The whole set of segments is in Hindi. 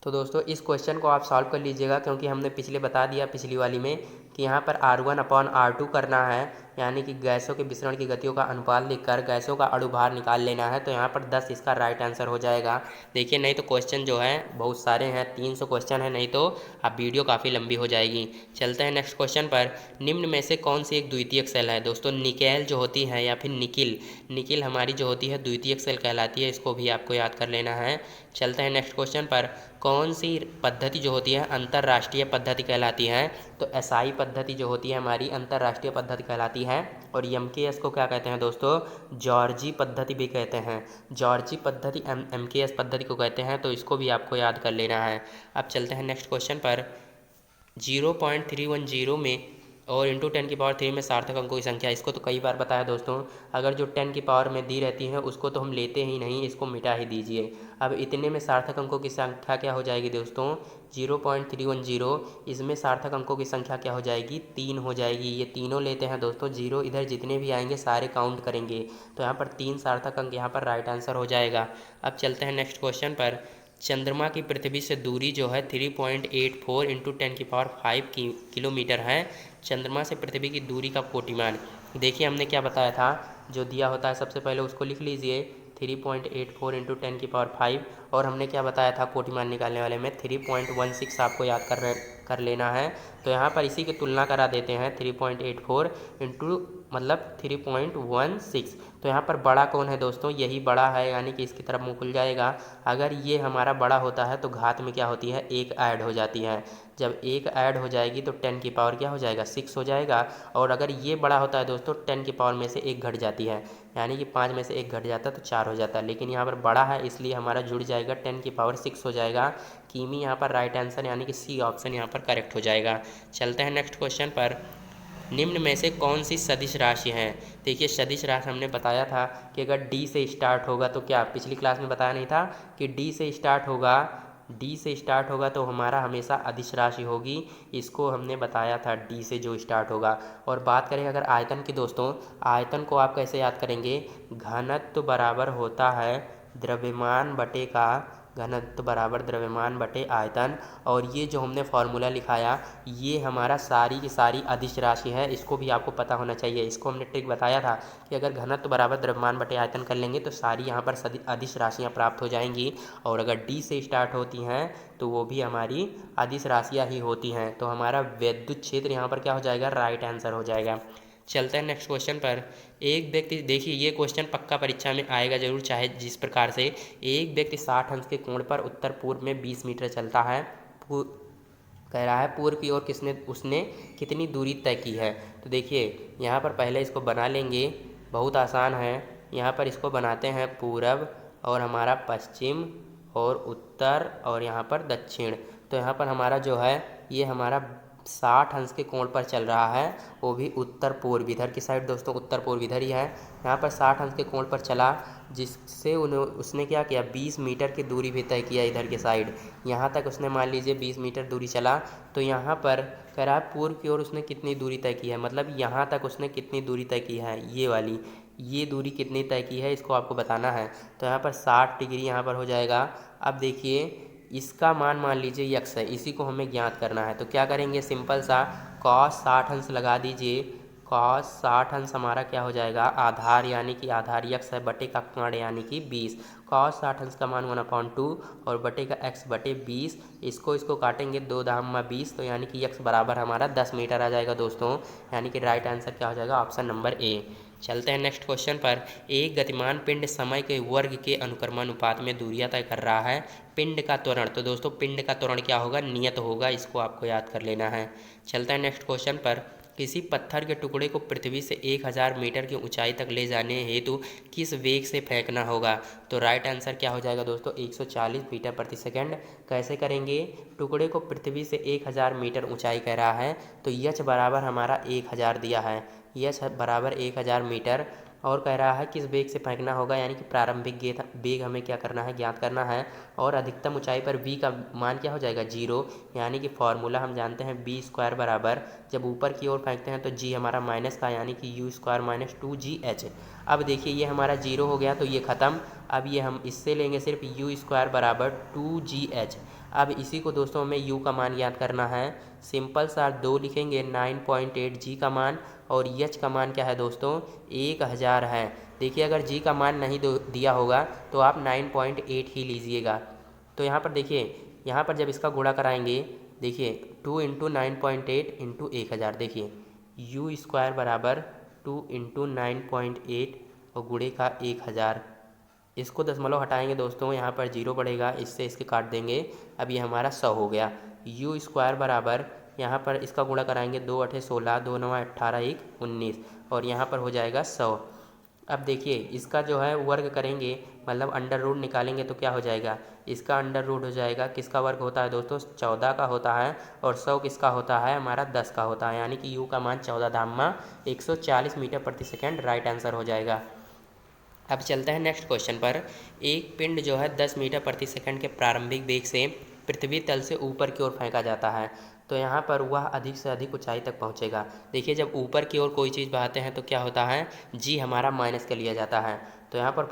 तो दोस्तों इस क्वेश्चन को आप सॉल्व कर लीजिएगा, क्योंकि हमने पिछले बता दिया पिछली वाली में कि यहाँ पर R1/R2 करना है, यानी कि गैसों के विसरण की गतियों का अनुपात लिखकर गैसों का अणुभार निकाल लेना है। तो यहाँ पर 10 इसका राइट आंसर हो जाएगा। देखिए, नहीं तो क्वेश्चन जो है बहुत सारे हैं, 300 क्वेश्चन है, नहीं तो अब वीडियो काफ़ी लंबी हो जाएगी। चलते हैं नेक्स्ट क्वेश्चन पर। निम्न में से कौन सी एक द्वितीयक सेल है? दोस्तों निकेल जो होती है या फिर निकिल, निकिल हमारी जो होती है द्वितीयक सेल कहलाती है, इसको भी आपको याद कर लेना है। चलते हैं नेक्स्ट क्वेश्चन पर। कौन सी पद्धति जो होती है अंतर्राष्ट्रीय पद्धति कहलाती है? तो एसआई पद्धति जो होती है हमारी अंतर्राष्ट्रीय पद्धति कहलाती है। और एमकेएस को क्या कहते हैं दोस्तों? जॉर्जी पद्धति भी कहते हैं। जॉर्जी पद्धति एमकेएस पद्धति को कहते हैं, तो इसको भी आपको याद कर लेना है। अब चलते हैं नेक्स्ट क्वेश्चन पर। 0.310 में और इंटू 10⁻³ में सार्थक अंकों की संख्या, इसको तो कई बार बताया दोस्तों। अगर जो 10 की पावर में दी रहती है उसको तो हम लेते ही नहीं, इसको मिटा ही दीजिए। अब इतने में सार्थक अंकों की संख्या क्या हो जाएगी दोस्तों? 0.310, इसमें सार्थक अंकों की संख्या क्या हो जाएगी? 3 हो जाएगी। ये तीनों लेते हैं दोस्तों, जीरो इधर जितने भी आएंगे सारे काउंट करेंगे, तो यहाँ पर 3 सार्थक अंक यहाँ पर राइट आंसर हो जाएगा। अब चलते हैं नेक्स्ट क्वेश्चन पर। चंद्रमा की पृथ्वी से दूरी जो है 3.84 इंटू 10⁵ किलोमीटर है। चंद्रमा से पृथ्वी की दूरी का कोटिमान। देखिए हमने क्या बताया था, जो दिया होता है सबसे पहले उसको लिख लीजिए 3.84 इंटू 10⁵, और हमने क्या बताया था कोटिमान निकालने वाले में 3.16 आपको याद कर लेना है। तो यहाँ पर इसी की तुलना करा देते हैं 3.84 इंटू मतलब 3.16। तो यहाँ पर बड़ा कौन है दोस्तों? यही बड़ा है, यानी कि इसकी तरफ मुँह खुल जाएगा। अगर ये हमारा बड़ा होता है तो घात में क्या होती है? 1 ऐड हो जाती है। जब 1 ऐड हो जाएगी तो 10 की पावर क्या हो जाएगा? 6 हो जाएगा। और अगर ये बड़ा होता है दोस्तों 10 की पावर में से 1 घट जाती है, यानी कि 5 में से 1 घट जाता है तो 4 हो जाता है। लेकिन यहाँ पर बड़ा है इसलिए हमारा जुड़ जाएगा, 10 की पावर 6 हो जाएगा। किमी यहाँ पर राइट आंसर, यानी कि सी ऑप्शन यहाँ पर करेक्ट हो जाएगा। चलते हैं नेक्स्ट क्वेश्चन पर। निम्न में से कौन सी सदिश राशि है? देखिए सदिश राशि हमने बताया था कि अगर डी से स्टार्ट होगा तो क्या, पिछली क्लास में बताया नहीं था कि डी से स्टार्ट होगा तो हमारा हमेशा अदिश राशि होगी। इसको हमने बताया था, डी से जो स्टार्ट होगा। और बात करें अगर आयतन की दोस्तों, आयतन को आप कैसे याद करेंगे? घनत्व बराबर होता है द्रव्यमान बटे का, घनत्व बराबर द्रव्यमान बटे आयतन। और ये जो हमने फॉर्मूला लिखाया ये हमारा सारी की सारी अदिश राशि है, इसको भी आपको पता होना चाहिए। इसको हमने ट्रिक बताया था कि अगर घनत्व बराबर द्रव्यमान बटे आयतन कर लेंगे तो सारी यहाँ पर अदिश राशियाँ प्राप्त हो जाएंगी। और अगर डी से स्टार्ट होती हैं तो वो भी हमारी अदिश राशियाँ ही होती हैं। तो हमारा विद्युत क्षेत्र यहाँ पर क्या हो जाएगा? राइट आंसर हो जाएगा। चलते हैं नेक्स्ट क्वेश्चन पर। एक व्यक्ति, देखिए ये क्वेश्चन पक्का परीक्षा में आएगा जरूर, चाहे जिस प्रकार से। एक व्यक्ति 60 अंश के कोण पर उत्तर पूर्व में 20 मीटर चलता है। कह रहा है पूर्व की ओर उसने कितनी दूरी तय की है? तो देखिए यहाँ पर पहले इसको बना लेंगे, बहुत आसान है। यहाँ पर इसको बनाते हैं पूर्व, और हमारा पश्चिम और उत्तर, और यहाँ पर दक्षिण। तो यहाँ पर हमारा जो है ये हमारा 60 अंश के कोण पर चल रहा है, वो भी उत्तर पूर्व इधर की साइड दोस्तों, उत्तर पूर्व इधर ही है। यहाँ पर 60 अंश के कोण पर चला, जिससे उसने क्या किया? 20 मीटर की दूरी भी तय किया इधर के साइड। यहाँ तक उसने मान लीजिए 20 मीटर दूरी चला। तो यहाँ पर कह रहा है पूर्व की ओर उसने कितनी दूरी तय की है, मतलब यहाँ तक उसने कितनी दूरी तय की है, ये वाली, ये दूरी कितनी तय की है इसको आपको बताना है। तो यहाँ पर 60 डिग्री यहाँ पर हो जाएगा। अब देखिए इसका मान लीजिए यक्स है, इसी को हमें ज्ञात करना है। तो क्या करेंगे? सिंपल सा कॉस 60 अंश लगा दीजिए। कॉस 60 अंश हमारा क्या हो जाएगा? आधार, यानी कि आधार यक्स है बटे का कर्ण यानी कि 20। कॉस 60 अंश का मान 1/2 और बटे का एक्स बटे 20। इसको काटेंगे 2 दाम 20, तो यानी कि यक्स बराबर हमारा 10 मीटर आ जाएगा दोस्तों। यानी कि राइट आंसर क्या हो जाएगा? Option number A. चलते हैं नेक्स्ट क्वेश्चन पर। एक गतिमान पिंड समय के वर्ग के अनुक्रमानुपात में दूरियां तय कर रहा है। पिंड का त्वरण, तो दोस्तों पिंड का त्वरण क्या होगा? नियत होगा, इसको आपको याद कर लेना है। चलते हैं नेक्स्ट क्वेश्चन पर। किसी पत्थर के टुकड़े को पृथ्वी से 1000 मीटर की ऊंचाई तक ले जाने हेतु किस वेग से फेंकना होगा? तो राइट आंसर क्या हो जाएगा दोस्तों? 140 मीटर प्रति सेकंड। कैसे करेंगे? टुकड़े को पृथ्वी से 1000 मीटर ऊंचाई कह रहा है, तो यच बराबर हमारा 1000 दिया है, यच बराबर 1000 मीटर। और कह रहा है किस वेग से फेंकना होगा, यानी कि प्रारंभिक वेग हमें क्या करना है? ज्ञात करना है। और अधिकतम ऊंचाई पर v का मान क्या हो जाएगा? 0, यानी कि फॉर्मूला हम जानते हैं b² बराबर, जब ऊपर की ओर फेंकते हैं तो g हमारा माइनस का, यानी कि u² - 2gh। अब देखिए ये हमारा 0 हो गया तो ये ख़त्म। अब ये हम इससे लेंगे सिर्फ यू स्क्वायर बराबर 2GH। अब इसी को दोस्तों हमें u का मान याद करना है। सिंपल सा 2 लिखेंगे 9.8 g का मान, और h का मान क्या है दोस्तों 1000 है। देखिए अगर g का मान नहीं दिया होगा तो आप 9.8 ही लीजिएगा। तो यहाँ पर देखिए, यहाँ पर जब इसका गुणा कराएंगे, देखिए 2 इंटू 9.8 इंटू 1000, देखिए यू स्क्वायर बराबर 2 इंटू 9.8 और गुणे का 1000। इसको दशमलव हटाएंगे दोस्तों, यहाँ पर जीरो बढ़ेगा, इससे इसके काट देंगे। अब ये हमारा 100 हो गया। यू स्क्वायर बराबर यहाँ पर इसका गुणा कराएंगे 2 8 16, 2 9 18, 1 19, और यहाँ पर हो जाएगा 100। अब देखिए इसका जो है वर्ग करेंगे, मतलब अंडर रूट निकालेंगे तो क्या हो जाएगा, इसका अंडर रूट हो जाएगा। किसका वर्ग होता है दोस्तों 14 का होता है, और 100 किसका होता है हमारा 10 का होता है, यानी कि यू का मान 14 धामा 140 मीटर प्रति सेकंड राइट आंसर हो जाएगा। अब चलते हैं नेक्स्ट क्वेश्चन पर। एक पिंड जो है 10 मीटर प्रति सेकंड के प्रारंभिक वेग से पृथ्वी तल से ऊपर की ओर फेंका जाता है, तो यहाँ पर वह अधिक से अधिक ऊंचाई तक पहुँचेगा। देखिए जब ऊपर की ओर कोई चीज़ बहाते हैं तो क्या होता है, जी हमारा माइनस कर लिया जाता है। तो यहाँ पर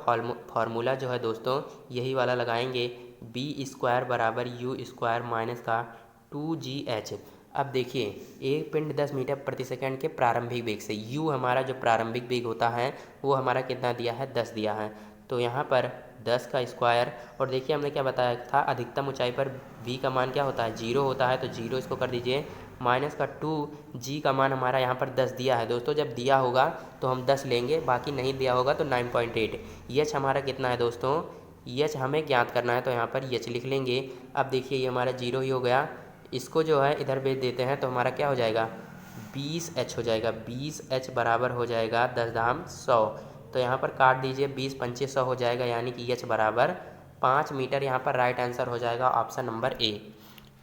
फार्मूला जो है दोस्तों यही वाला लगाएंगे, बी स्क्वायर बराबर यू स्क्वायर माइनस का 2GH। अब देखिए एक पिंड 10 मीटर प्रति सेकंड के प्रारंभिक वेग से, u हमारा जो प्रारंभिक वेग होता है वो हमारा कितना दिया है 10 दिया है, तो यहाँ पर 10 का स्क्वायर, और देखिए हमने क्या बताया था अधिकतम ऊंचाई पर v का मान क्या होता है 0 होता है, तो 0 इसको कर दीजिए, माइनस का 2g का मान हमारा यहाँ पर 10 दिया है दोस्तों। जब दिया होगा तो हम 10 लेंगे, बाकी नहीं दिया होगा तो 9.8। h हमारा कितना है दोस्तों, h हमें ज्ञात करना है, तो यहाँ पर h लिख लेंगे। अब देखिए ये हमारा 0 ही हो गया, इसको जो है इधर भेज देते हैं तो हमारा क्या हो जाएगा 20h हो जाएगा। 20h बराबर हो जाएगा 10 धाम 100, तो यहाँ पर काट दीजिए 20 पंचे 100 हो जाएगा, यानी कि h बराबर 5 मीटर। यहाँ पर राइट आंसर हो जाएगा ऑप्शन नंबर ए।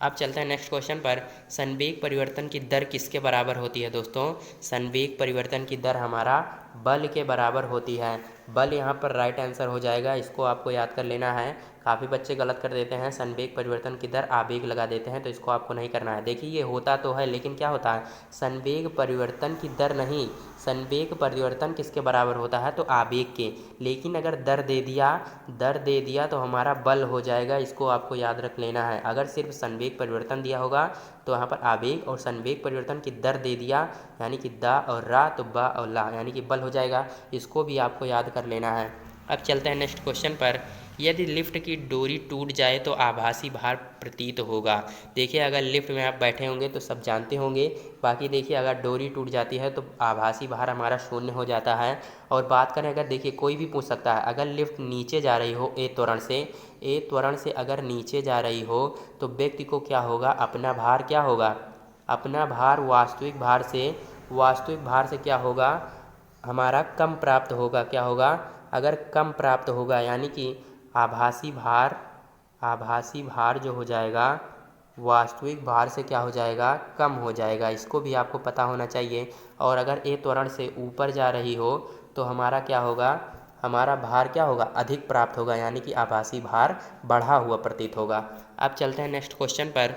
अब चलते हैं नेक्स्ट क्वेश्चन पर। संवेग परिवर्तन की दर किसके बराबर होती है दोस्तों, संवेग परिवर्तन की दर हमारा बल के बराबर होती है। बल यहाँ पर राइट आंसर हो जाएगा, इसको आपको याद कर लेना है। काफ़ी बच्चे गलत कर देते हैं, संवेग परिवर्तन की दर आवेग लगा देते हैं, तो इसको आपको नहीं करना है। देखिए ये होता तो है, लेकिन क्या होता है संवेग परिवर्तन की दर नहीं, संवेग परिवर्तन किसके बराबर होता है तो आवेग के। लेकिन अगर दर दे दिया तो हमारा बल हो जाएगा, इसको आपको याद रख लेना है। अगर सिर्फ संवेग परिवर्तन दिया होगा तो यहाँ पर आवेग, और संवेग परिवर्तन की दर दे दिया यानी कि दा और रा तो बा और ला, यानी कि बल हो जाएगा। इसको भी आपको याद कर लेना है। अब चलते हैं नेक्स्ट क्वेश्चन पर। यदि लिफ्ट की डोरी टूट जाए तो आभासी भार प्रतीत होगा। देखिए अगर लिफ्ट में आप बैठे होंगे तो सब जानते होंगे, बाकी देखिए अगर डोरी टूट जाती है तो आभासी भार हमारा शून्य हो जाता है। और बात करें अगर, देखिए कोई भी पूछ सकता है, अगर लिफ्ट नीचे जा रही हो ए त्वरण से अगर नीचे जा रही हो तो व्यक्ति को क्या होगा, अपना भार क्या होगा, अपना भार वास्तविक भार से क्या होगा हमारा कम प्राप्त होगा। क्या होगा, अगर कम प्राप्त होगा यानी कि आभासी भार जो हो जाएगा वास्तविक भार से क्या हो जाएगा कम हो जाएगा। इसको भी आपको पता होना चाहिए। और अगर ए त्वरण से ऊपर जा रही हो तो हमारा क्या होगा, हमारा भार क्या होगा अधिक प्राप्त होगा, यानी कि आभासी भार बढ़ा हुआ प्रतीत होगा। अब चलते हैं नेक्स्ट क्वेश्चन पर।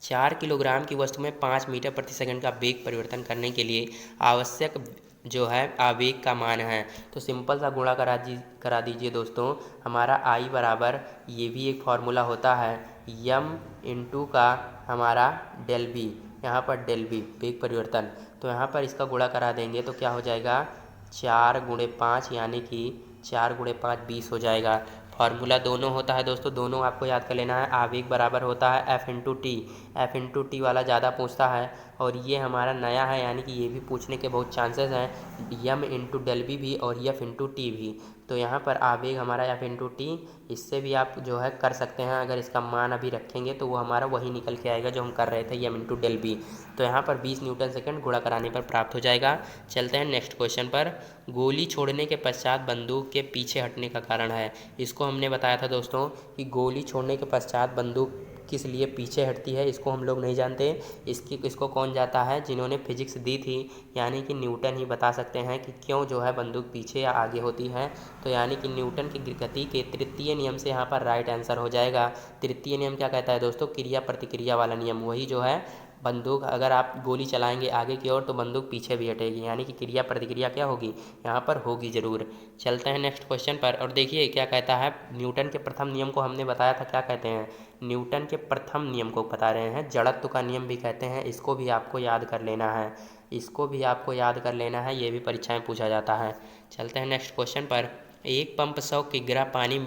4 किलोग्राम की वस्तु में 5 मीटर प्रति सेकंड का वेग परिवर्तन करने के लिए आवश्यक जो है आवेग का मान है, तो सिंपल सा गुणा करा दीजिए दोस्तों। हमारा आई बराबर, ये भी एक फार्मूला होता है, यम इंटू का हमारा डेल बी, यहाँ पर डेल बी वेग परिवर्तन, तो यहाँ पर इसका गुणा करा देंगे तो क्या हो जाएगा 4 गुणे 5, यानी कि 4 गुणे 5 20 हो जाएगा। फार्मूला दोनों होता है दोस्तों, दोनों आपको याद कर लेना है। आवेग बराबर होता है एफ इंटू टी वाला ज़्यादा पूछता है, और ये हमारा नया है, यानी कि ये भी पूछने के बहुत चांसेस हैं, यम इंटू डेल बी भी और एफ इंटू टी भी। तो यहाँ पर आवेग हमारा एफ इंटू टी, इससे भी आप जो है कर सकते हैं। अगर इसका मान अभी रखेंगे तो वो हमारा वही निकल के आएगा जो हम कर रहे थे, यम इंटू डेल बी। तो यहाँ पर 20 न्यूटन सेकंड गुणा कराने पर प्राप्त हो जाएगा। चलते हैं नेक्स्ट क्वेश्चन पर। गोली छोड़ने के पश्चात बंदूक के पीछे हटने का कारण है। इसको हमने बताया था दोस्तों कि गोली छोड़ने के पश्चात बंदूक किस लिए पीछे हटती है, इसको हम लोग नहीं जानते। इसको कौन जाता है, जिन्होंने फिजिक्स दी थी यानी कि न्यूटन ही बता सकते हैं कि क्यों जो है बंदूक पीछे या आगे होती है। तो यानी कि न्यूटन की गति के तृतीय नियम से यहाँ पर राइट आंसर हो जाएगा। तृतीय नियम क्या कहता है दोस्तों, क्रिया प्रतिक्रिया वाला नियम, वही जो है बंदूक अगर आप गोली चलाएंगे आगे की ओर तो बंदूक पीछे भी हटेगी, यानी कि क्रिया प्रतिक्रिया क्या होगी, यहाँ पर होगी जरूर। चलते हैं नेक्स्ट क्वेश्चन पर और देखिए क्या कहता है। न्यूटन के प्रथम नियम को हमने बताया था, क्या कहते हैं, न्यूटन के प्रथम नियम को बता रहे हैं, जड़त्व का नियम भी कहते हैं। इसको भी आपको याद कर लेना है, इसको भी आपको याद कर लेना है, ये भी परीक्षाएं पूछा जाता है। चलते हैं नेक्स्ट क्वेश्चन पर। एक पंप 100 किग्रा पानी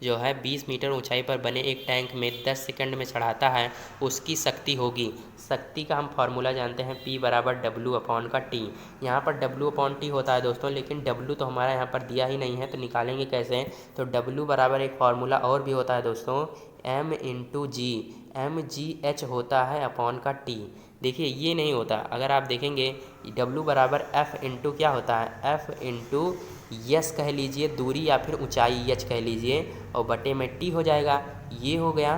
जो है 20 मीटर ऊंचाई पर बने एक टैंक में 10 सेकंड में चढ़ाता है, उसकी शक्ति होगी। शक्ति का हम फॉर्मूला जानते हैं, P बराबर W/T। यहाँ पर W/T होता है दोस्तों, लेकिन W तो हमारा यहाँ पर दिया ही नहीं है, तो निकालेंगे कैसे। तो W बराबर एक फार्मूला और भी होता है दोस्तों, M/G। mgh होता है अपॉन का T। देखिए ये नहीं होता, अगर आप देखेंगे W बराबर F इंटू क्या होता है, F इंटू यस कह लीजिए दूरी, या फिर ऊंचाई यच कह लीजिए, और बटे में T हो जाएगा, ये हो गया।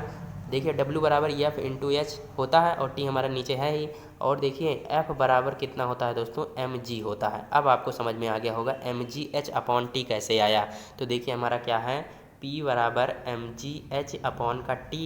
देखिए W बराबर F इंटू एच होता है और T हमारा नीचे है ही। और देखिए F बराबर कितना होता है दोस्तों, mg होता है। अब आपको समझ में आ गया होगा mgh अपॉन T कैसे आया। तो देखिए हमारा क्या है, P बराबर mgh अपॉन का T,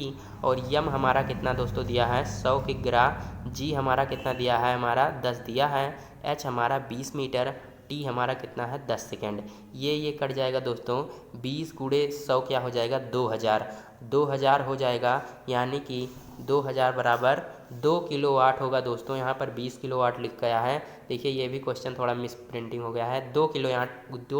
और यम हमारा कितना दोस्तों दिया है 100 किग्रा, G हमारा कितना दिया है, हमारा 10 दिया है, H हमारा 20 मीटर, T हमारा कितना है 10 सेकेंड। ये कट जाएगा दोस्तों, 20 गुणे 100 क्या हो जाएगा 2000, 2000 हो जाएगा, यानी कि 2000 बराबर 2 किलोवाट होगा दोस्तों। यहाँ पर 20 किलोवाट लिख गया है। देखिए ये भी क्वेश्चन थोड़ा मिस प्रिंटिंग हो गया है, 2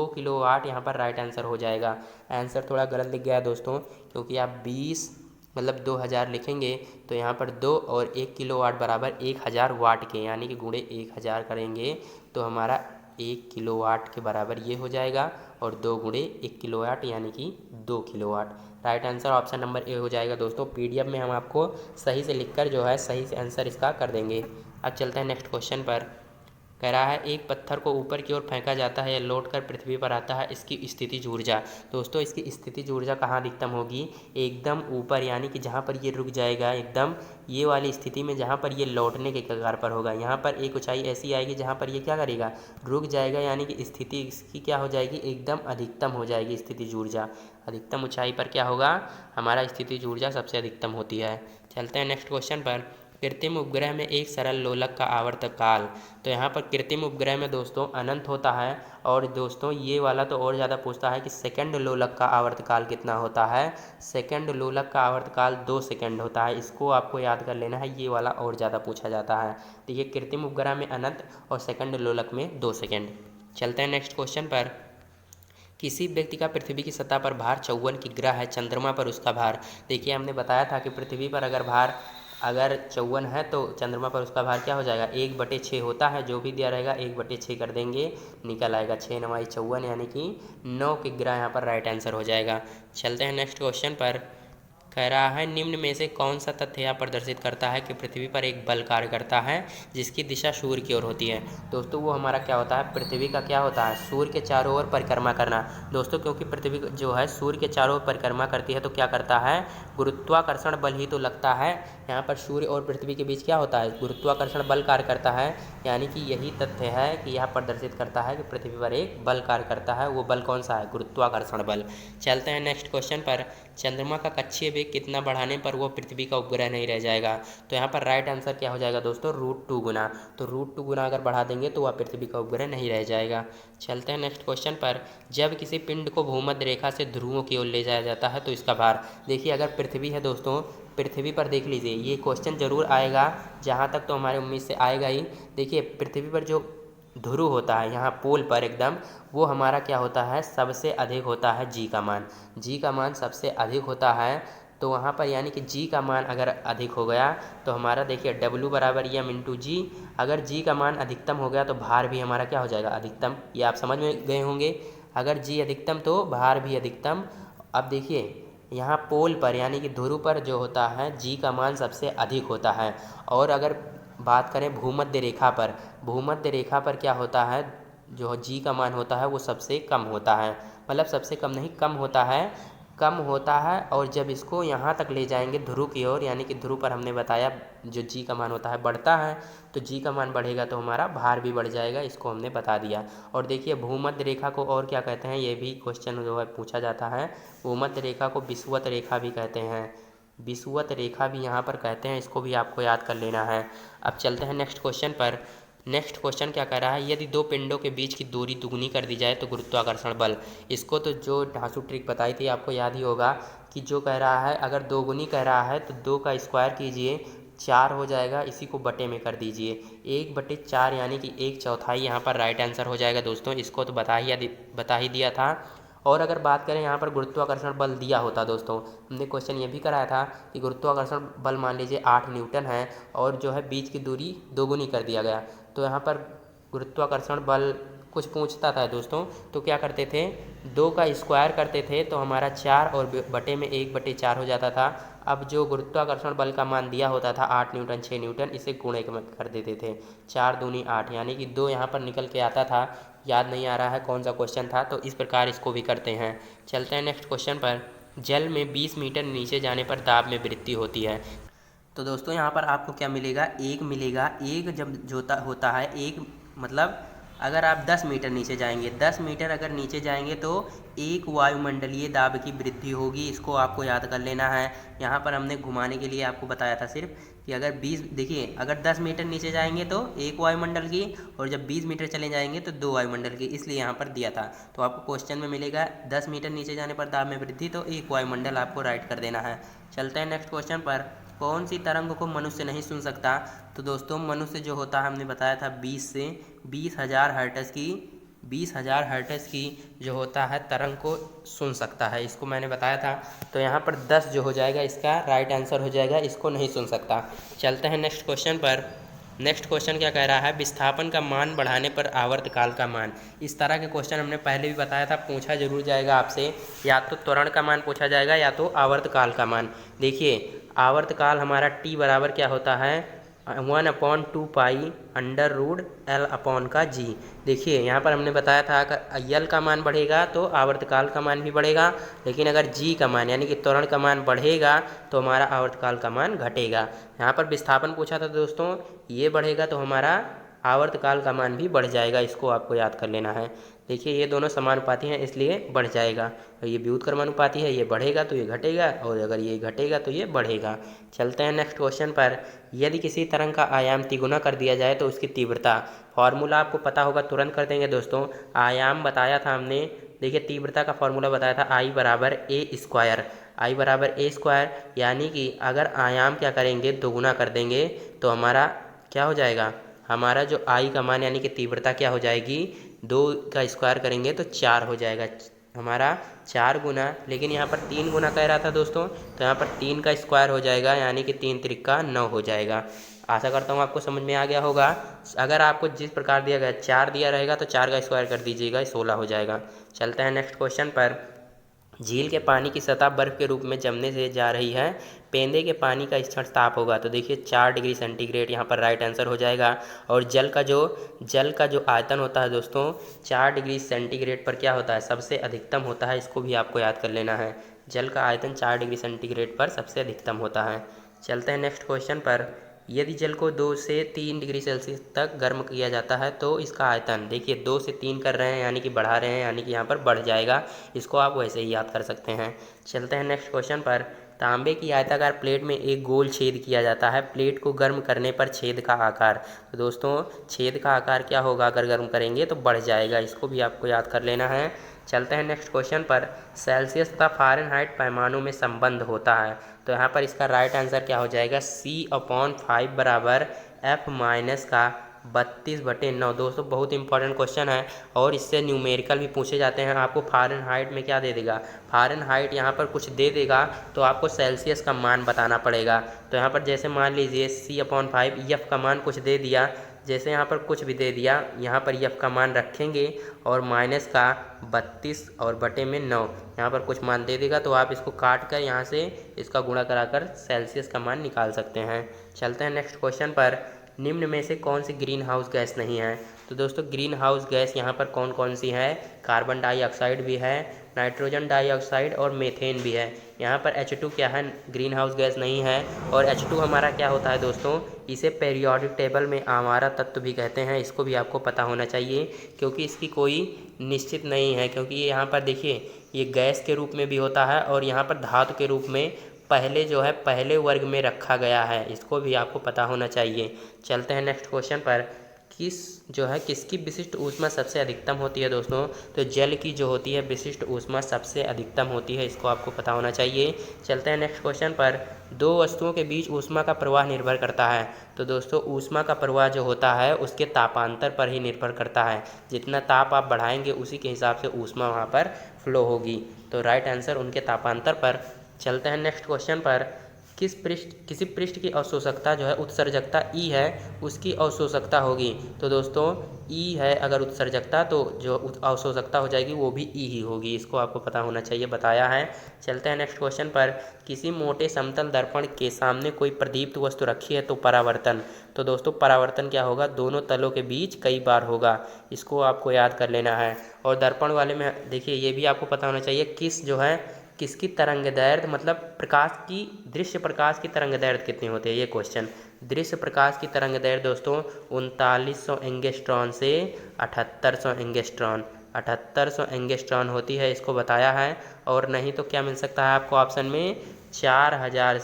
किलोवाट यहाँ पर राइट आंसर हो जाएगा। आंसर थोड़ा गलत लिख गया है दोस्तों, क्योंकि आप 20 मतलब 2000 लिखेंगे तो यहाँ पर 2 और 1 किलोवाट बराबर 1000 वाट के, यानी कि गुणे 1000 करेंगे तो हमारा 1 किलोवाट के बराबर ये हो जाएगा, और 2 गुणे 1 किलोवाट यानी कि 2 kilowatt. Right answer option number A हो जाएगा दोस्तों। पीडीएफ में हम आपको सही से लिखकर जो है सही से आंसर इसका कर देंगे। अब चलते हैं नेक्स्ट क्वेश्चन पर। कह रहा है एक पत्थर को ऊपर की ओर फेंका जाता है या लौट कर पृथ्वी पर आता है, इसकी स्थितिज ऊर्जा। दोस्तों इसकी स्थितिज ऊर्जा कहाँ अधिकतम होगी, एकदम ऊपर, यानी कि जहाँ पर ये रुक जाएगा एकदम, ये वाली स्थिति में जहाँ पर ये लौटने के कगार पर होगा। यहाँ पर एक ऊंचाई ऐसी आएगी जहाँ पर ये क्या करेगा, रुक जाएगा, यानी कि स्थिति इसकी क्या हो जाएगी, एकदम अधिकतम हो जाएगी स्थितिज ऊर्जा। अधिकतम ऊंचाई पर क्या होगा, हमारा स्थितिज ऊर्जा सबसे अधिकतम होती है। चलते हैं नेक्स्ट क्वेश्चन पर। कृत्रिम उपग्रह में एक सरल लोलक का आवर्त काल। तो यहाँ पर कृत्रिम उपग्रह में दोस्तों अनंत होता है, और दोस्तों ये वाला तो और ज़्यादा पूछता है कि सेकंड लोलक का आवर्त काल कितना होता है। सेकंड लोलक का आवर्त काल 2 सेकंड होता है, इसको आपको याद कर लेना है, ये वाला और ज़्यादा पूछा जाता है। तो ये कृत्रिम उपग्रह में अनंत और सेकंड लोलक में 2 सेकंड। चलते हैं नेक्स्ट क्वेश्चन पर। किसी व्यक्ति का पृथ्वी की सतह पर भार 54 किग्रा है, चंद्रमा पर उसका भार। देखिए हमने बताया था कि पृथ्वी पर अगर भार अगर 54 है तो चंद्रमा पर उसका भार क्या हो जाएगा, 1/6 होता है, जो भी दिया रहेगा 1/6 कर देंगे, निकल आएगा 6 9 54, यानी कि 9 किग्रा यहाँ पर राइट आंसर हो जाएगा। चलते हैं नेक्स्ट क्वेश्चन पर। कह रहा है निम्न में से कौन सा तथ्य यह प्रदर्शित करता है कि पृथ्वी पर एक बल कार्य करता है जिसकी दिशा सूर्य की ओर होती है। दोस्तों वो हमारा क्या होता है, पृथ्वी का क्या होता है, सूर्य के चारों ओर परिक्रमा करना। दोस्तों क्योंकि पृथ्वी जो है सूर्य के चारों ओर परिक्रमा करती है तो क्या करता है, गुरुत्वाकर्षण बल ही तो लगता है। यहाँ पर सूर्य और पृथ्वी के बीच क्या होता है, गुरुत्वाकर्षण बल कार्य करता है, यानी कि यही तथ्य है कि यह प्रदर्शित करता है कि पृथ्वी पर एक बल कार्य करता है। वो बल कौन सा है, गुरुत्वाकर्षण बल। चलते हैं नेक्स्ट क्वेश्चन पर। चंद्रमा का कक्षीय वेग कितना बढ़ाने पर वो पृथ्वी का उपग्रह नहीं रह जाएगा। तो यहाँ पर राइट आंसर क्या हो जाएगा दोस्तों, √2 गुना। तो √2 गुना अगर बढ़ा देंगे तो वह पृथ्वी का उपग्रह नहीं रह जाएगा। चलते हैं नेक्स्ट क्वेश्चन पर। जब किसी पिंड को भूमध्य रेखा से ध्रुवों की ओर ले जाया जाता है तो इसका भार। देखिए अगर पृथ्वी है दोस्तों, पृथ्वी पर देख लीजिए, ये क्वेश्चन जरूर आएगा, जहाँ तक तो हमारे उम्मीद से आएगा ही। देखिए पृथ्वी पर जो ध्रुव होता है यहाँ पोल पर एकदम, वो हमारा क्या होता है, सबसे अधिक होता है जी का मान। जी का मान सबसे अधिक होता है, तो वहाँ पर यानी कि जी का मान अगर अधिक हो गया तो हमारा देखिए W बराबर M इंटू जी। अगर जी का मान अधिकतम हो गया तो भार भी हमारा क्या हो जाएगा, अधिकतम। ये आप समझ में गए होंगे, अगर जी अधिकतम तो भार भी अधिकतम। अब देखिए यहाँ पोल पर यानी कि ध्रुव पर जो होता है जी का मान सबसे अधिक होता है, और अगर बात करें भूमध्य रेखा पर, भूमध्य रेखा पर क्या होता है, जो जी का मान होता है वो सबसे कम होता है, मतलब सबसे कम नहीं, कम होता है, कम होता है। और जब इसको यहाँ तक ले जाएंगे ध्रुव की ओर, यानी कि ध्रुव पर हमने बताया जो जी का मान होता है बढ़ता है, तो जी का मान बढ़ेगा तो हमारा भार भी बढ़ जाएगा, इसको हमने बता दिया। और देखिए भूमध्य रेखा को और क्या कहते हैं, ये भी क्वेश्चन जो है पूछा जाता है। भूमध्य रेखा को विषुवत रेखा भी कहते हैं। विषुवत रेखा भी यहाँ पर कहते हैं, इसको भी आपको याद कर लेना है। अब चलते हैं नेक्स्ट क्वेश्चन पर। नेक्स्ट क्वेश्चन क्या कह रहा है, यदि दो पिंडों के बीच की दूरी दुगनी कर दी जाए तो गुरुत्वाकर्षण बल। इसको तो जो ढांसू ट्रिक बताई थी आपको याद ही होगा कि जो कह रहा है अगर दोगुनी कह रहा है तो 2 का स्क्वायर कीजिए 4 हो जाएगा, इसी को बटे में कर दीजिए 1/4 यानी कि 1/4 यहाँ पर राइट आंसर हो जाएगा दोस्तों। इसको तो बता ही दिया था। और अगर बात करें यहाँ पर गुरुत्वाकर्षण बल दिया होता दोस्तों, हमने क्वेश्चन ये भी कराया था कि गुरुत्वाकर्षण बल मान लीजिए 8 न्यूटन है और जो है बीच की दूरी दोगुनी कर दिया गया, तो यहाँ पर गुरुत्वाकर्षण बल कुछ पूछता था दोस्तों तो क्या करते थे, 2 का स्क्वायर करते थे तो हमारा 4 और बटे में 1/4 हो जाता था। अब जो गुरुत्वाकर्षण बल का मान दिया होता था 8 न्यूटन 6 न्यूटन, इसे गुणे कर देते थे, 4 दूनी 8 यानी कि 2 यहाँ पर निकल के आता था। याद नहीं आ रहा है कौन सा क्वेश्चन था, तो इस प्रकार इसको भी करते हैं। चलते हैं नेक्स्ट क्वेश्चन पर। जल में 20 मीटर नीचे जाने पर दाब में वृद्धि होती है। तो दोस्तों यहाँ पर आपको क्या मिलेगा, एक मिलेगा। एक जब जोता होता है, एक मतलब अगर आप 10 मीटर नीचे जाएंगे, 10 मीटर अगर नीचे जाएंगे तो एक वायुमंडलीय दाब की वृद्धि होगी, इसको आपको याद कर लेना है। यहाँ पर हमने घुमाने के लिए आपको बताया था सिर्फ कि अगर 20 देखिए अगर 10 मीटर नीचे जाएंगे तो एक वायुमंडल की, और जब 20 मीटर चले जाएंगे तो 2 वायुमंडल की, इसलिए यहाँ पर दिया था। तो आपको क्वेश्चन में मिलेगा 10 मीटर नीचे जाने पर दाब में वृद्धि, तो एक वायुमंडल आपको राइट कर देना है। चलते हैं नेक्स्ट क्वेश्चन पर। कौन सी तरंग को मनुष्य नहीं सुन सकता। तो दोस्तों मनुष्य जो होता है हमने बताया था 20 से 20,000 हर्ट्ज की 20,000 हर्ट्ज की जो होता है तरंग को सुन सकता है, इसको मैंने बताया था। तो यहाँ पर 10 जो हो जाएगा इसका राइट आंसर हो जाएगा, इसको नहीं सुन सकता। चलते हैं नेक्स्ट क्वेश्चन पर। नेक्स्ट क्वेश्चन क्या कह रहा है, विस्थापन का मान बढ़ाने पर आवर्तकाल का मान। इस तरह के क्वेश्चन हमने पहले भी बताया था, पूछा जरूर जाएगा आपसे, या तो त्वरण का मान पूछा जाएगा या तो आवर्तकाल का मान। देखिए आवर्तकाल हमारा टी बराबर क्या होता है, 1/2 अंडर रूट L/G। देखिए यहाँ पर हमने बताया था अगर यल का मान बढ़ेगा तो आवर्तकाल का मान भी बढ़ेगा, लेकिन अगर जी का मान यानी कि त्वरण का मान बढ़ेगा तो हमारा आवर्तकाल का मान घटेगा। यहाँ पर विस्थापन पूछा था दोस्तों, ये बढ़ेगा तो हमारा आवर्तकाल का मान भी बढ़ जाएगा, इसको आपको याद कर लेना है। देखिए ये दोनों समानुपाती हैं इसलिए बढ़ जाएगा, और ये व्युत्क्रमानुपाती है, ये बढ़ेगा तो ये घटेगा, और अगर ये घटेगा तो ये बढ़ेगा। चलते हैं नेक्स्ट क्वेश्चन पर। यदि किसी तरंग का आयाम तिगुना कर दिया जाए तो उसकी तीव्रता, फॉर्मूला आपको पता होगा, तुरंत कर देंगे दोस्तों। आयाम बताया था हमने, देखिए तीव्रता का फॉर्मूला बताया था I बराबर A स्क्वायर, यानी कि अगर आयाम क्या करेंगे दोगुना कर देंगे तो हमारा क्या हो जाएगा, हमारा जो I का मान यानी कि तीव्रता क्या हो जाएगी, 2 का स्क्वायर करेंगे तो 4 हो जाएगा हमारा, 4 गुना, लेकिन यहाँ पर 3 गुना कह रहा था दोस्तों, तो यहाँ पर 3 का स्क्वायर हो जाएगा यानी कि 3 त्रिका 9 हो जाएगा। आशा करता हूँ आपको समझ में आ गया होगा। अगर आपको जिस प्रकार दिया गया 4 दिया रहेगा तो 4 का स्क्वायर कर दीजिएगा, 16 हो जाएगा। चलते हैं नेक्स्ट क्वेश्चन पर। झील के पानी की सतह बर्फ के रूप में जमने से जा रही है, पेंदे के पानी का क्षण ताप होगा। तो देखिए 4 डिग्री सेंटीग्रेड यहाँ पर राइट आंसर हो जाएगा। और जल का जो आयतन होता है दोस्तों 4 डिग्री सेंटीग्रेड पर क्या होता है, सबसे अधिकतम होता है, इसको भी आपको याद कर लेना है। जल का आयतन 4 डिग्री सेंटीग्रेड पर सबसे अधिकतम होता है। चलते हैं नेक्स्ट क्वेश्चन पर। यदि जल को 2 से 3 डिग्री सेल्सियस तक गर्म किया जाता है तो इसका आयतन, देखिए 2 से 3 कर रहे हैं यानी कि बढ़ा रहे हैं, यानी कि यहाँ पर बढ़ जाएगा, इसको आप वैसे ही याद कर सकते हैं। चलते हैं नेक्स्ट क्वेश्चन पर। तांबे की आयताकार प्लेट में एक गोल छेद किया जाता है, प्लेट को गर्म करने पर छेद का आकार। तो दोस्तों छेद का आकार क्या होगा, अगर गर्म करेंगे तो बढ़ जाएगा, इसको भी आपको याद कर लेना है। चलते हैं नेक्स्ट क्वेश्चन पर। सेल्सियस तथा फ़ारेनहाइट पैमानों में संबंध होता है, तो यहाँ पर इसका राइट आंसर क्या हो जाएगा, C/5 बराबर F माइनस का 32/9। दोस्तों बहुत इंपॉर्टेंट क्वेश्चन है और इससे न्यूमेरिकल भी पूछे जाते हैं। आपको फ़ारेनहाइट में क्या दे देगा, फ़ारेनहाइट यहाँ पर कुछ दे देगा तो आपको सेल्सियस का मान बताना पड़ेगा। तो यहाँ पर जैसे मान लीजिए C/5 F का मान कुछ दे दिया, जैसे यहाँ पर कुछ भी दे दिया, यहाँ पर F का मान रखेंगे और माइनस का 32 और बटे में 9 यहाँ पर कुछ मान दे देगा, तो आप इसको काट कर यहाँ से इसका गुणा कराकर सेल्सियस का मान निकाल सकते हैं। चलते हैं नेक्स्ट क्वेश्चन पर। निम्न में से कौन सी ग्रीन हाउस गैस नहीं है। तो दोस्तों ग्रीन हाउस गैस यहाँ पर कौन कौन सी है, कार्बन डाइऑक्साइड भी है, नाइट्रोजन डाइऑक्साइड और मीथेन भी है। यहाँ पर H2 क्या है, ग्रीन हाउस गैस नहीं है। और H2 हमारा क्या होता है दोस्तों, इसे पेरियोडिक टेबल में आवारा तत्व भी कहते हैं, इसको भी आपको पता होना चाहिए क्योंकि इसकी कोई निश्चित नहीं है, क्योंकि ये यहाँ पर देखिए ये गैस के रूप में भी होता है और यहाँ पर धातु के रूप में पहले जो है पहले वर्ग में रखा गया है, इसको भी आपको पता होना चाहिए। चलते हैं नेक्स्ट क्वेश्चन पर। किसकी विशिष्ट ऊष्मा सबसे अधिकतम होती है दोस्तों? तो जल की जो होती है विशिष्ट ऊष्मा सबसे अधिकतम होती है, इसको आपको पता होना चाहिए। चलते हैं नेक्स्ट क्वेश्चन पर। दो वस्तुओं के बीच ऊष्मा का प्रवाह निर्भर करता है। तो दोस्तों ऊष्मा का प्रवाह जो होता है उसके तापांतर पर ही निर्भर करता है। जितना ताप आप बढ़ाएंगे उसी के हिसाब से ऊष्मा वहाँ पर फ्लो होगी। तो राइट आंसर उनके तापांतर पर। चलते हैं नेक्स्ट क्वेश्चन पर। किसी पृष्ठ की अवशोषकता जो है उत्सर्जकता ई है, उसकी अवशोषकता होगी। तो दोस्तों ई है अगर उत्सर्जकता, तो जो अवशोषकता हो जाएगी वो भी ई ही होगी, इसको आपको पता होना चाहिए, बताया है। चलते हैं नेक्स्ट क्वेश्चन पर। किसी मोटे समतल दर्पण के सामने कोई प्रदीप्त वस्तु रखी है तो परावर्तन। तो दोस्तों परावर्तन क्या होगा? दोनों तलों के बीच कई बार होगा, इसको आपको याद कर लेना है। और दर्पण वाले में देखिए ये भी आपको पता होना चाहिए किसकी तरंग दैर्ध्य, मतलब प्रकाश की दृश्य प्रकाश की तरंग दैर्ध्य कितनी होती है, ये क्वेश्चन। दृश्य प्रकाश की तरंग दैर्ध्य दोस्तों 3900 एंगस्ट्रॉन से 7800 एंगस्ट्रॉन 7800 एंगस्ट्रॉन होती है, इसको बताया है। और नहीं तो क्या मिल सकता है आपको ऑप्शन में? 4000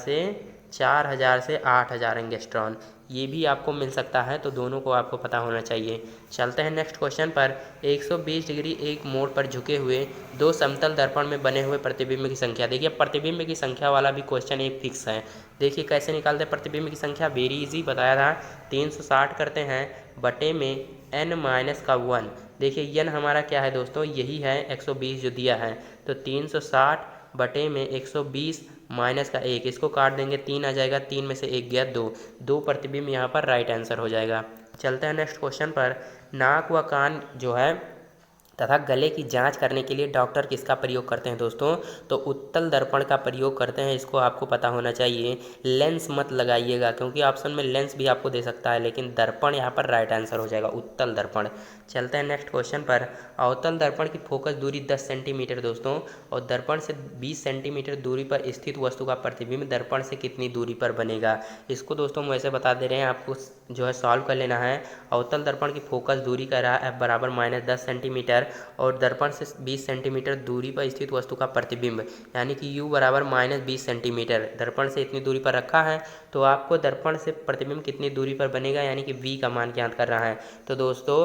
से 8000 एंगस्ट्रॉन, ये भी आपको मिल सकता है। तो दोनों को आपको पता होना चाहिए। चलते हैं नेक्स्ट क्वेश्चन पर। 120 डिग्री एक मोड़ पर झुके हुए दो समतल दर्पण में बने हुए प्रतिबिंब की संख्या। देखिए प्रतिबिंब की संख्या वाला भी क्वेश्चन एक फिक्स है। देखिए कैसे निकालते हैं प्रतिबिंब की संख्या, वेरी इजी, बताया था। 360 करते हैं बटे में n-1। देखिए n हमारा क्या है दोस्तों? यही है 120 जो दिया है। तो 360 बटे में 120 माइनस का 1, इसको काट देंगे 3 आ जाएगा, 3 में से 1 गया 2 प्रतिबिंब यहाँ पर राइट आंसर हो जाएगा। चलते हैं नेक्स्ट क्वेश्चन पर। नाक व कान जो है तथा गले की जांच करने के लिए डॉक्टर किसका प्रयोग करते हैं दोस्तों? तो उत्तल दर्पण का प्रयोग करते हैं, इसको आपको पता होना चाहिए। लेंस मत लगाइएगा क्योंकि ऑप्शन में लेंस भी आपको दे सकता है, लेकिन दर्पण यहाँ पर राइट आंसर हो जाएगा, उत्तल दर्पण। चलते हैं नेक्स्ट क्वेश्चन पर। अवतल दर्पण की फोकस दूरी 10 सेंटीमीटर दोस्तों, और दर्पण से 20 सेंटीमीटर दूरी पर स्थित वस्तु का प्रतिबिंब दर्पण से कितनी दूरी पर बनेगा? इसको दोस्तों हम वैसे बता दे रहे हैं, आपको जो है सॉल्व कर लेना है। अवतल दर्पण की फोकस दूरी का रहा F बराबर -10 सेंटीमीटर, और दर्पण से 20 सेंटीमीटर दूरी पर स्थित वस्तु का प्रतिबिंब यानी कि U बराबर -20 सेंटीमीटर। दर्पण से इतनी दूरी पर रखा है, तो आपको दर्पण से प्रतिबिंब कितनी दूरी पर बनेगा यानी कि V का मान ज्ञात करना है। तो दोस्तों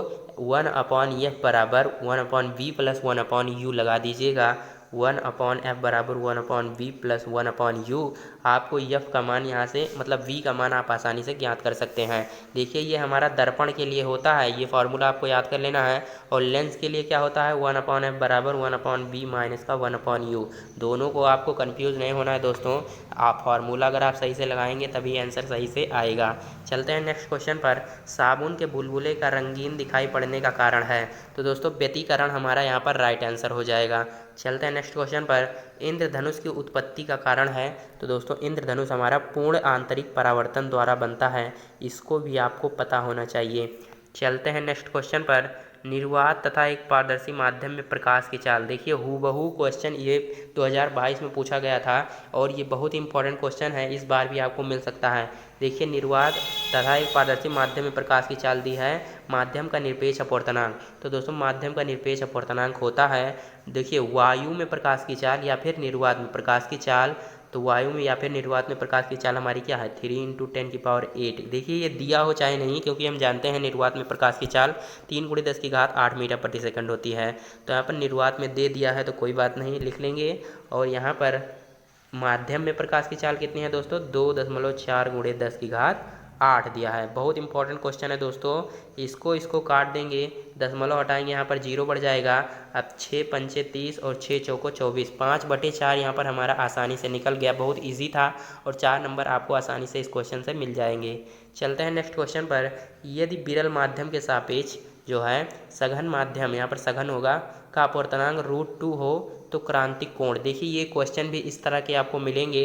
1/F बराबर 1/V प्लस 1/U लगा दीजिएगा। 1/F बराबर 1/V प्लस 1/U। आपको F का मान यहाँ से मतलब V का मान आप आसानी से ज्ञात कर सकते हैं। देखिए ये हमारा दर्पण के लिए होता है, ये फार्मूला आपको याद कर लेना है। और लेंस के लिए क्या होता है? 1/F बराबर 1/V माइनस का 1/U। दोनों को आपको कन्फ्यूज़ नहीं होना है दोस्तों, आप फार्मूला अगर आप सही से लगाएंगे तभी आंसर सही से आएगा। चलते हैं नेक्स्ट क्वेश्चन पर। साबुन के बुलबुले का रंगीन दिखाई पड़ने का कारण है? तो दोस्तों व्यतिकरण हमारा यहाँ पर राइट आंसर हो जाएगा। चलते हैं नेक्स्ट क्वेश्चन पर। इंद्रधनुष की उत्पत्ति का कारण है? तो दोस्तों इंद्रधनुष हमारा पूर्ण आंतरिक परावर्तन द्वारा बनता है, इसको भी आपको पता होना चाहिए। चलते हैं नेक्स्ट क्वेश्चन पर। निर्वात तथा एक पारदर्शी माध्यम में प्रकाश की चाल। देखिए हूबहू क्वेश्चन ये 2022 में पूछा गया था, और ये बहुत इंपॉर्टेंट क्वेश्चन है, इस बार भी आपको मिल सकता है। देखिए निर्वात तथा एक पारदर्शी माध्यम में प्रकाश की चाल दी है, माध्यम का निरपेक्ष अपवर्तनांक। तो दोस्तों माध्यम का निरपेक्ष अपवर्तनांक होता है, देखिए वायु में प्रकाश की चाल या फिर निर्वात में प्रकाश की चाल। तो वायु में या फिर निर्वात में प्रकाश की चाल हमारी क्या है? 3 × 10⁸। देखिए ये दिया हो चाहे नहीं, क्योंकि हम जानते हैं निर्वात में प्रकाश की चाल 3 × 10⁸ मीटर प्रति सेकंड होती है। तो यहाँ पर निर्वात में दे दिया है तो कोई बात नहीं, लिख लेंगे। और यहाँ पर माध्यम में प्रकाश की चाल कितनी है दोस्तों? 2.4 × 10⁸ दिया है। बहुत इंपॉर्टेंट क्वेश्चन है दोस्तों, इसको काट देंगे, दशमलव हटाएंगे, यहाँ पर 0 बढ़ जाएगा। अब 6 × 5 = 30 और 6 × 4 = 24, 5/4 यहाँ पर हमारा आसानी से निकल गया, बहुत इजी था, और 4 नंबर आपको आसानी से इस क्वेश्चन से मिल जाएंगे। चलते हैं नेक्स्ट क्वेश्चन पर। यदि विरल माध्यम के सापेक्ष जो है सघन माध्यम, यहाँ पर सघन होगा, का अपवर्तनांक √2 हो तो क्रांतिक कोण। देखिए ये क्वेश्चन भी इस तरह के आपको मिलेंगे।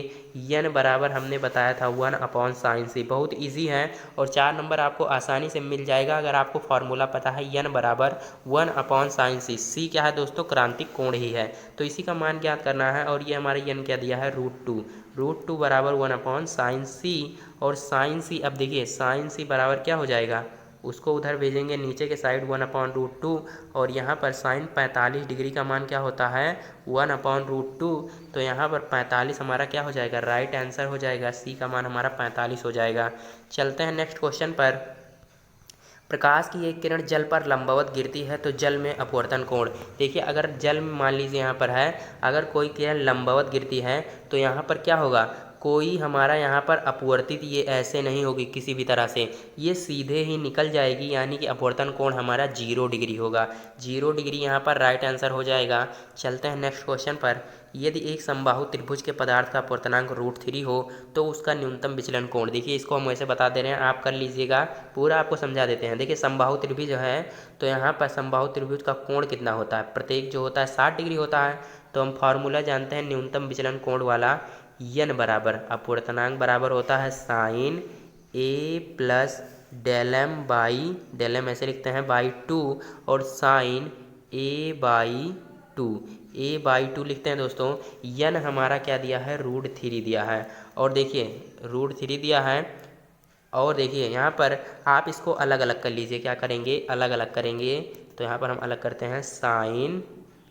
n बराबर हमने बताया था 1/sin², बहुत इजी है, और 4 नंबर आपको आसानी से मिल जाएगा अगर आपको फार्मूला पता है। n बराबर 1/sin², c क्या है दोस्तों? क्रांतिक कोण ही है, तो इसी का मान ज्ञात करना है। और ये हमारे n क्या दिया है? √2 बराबर 1/sin², और sin c, अब देखिए sin c बराबर क्या हो जाएगा? उसको उधर भेजेंगे नीचे के साइड 1/√2 और यहाँ पर साइन 45 डिग्री का मान क्या होता है 1/√2। तो यहाँ पर 45 हमारा क्या हो जाएगा, राइट आंसर हो जाएगा, सी का मान हमारा 45 हो जाएगा। चलते हैं नेक्स्ट क्वेश्चन पर। प्रकाश की एक किरण जल पर लंबवत गिरती है तो जल में अपवर्तन कोण। देखिए अगर जल में मान लीजिए यहाँ पर है, अगर कोई किरण लंबवत गिरती है तो यहाँ पर क्या होगा, कोई हमारा यहाँ पर अपवर्तित ये ऐसे नहीं होगी किसी भी तरह से, ये सीधे ही निकल जाएगी, यानी कि अपवर्तन कोण हमारा 0 डिग्री होगा। 0 डिग्री यहाँ पर राइट आंसर हो जाएगा। चलते हैं नेक्स्ट क्वेश्चन पर। यदि एक समबाहु त्रिभुज के पदार्थ का अपवर्तनांक √3 हो तो उसका न्यूनतम विचलन कोण। देखिए इसको हम वैसे बता दे रहे हैं, आप कर लीजिएगा, पूरा आपको समझा देते हैं। देखिए समबाहु त्रिभुज जो है तो यहाँ पर समबाहु त्रिभुज का कोण कितना होता है, प्रत्येक जो होता है 60 डिग्री होता है। तो हम फार्मूला जानते हैं न्यूनतम विचलन कोण वाला, यन बराबर अपवर्तनांक बराबर होता है sine A plus del M by, del M ऐसे लिखते हैं बाई 2 और साइन ए बाई 2, a/2 लिखते हैं दोस्तों। यन हमारा क्या दिया है, √3 दिया है। और देखिए √3 दिया है, और देखिए यहाँ पर आप इसको अलग अलग कर लीजिए, क्या करेंगे, अलग अलग करेंगे। तो यहाँ पर हम अलग करते हैं,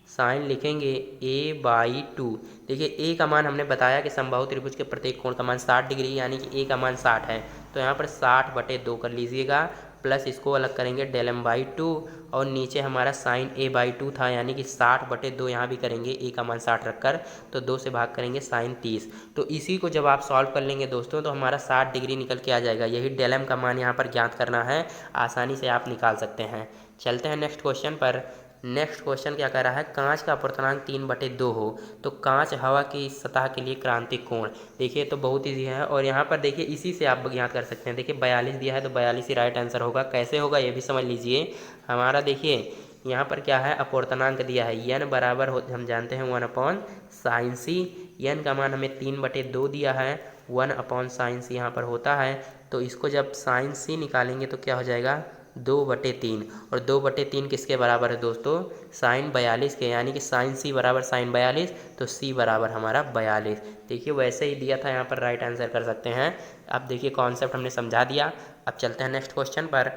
साइन लिखेंगे a/2। देखिए a का मान हमने बताया कि समबाहु त्रिभुज के प्रत्येक कोण का मान 60 डिग्री, यानी कि a का मान 60 है। तो यहाँ पर 60/2 कर लीजिएगा, प्लस इसको अलग करेंगे डेल m/2 और नीचे हमारा साइन a/2 था, यानी कि 60/2 यहाँ भी करेंगे, a का मान 60 रखकर, तो 2 से भाग करेंगे साइन 30। तो इसी को जब आप सॉल्व कर लेंगे दोस्तों तो हमारा 60 डिग्री निकल के आ जाएगा। यही डेल m का मान यहाँ पर ज्ञात करना है, आसानी से आप निकाल सकते हैं। चलते हैं नेक्स्ट क्वेश्चन पर। नेक्स्ट क्वेश्चन क्या कह रहा है, कांच का अपवर्तनांक 3/2 हो तो कांच हवा की सतह के लिए क्रांतिक कोण। देखिए तो बहुत ईजी है, और यहाँ पर देखिए इसी से आप ज्ञात कर सकते हैं। देखिए 42 दिया है तो 42 ही राइट आंसर होगा। कैसे होगा ये भी समझ लीजिए। हमारा देखिए यहाँ पर क्या है, अपवर्तनांक दिया है, यन बराबर हम जानते हैं 1/sin c। यन का मान हमें 3/2 दिया है, 1/sin c यहाँ पर होता है। तो इसको जब sin c निकालेंगे तो क्या हो जाएगा, 2/3। और 2/3 किसके बराबर है दोस्तों, साइन 42 के, यानी कि साइन c बराबर साइन 42, तो c बराबर हमारा 42। देखिए वैसे ही दिया था, यहाँ पर राइट आंसर कर सकते हैं। अब देखिए कॉन्सेप्ट हमने समझा दिया। अब चलते हैं नेक्स्ट क्वेश्चन पर।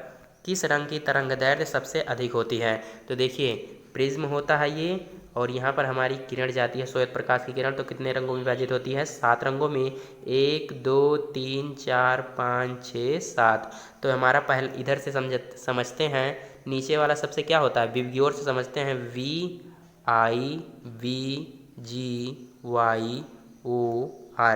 किस रंग की तरंगदैर्घ्य सबसे अधिक होती है। तो देखिए प्रिज्म होता है ये, और यहाँ पर हमारी किरण जाती है, श्वेत प्रकाश की किरण, तो कितने रंगों में विभाजित होती है, 7 रंगों में, 1 2 3 4 5 6 7। तो हमारा पहले इधर से समझते हैं, नीचे वाला सबसे क्या होता है, विबग्योर से समझते हैं, VIVGYOR।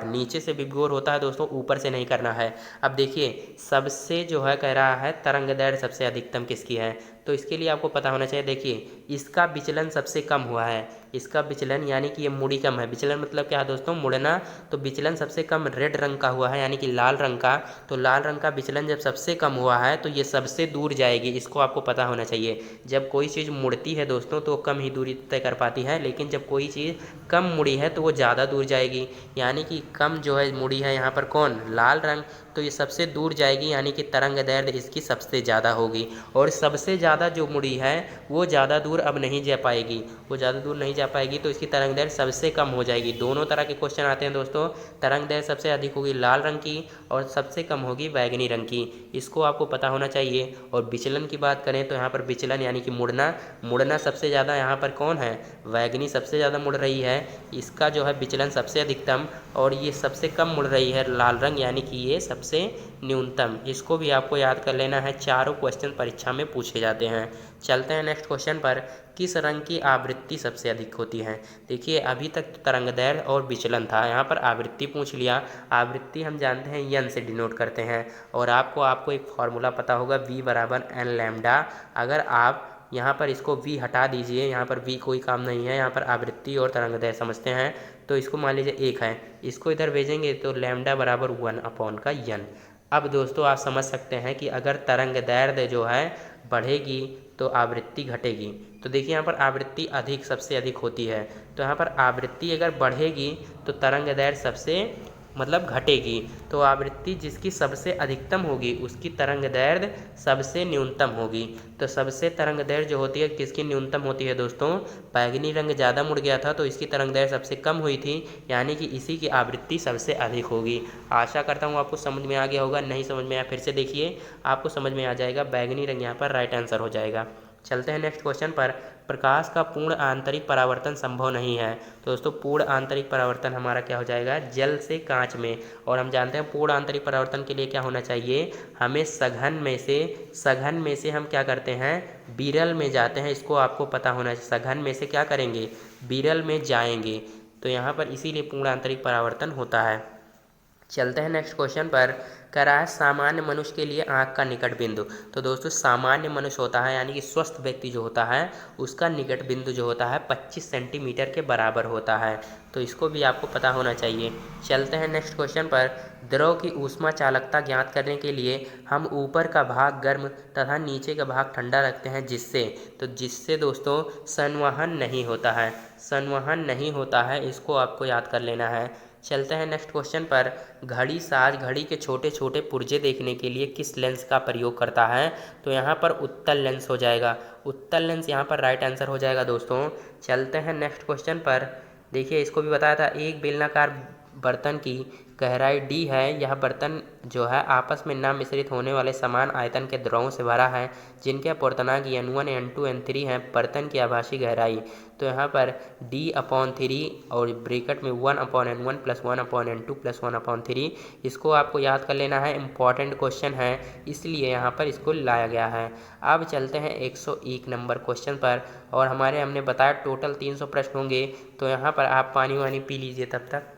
नीचे से विबग्योर होता है दोस्तों, ऊपर से नहीं करना है। अब देखिए सबसे जो है कह रहा है तरंगदैर्घ्य सबसे अधिकतम किसकी है, तो इसके लिए आपको पता होना चाहिए। देखिए इसका विचलन सबसे कम हुआ है, इसका विचलन यानी कि ये मुड़ी कम है। विचलन मतलब क्या है दोस्तों, मुड़ना। तो विचलन सबसे कम रेड रंग का हुआ है, यानी कि लाल रंग का। तो लाल रंग का विचलन जब सबसे कम हुआ है तो ये सबसे दूर जाएगी, इसको आपको पता होना चाहिए। जब कोई चीज़ मुड़ती है दोस्तों तो कम ही दूरी तय कर पाती है, लेकिन जब कोई चीज़ कम मुड़ी है तो वो ज़्यादा दूर जाएगी, यानी कि कम जो है मुड़ी है यहाँ पर कौन, लाल रंग, तो ये सबसे दूर जाएगी, यानी कि तरंगदैर्घ्य इसकी सबसे ज़्यादा होगी। और सबसे ज़्यादा जो मुड़ी है वो ज़्यादा दूर अब नहीं जा पाएगी, वो ज़्यादा दूर नहीं जा पाएगी, तो इसकी तरंगदैर्घ्य सबसे कम हो जाएगी। दोनों तरह के क्वेश्चन आते हैं दोस्तों, तरंगदैर्घ्य सबसे अधिक होगी लाल रंग की और सबसे कम होगी बैगनी रंग की, इसको आपको पता होना चाहिए। और विचलन की बात करें तो यहाँ पर विचलन यानी कि मुड़ना सबसे ज़्यादा यहाँ पर कौन है, बैगनी सबसे ज़्यादा मुड़ रही है, इसका जो है विचलन सबसे अधिकतम, और ये सबसे कम मुड़ रही है लाल रंग, यानी कि ये सबसे न्यूनतम। इसको भी आपको याद कर लेना है, चारों क्वेश्चन परीक्षा में पूछे जाते हैं। चलते हैं नेक्स्ट क्वेश्चन पर। किस रंग की आवृत्ति सबसे अधिक होती है। देखिए अभी तक तरंगदैर्घ्य और विचलन था, यहाँ पर आवृत्ति पूछ लिया। आवृत्ति हम जानते हैं यन से डिनोट करते हैं, और आपको एक फॉर्मूला पता होगा, V बराबर N लैम्डा। अगर आप यहाँ पर इसको V हटा दीजिए, यहाँ पर V कोई काम नहीं है, यहाँ पर आवृत्ति और तरंगदैर्घ्य समझते हैं, तो इसको मान लीजिए 1 है, इसको इधर भेजेंगे तो लैम्डा बराबर 1/n। अब दोस्तों आप समझ सकते हैं कि अगर तरंगदैर्घ्य जो है बढ़ेगी तो आवृत्ति घटेगी। तो देखिए यहाँ पर आवृत्ति सबसे अधिक होती है, तो यहाँ पर आवृत्ति अगर बढ़ेगी तो तरंगदैर्घ्य सबसे मतलब घटेगी। तो आवृत्ति जिसकी सबसे अधिकतम होगी उसकी तरंग दैर्ध्य सबसे न्यूनतम होगी। तो सबसे तरंग दैर्ध्य जो होती है किसकी न्यूनतम होती है दोस्तों, बैगनी रंग ज़्यादा मुड़ गया था तो इसकी तरंग दैर्ध्य सबसे कम हुई थी, यानी कि इसी की आवृत्ति सबसे अधिक होगी। आशा करता हूँ आपको समझ में आ गया होगा, नहीं समझ में आया फिर से देखिए, आपको समझ में आ जाएगा। बैगनी रंग यहाँ पर राइट आंसर हो जाएगा। चलते हैं नेक्स्ट क्वेश्चन पर। प्रकाश का पूर्ण आंतरिक परावर्तन संभव नहीं है। तो दोस्तों पूर्ण आंतरिक परावर्तन हमारा क्या हो जाएगा, जल से कांच में। और हम जानते हैं पूर्ण आंतरिक परावर्तन के लिए क्या होना चाहिए, हमें सघन में से हम क्या करते हैं, विरल में जाते हैं। इसको आपको पता होना चाहिए, सघन में से क्या करेंगे, विरल में जाएंगे। तो यहाँ पर इसीलिए पूर्ण आंतरिक परावर्तन होता है। चलते हैं नेक्स्ट क्वेश्चन पर। कह रहा है सामान्य मनुष्य के लिए आँख का निकट बिंदु। तो दोस्तों सामान्य मनुष्य होता है यानी कि स्वस्थ व्यक्ति जो होता है उसका निकट बिंदु जो होता है 25 सेंटीमीटर के बराबर होता है। तो इसको भी आपको पता होना चाहिए। चलते हैं नेक्स्ट क्वेश्चन पर। द्रव की ऊष्मा चालकता ज्ञात करने के लिए हम ऊपर का भाग गर्म तथा नीचे का भाग ठंडा रखते हैं, जिससे दोस्तों संवहन नहीं होता है। संवहन नहीं होता है, इसको आपको याद कर लेना है। चलते हैं नेक्स्ट क्वेश्चन पर। घड़ी साज घड़ी के छोटे छोटे पुर्जे देखने के लिए किस लेंस का प्रयोग करता है। तो यहाँ पर उत्तल लेंस हो जाएगा। उत्तल लेंस यहाँ पर राइट आंसर हो जाएगा दोस्तों। चलते हैं नेक्स्ट क्वेश्चन पर। देखिए इसको भी बताया था, एक बेलनाकार बर्तन की गहराई d है। यह बर्तन जो है आपस में न मिश्रित होने वाले समान आयतन के द्रवों से भरा है जिनके अपूर्णांक n1 n2 n3 हैं। बर्तन की आभासी गहराई, तो यहाँ पर d/3 और ब्रैकेट में 1/n1 + 1/n2 + 1/3। इसको आपको याद कर लेना है, इम्पॉर्टेंट क्वेश्चन है इसलिए यहाँ पर इसको लाया गया है। अब चलते हैं 101 नंबर क्वेश्चन पर। और हमने बताया टोटल 300 प्रश्न होंगे, तो यहाँ पर आप पानी वानी पी लीजिए तब तक।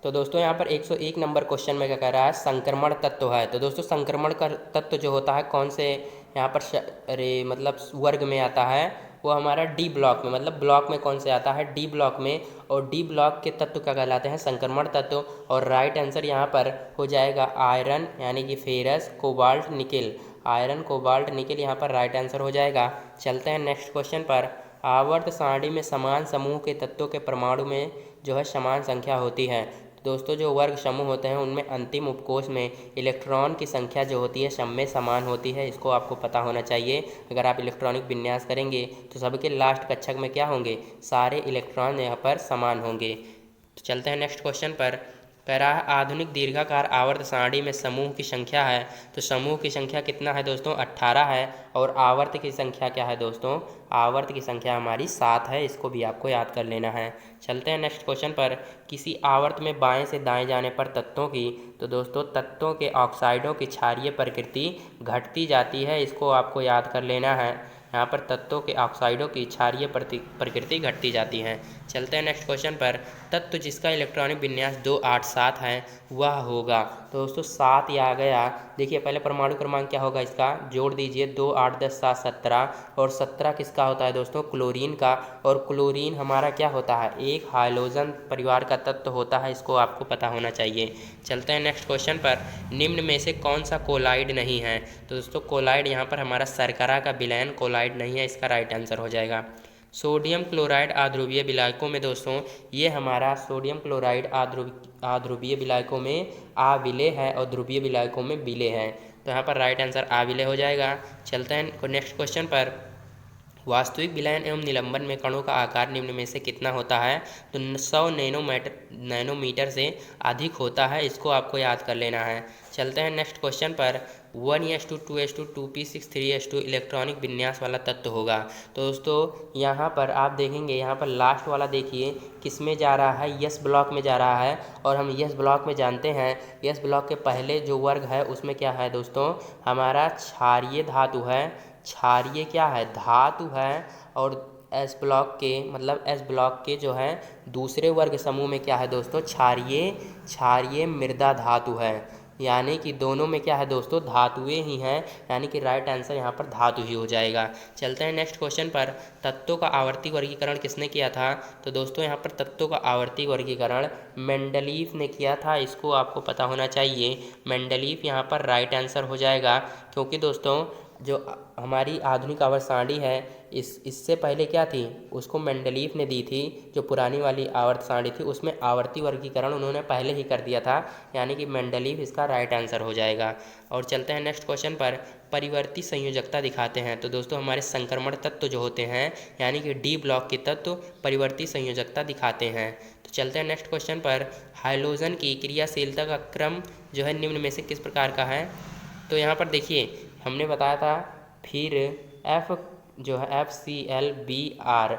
तो दोस्तों यहाँ पर 101 नंबर क्वेश्चन में क्या कह रहा है, संक्रमण तत्व है। तो दोस्तों संक्रमण का तत्व जो होता है कौन से यहाँ पर मतलब वर्ग में आता है, वो हमारा डी ब्लॉक में, मतलब ब्लॉक में कौन से आता है, डी ब्लॉक में। और डी ब्लॉक के तत्व क्या कहलाते हैं, संक्रमण तत्व। और राइट आंसर यहाँ पर हो जाएगा आयरन यानी कि ferrous, cobalt, nickel. Iron, cobalt, nickel यहाँ पर राइट आंसर हो जाएगा। चलते हैं नेक्स्ट क्वेश्चन पर। आवर्त सारणी में समान समूह के तत्वों के परमाणु में जो है समान संख्या होती है। दोस्तों जो वर्ग समूह होते हैं उनमें अंतिम उपकोष में इलेक्ट्रॉन की संख्या जो होती है सब में समान होती है, इसको आपको पता होना चाहिए। अगर आप इलेक्ट्रॉनिक विन्यास करेंगे तो सबके लास्ट कक्षक में क्या होंगे, सारे इलेक्ट्रॉन यहाँ पर समान होंगे। तो चलते हैं नेक्स्ट क्वेश्चन पर। कह रहा है आधुनिक दीर्घाकार आवर्त सारणी में समूह की संख्या है। तो समूह की संख्या कितना है दोस्तों, 18 है। और आवर्त की संख्या क्या है दोस्तों, आवर्त की संख्या हमारी 7 है, इसको भी आपको याद कर लेना है। चलते हैं नेक्स्ट क्वेश्चन पर। किसी आवर्त में बाएं से दाएं जाने पर तत्वों की, तो दोस्तों तत्वों के ऑक्साइडों की क्षारीय प्रकृति घटती जाती है, इसको आपको याद कर लेना है। यहाँ पर तत्वों के ऑक्साइडों की क्षारीय प्रकृति घटती जाती है। चलते हैं नेक्स्ट क्वेश्चन पर। तत्व जिसका इलेक्ट्रॉनिक विन्यास 2 8 7 है वह होगा। तो दोस्तों 7 ये आ गया। देखिए पहले परमाणु क्रमांक क्या होगा इसका, जोड़ दीजिए 2 8 10 7 17। और 17 किसका होता है दोस्तों, क्लोरीन का। और क्लोरीन हमारा क्या होता है, एक हाइड्रोजन परिवार का तत्व होता है, इसको आपको पता होना चाहिए। चलते हैं नेक्स्ट क्वेश्चन पर। निम्न में से कौन सा कोलाइड नहीं है। तो दोस्तों कोलाइड यहाँ पर हमारा शर्करा का विलयन कोलाइड नहीं है, इसका राइट आंसर हो जाएगा। सोडियम क्लोराइड अध्रुवीय विलायकों में दोस्तों ये हमारा सोडियम क्लोराइड अध्रुवीय विलायकों में अविलेय है और ध्रुवीय विलायकों में विलेय है, तो यहाँ पर राइट आंसर अविलेय हो जाएगा। चलते हैं नेक्स्ट क्वेश्चन पर। वास्तविक विलयन एवं निलंबन में कणों का आकार निम्न में से कितना होता है। तो 100 नैनोमीटर से अधिक होता है, इसको आपको याद कर लेना है। चलते हैं नेक्स्ट क्वेश्चन पर। 1s2 2s2 2p6 3s2 electronic विन्यास वाला तत्व होगा। तो दोस्तों यहाँ पर आप देखेंगे, यहाँ पर लास्ट वाला देखिए किस में जा रहा है, यस ब्लॉक में जा रहा है। और हम यस ब्लॉक में जानते हैं यस ब्लॉक के पहले जो वर्ग है उसमें क्या है दोस्तों, हमारा क्षारीय धातु है। क्षारीय क्या है, धातु है। और एस ब्लॉक के मतलब एस ब्लॉक के जो है दूसरे वर्ग समूह में क्या है दोस्तों, क्षारीय मृदा धातु है। यानी कि दोनों में क्या है दोस्तों, धातुएं ही हैं, यानी कि राइट आंसर यहाँ पर धातु ही हो जाएगा। चलते हैं नेक्स्ट क्वेश्चन पर। तत्वों का आवर्ती वर्गीकरण किसने किया था। तो दोस्तों यहाँ पर तत्वों का आवर्ती वर्गीकरण मेंडलीफ ने किया था, इसको आपको पता होना चाहिए। मेंडलीफ यहाँ पर राइट आंसर हो जाएगा, क्योंकि दोस्तों जो हमारी आधुनिक आवर्त सारणी है इससे पहले क्या थी, उसको मेंडलीफ ने दी थी। जो पुरानी वाली आवर्त सारणी थी उसमें आवर्ती वर्गीकरण उन्होंने पहले ही कर दिया था, यानी कि मेंडलीफ इसका राइट आंसर हो जाएगा। और चलते हैं नेक्स्ट क्वेश्चन पर। परिवर्ती संयोजकता दिखाते हैं। तो दोस्तों हमारे संक्रमण तत्व जो होते हैं यानी कि डी ब्लॉक के तत्व परिवर्ती संयोजकता दिखाते हैं। तो चलते हैं नेक्स्ट क्वेश्चन पर। हाइड्रोजन की क्रियाशीलता का क्रम जो है निम्न में से किस प्रकार का है। तो यहाँ पर देखिए हमने बताया था फिर F जो है FClBr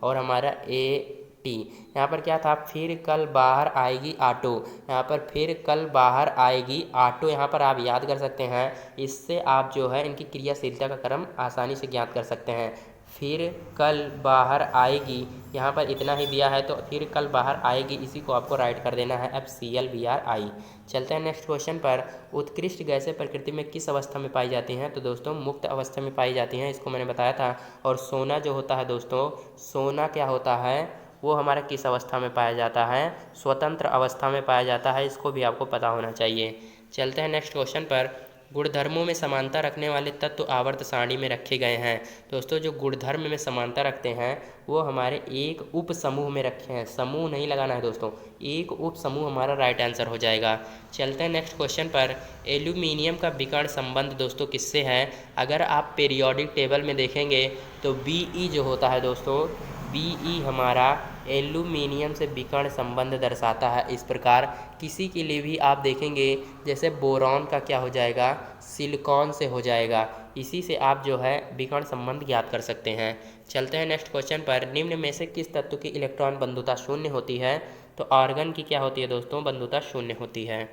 और हमारा AT। यहाँ पर क्या था, फिर कल बाहर आएगी ऑटो। यहाँ पर फिर कल बाहर आएगी ऑटो, यहाँ पर आप याद कर सकते हैं। इससे आप जो है इनकी क्रियाशीलता का क्रम आसानी से ज्ञात कर सकते हैं। फिर कल बाहर आएगी, यहाँ पर इतना ही दिया है तो फिर कल बाहर आएगी, इसी को आपको राइट कर देना है FClBr। चलते हैं नेक्स्ट क्वेश्चन पर। उत्कृष्ट गैसें प्रकृति में किस अवस्था में पाई जाती हैं। तो दोस्तों मुक्त अवस्था में पाई जाती हैं, इसको मैंने बताया था। और सोना जो होता है दोस्तों, सोना क्या होता है वो हमारा किस अवस्था में पाया जाता है, स्वतंत्र अवस्था में पाया जाता है, इसको भी आपको पता होना चाहिए। चलते हैं नेक्स्ट क्वेश्चन पर। गुणधर्मों में समानता रखने वाले तत्व आवर्त सारणी में रखे गए हैं। दोस्तों जो गुणधर्म में समानता रखते हैं वो हमारे एक उप समूह में रखे हैं, समूह नहीं लगाना है दोस्तों, एक उप समूह हमारा राइट आंसर हो जाएगा। चलते हैं नेक्स्ट क्वेश्चन पर। एल्यूमिनियम का विकर्ण संबंध दोस्तों किससे है। अगर आप पीरियोडिक टेबल में देखेंगे तो Be जो होता है दोस्तों, Be हमारा एल्यूमिनियम से विकर्ण संबंध दर्शाता है। इस प्रकार किसी के लिए भी आप देखेंगे जैसे बोरॉन का क्या हो जाएगा, सिलिकॉन से हो जाएगा। इसी से आप जो है विकर्ण संबंध ज्ञात कर सकते हैं। चलते हैं नेक्स्ट क्वेश्चन पर। निम्न में से किस तत्व की इलेक्ट्रॉन बंधुता शून्य होती है। तो आर्गन की क्या होती है दोस्तों, बंधुता शून्य होती है।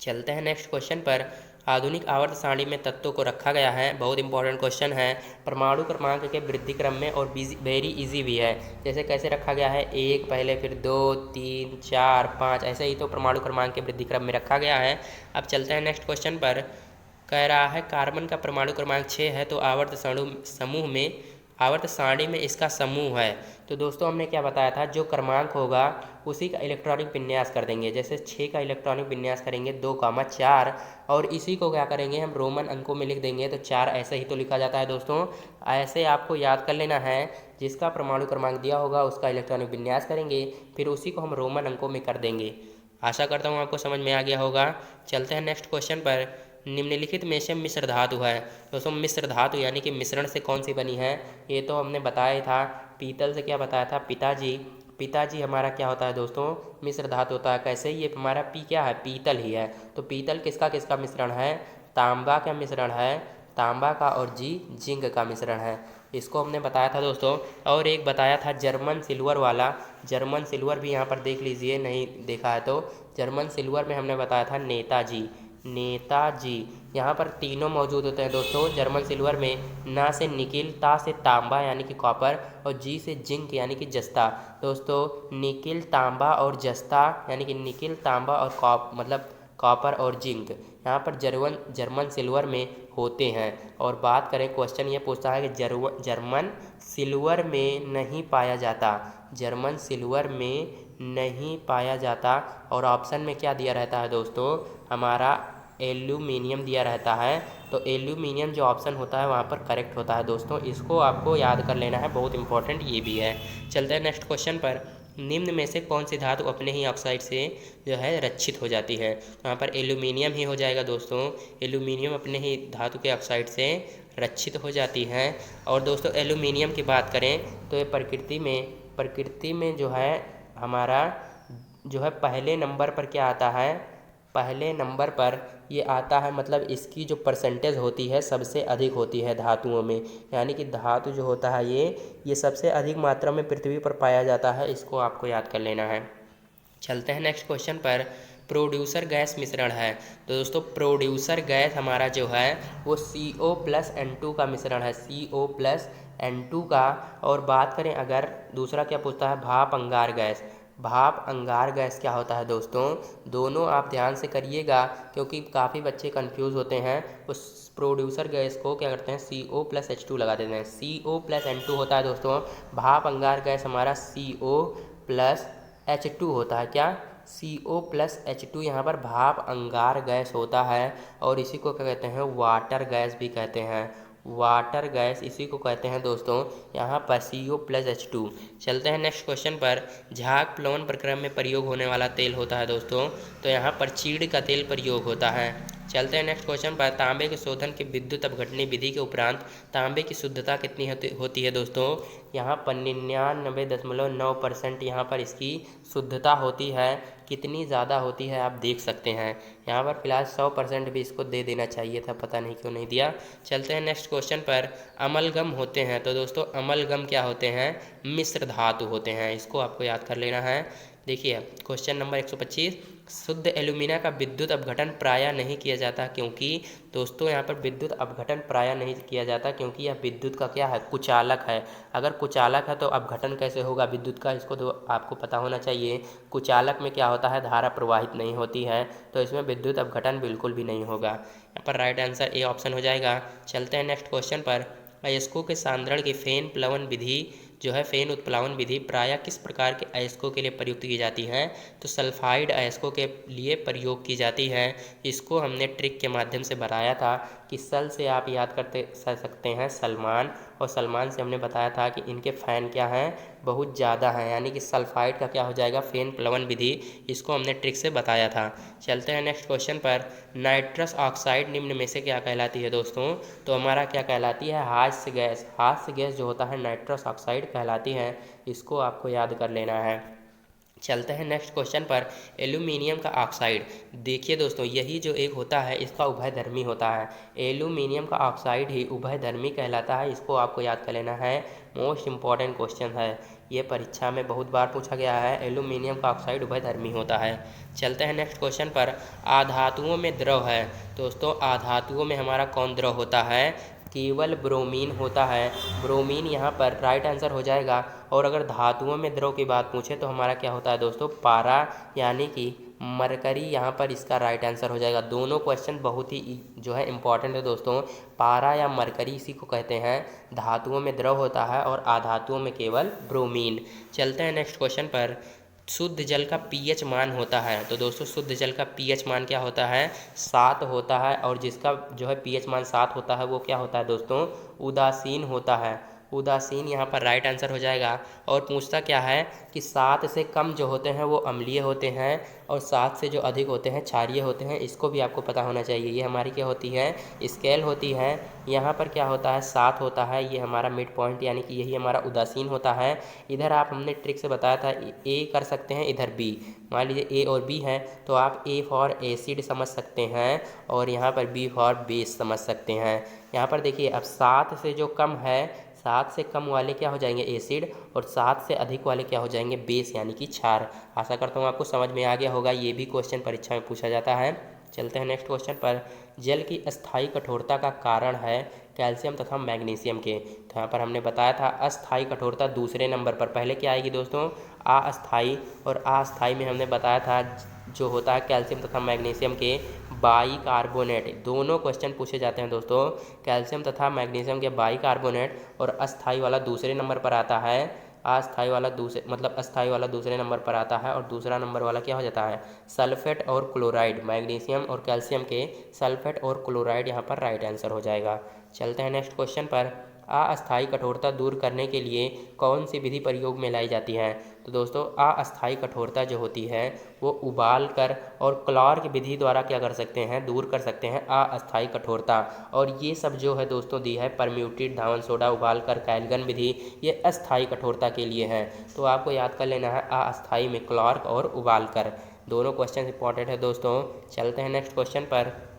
चलते हैं नेक्स्ट क्वेश्चन पर। आधुनिक आवर्त सारणी में तत्वों को रखा गया है, बहुत इंपॉर्टेंट क्वेश्चन है। परमाणु क्रमांक के वृद्धि क्रम में और वेरी इजी भी है। जैसे कैसे रखा गया है, 1 पहले, फिर 2 3 4 5, ऐसे ही तो परमाणु क्रमांक के वृद्धि क्रम में रखा गया है। अब चलते हैं नेक्स्ट क्वेश्चन पर। कह रहा है कार्बन का परमाणु क्रमांक 6 है, तो आवर्त सारणी में इसका समूह है। तो दोस्तों हमने क्या बताया था, जो क्रमांक होगा उसी का इलेक्ट्रॉनिक विन्यास कर देंगे। जैसे 6 का इलेक्ट्रॉनिक विन्यास करेंगे 2,4 और इसी को क्या करेंगे हम रोमन अंकों में लिख देंगे, तो 4 ऐसे ही तो लिखा जाता है दोस्तों। ऐसे आपको याद कर लेना है, जिसका परमाणु क्रमांक दिया होगा उसका इलेक्ट्रॉनिक विन्यास करेंगे, फिर उसी को हम रोमन अंकों में कर देंगे। आशा करता हूँ आपको समझ में आ गया होगा। चलते हैं नेक्स्ट क्वेश्चन पर। निम्नलिखित में से मिश्र धातु है। दोस्तों मिश्र धातु यानी कि मिश्रण से कौन सी बनी है, ये तो हमने बताया ही था। पीतल से क्या बताया था, पिताजी हमारा क्या होता है दोस्तों, मिश्र धातु होता है। कैसे, ये हमारा पी क्या है, पीतल ही है। तो पीतल किसका किसका मिश्रण है, तांबा का मिश्रण है, तांबा का, और जिंक का मिश्रण है। इसको हमने बताया था दोस्तों। और एक बताया था जर्मन सिल्वर वाला, जर्मन सिल्वर भी यहाँ पर देख लीजिए, नहीं देखा है तो जर्मन सिल्वर में हमने बताया था नेताजी। यहाँ पर तीनों मौजूद होते हैं दोस्तों जर्मन सिल्वर में। ना से निकिल, ता से तांबा यानी कि कॉपर, और जी से जिंक यानी कि जस्ता। दोस्तों निकिल, तांबा और जस्ता यानी कि निकिल, तांबा और कॉपर और जिंक यहाँ पर जर्मन सिल्वर में होते हैं। और बात करें, क्वेश्चन ये पूछता है कि जर्मन सिल्वर में नहीं पाया जाता, जर्मन सिल्वर में नहीं पाया जाता। और ऑप्शन में क्या दिया रहता है दोस्तों, हमारा एल्यूमिनियम दिया रहता है। तो एल्यूमिनियम जो ऑप्शन होता है वहाँ पर करेक्ट होता है दोस्तों। इसको आपको याद कर लेना है, बहुत इंपॉर्टेंट ये भी है। चलते हैं नेक्स्ट क्वेश्चन पर। निम्न में से कौन सी धातु अपने ही ऑक्साइड से जो है रक्षित हो जाती है। यहाँ पर एल्यूमिनियम ही हो जाएगा दोस्तों। एल्यूमिनियम अपने ही धातु के ऑक्साइड से रक्षित हो जाती है। और दोस्तों एल्यूमिनियम की बात करें तो ये प्रकृति में जो है हमारा जो है पहले नंबर पर क्या आता है, पहले नंबर पर ये आता है, मतलब इसकी जो परसेंटेज होती है सबसे अधिक होती है धातुओं में। यानी कि धातु जो होता है ये सबसे अधिक मात्रा में पृथ्वी पर पाया जाता है, इसको आपको याद कर लेना है। चलते हैं नेक्स्ट क्वेश्चन पर। प्रोड्यूसर गैस मिश्रण है। तो दोस्तों प्रोड्यूसर गैस हमारा जो है वो CO+N2 का मिश्रण है, CO+N2 का। और बात करें अगर दूसरा क्या पूछता है, भाप अंगार गैस। भाप अंगार गैस क्या होता है दोस्तों, दोनों आप ध्यान से करिएगा क्योंकि काफ़ी बच्चे कंफ्यूज होते हैं। उस प्रोड्यूसर गैस को क्या करते हैं, CO+H2 लगा देते हैं। CO+N2 होता है दोस्तों। भाप अंगार गैस हमारा CO+H2 होता है, क्या CO+H2 यहाँ पर भाप अंगार गैस होता है और इसी को क्या कहते हैं, वाटर गैस भी कहते हैं। वाटर गैस इसी को कहते हैं दोस्तों यहाँ पर CO+H2। चलते हैं नेक्स्ट क्वेश्चन पर। झाग प्लवन प्रक्रम में प्रयोग होने वाला तेल होता है दोस्तों, तो यहाँ पर चीड़ का तेल प्रयोग होता है। चलते हैं नेक्स्ट क्वेश्चन पर। तांबे के शोधन की विद्युत अपघटनी विधि के उपरांत तांबे की शुद्धता कितनी होती है दोस्तों, यहाँ पर 99.9% यहाँ पर इसकी शुद्धता होती है। कितनी ज़्यादा होती है आप देख सकते हैं, यहाँ पर फिलहाल 100% भी इसको दे देना चाहिए था, पता नहीं क्यों नहीं दिया। चलते हैं नेक्स्ट क्वेश्चन पर। अमलगम होते हैं, तो दोस्तों अमलगम क्या होते हैं, मिश्र धातु होते हैं, इसको आपको याद कर लेना है। देखिए क्वेश्चन नंबर 125। शुद्ध एल्यूमिना का विद्युत अपघटन प्रायः नहीं किया जाता क्योंकि, दोस्तों यहाँ पर विद्युत अपघटन प्रायः नहीं किया जाता क्योंकि यह विद्युत का क्या है, कुचालक है। अगर कुचालक है तो अपघटन कैसे होगा विद्युत का, इसको तो आपको पता होना चाहिए। कुचालक में क्या होता है, धारा प्रवाहित नहीं होती है, तो इसमें विद्युत अपघटन बिल्कुल भी नहीं होगा। यहाँ पर राइट आंसर ए ऑप्शन हो जाएगा। चलते हैं नेक्स्ट क्वेश्चन पर। अयस्कों के सांद्रण की फेन प्लवन विधि जो है, फेन उत्प्लावन विधि प्रायः किस प्रकार के अयस्कों के लिए प्रयुक्त की जाती है, तो सल्फाइड अयस्कों के लिए प्रयोग की जाती है। इसको हमने ट्रिक के माध्यम से बताया था कि सल से आप याद करते सकते हैं सलमान, और सलमान से हमने बताया था कि इनके फ़ैन क्या हैं, बहुत ज़्यादा हैं, यानी कि सल्फाइड का क्या हो जाएगा, फेन प्लवन विधि, इसको हमने ट्रिक से बताया था। चलते हैं नेक्स्ट क्वेश्चन पर। नाइट्रस ऑक्साइड निम्न में से क्या कहलाती है दोस्तों, तो हमारा क्या कहलाती है, हास्य गैस। हास्य गैस जो होता है नाइट्रस ऑक्साइड कहलाती है, इसको आपको याद कर लेना है। चलते हैं नेक्स्ट क्वेश्चन पर। एल्यूमिनियम का ऑक्साइड, देखिए दोस्तों यही जो एक होता है इसका उभयधर्मी होता है। एल्यूमिनियम का ऑक्साइड ही उभयधर्मी कहलाता है, इसको आपको याद कर लेना है। मोस्ट इम्पॉर्टेंट क्वेश्चन है ये, परीक्षा में बहुत बार पूछा गया है। एल्यूमिनियम का ऑक्साइड उभयधर्मी होता है। चलते हैं नेक्स्ट क्वेश्चन पर। आधातुओं में द्रव है, दोस्तों आधातुओं में हमारा कौन द्रव होता है, केवल ब्रोमीन होता है। ब्रोमीन यहाँ पर राइट आंसर हो जाएगा। और अगर धातुओं में द्रव की बात पूछे तो हमारा क्या होता है दोस्तों, पारा यानी कि मरकरी यहाँ पर इसका राइट आंसर हो जाएगा। दोनों क्वेश्चन बहुत ही जो है इंपॉर्टेंट है दोस्तों। पारा या मरकरी इसी को कहते हैं, धातुओं में द्रव होता है और अधातुओं में केवल ब्रोमीन। चलते हैं नेक्स्ट क्वेश्चन पर। शुद्ध जल का पीएच मान होता है, तो दोस्तों शुद्ध जल का पीएच मान क्या होता है, 7 होता है। और जिसका जो है पीएच मान 7 होता है वो क्या होता है दोस्तों, उदासीन होता है। उदासीन यहाँ पर राइट आंसर हो जाएगा। और पूछता क्या है कि 7 से कम जो होते हैं वो अम्लीय होते हैं और 7 से जो अधिक होते हैं क्षारीय होते हैं, इसको भी आपको पता होना चाहिए। ये हमारी क्या होती है, स्केल होती है। यहाँ पर क्या होता है, 7 होता है, ये हमारा मिड पॉइंट यानी कि यही हमारा उदासीन होता है। इधर आप हमने ट्रिक से बताया था ए कर सकते हैं, इधर बी, मान लीजिए ए और बी है तो आप ए फॉर एसिड समझ सकते हैं और यहाँ पर बी फॉर बेस समझ सकते हैं। यहाँ पर देखिए अब 7 से जो कम है, 7 से कम वाले क्या हो जाएंगे एसिड और 7 से अधिक वाले क्या हो जाएंगे बेस यानी कि क्षार। आशा करता हूँ आपको समझ में आ गया होगा, ये भी क्वेश्चन परीक्षा में पूछा जाता है। चलते हैं नेक्स्ट क्वेश्चन पर। जल की अस्थायी कठोरता का कारण है कैल्शियम तथा मैग्नीशियम के, तो यहाँ पर हमने बताया था अस्थायी कठोरता दूसरे नंबर पर। पहले क्या आएगी दोस्तों, अस्थायी, और अस्थायी में हमने बताया था जो होता है कैल्शियम तथा मैग्नीशियम के बाइकार्बोनेट। दोनों क्वेश्चन पूछे जाते हैं दोस्तों, कैल्शियम तथा मैग्नीशियम के बाइकार्बोनेट, और अस्थायी वाला दूसरे नंबर पर आता है। अस्थायी वाला अस्थायी वाला दूसरे नंबर पर आता है और दूसरा नंबर वाला क्या हो जाता है, सल्फेट और क्लोराइड। मैग्नीशियम और कैल्शियम के सल्फेट और क्लोराइड यहाँ पर राइट आंसर हो जाएगा। चलते हैं नेक्स्ट क्वेश्चन पर। अस्थायी कठोरता दूर करने के लिए कौन सी विधि प्रयोग में लाई जाती है, तो दोस्तों अस्थायी कठोरता जो होती है वो उबाल कर और क्लॉर्क विधि द्वारा क्या कर सकते हैं, दूर कर सकते हैं अस्थायी कठोरता। और ये सब जो है दोस्तों दी है परम्यूटेड धावन सोडा उबाल कर, कैलगन विधि, ये अस्थायी कठोरता के लिए है। तो आपको याद कर लेना है अस्थायी में क्लॉर्क और उबाल कर। दोनों क्वेश्चन इंपॉर्टेंट है दोस्तों। चलते हैं नेक्स्ट क्वेश्चन पर।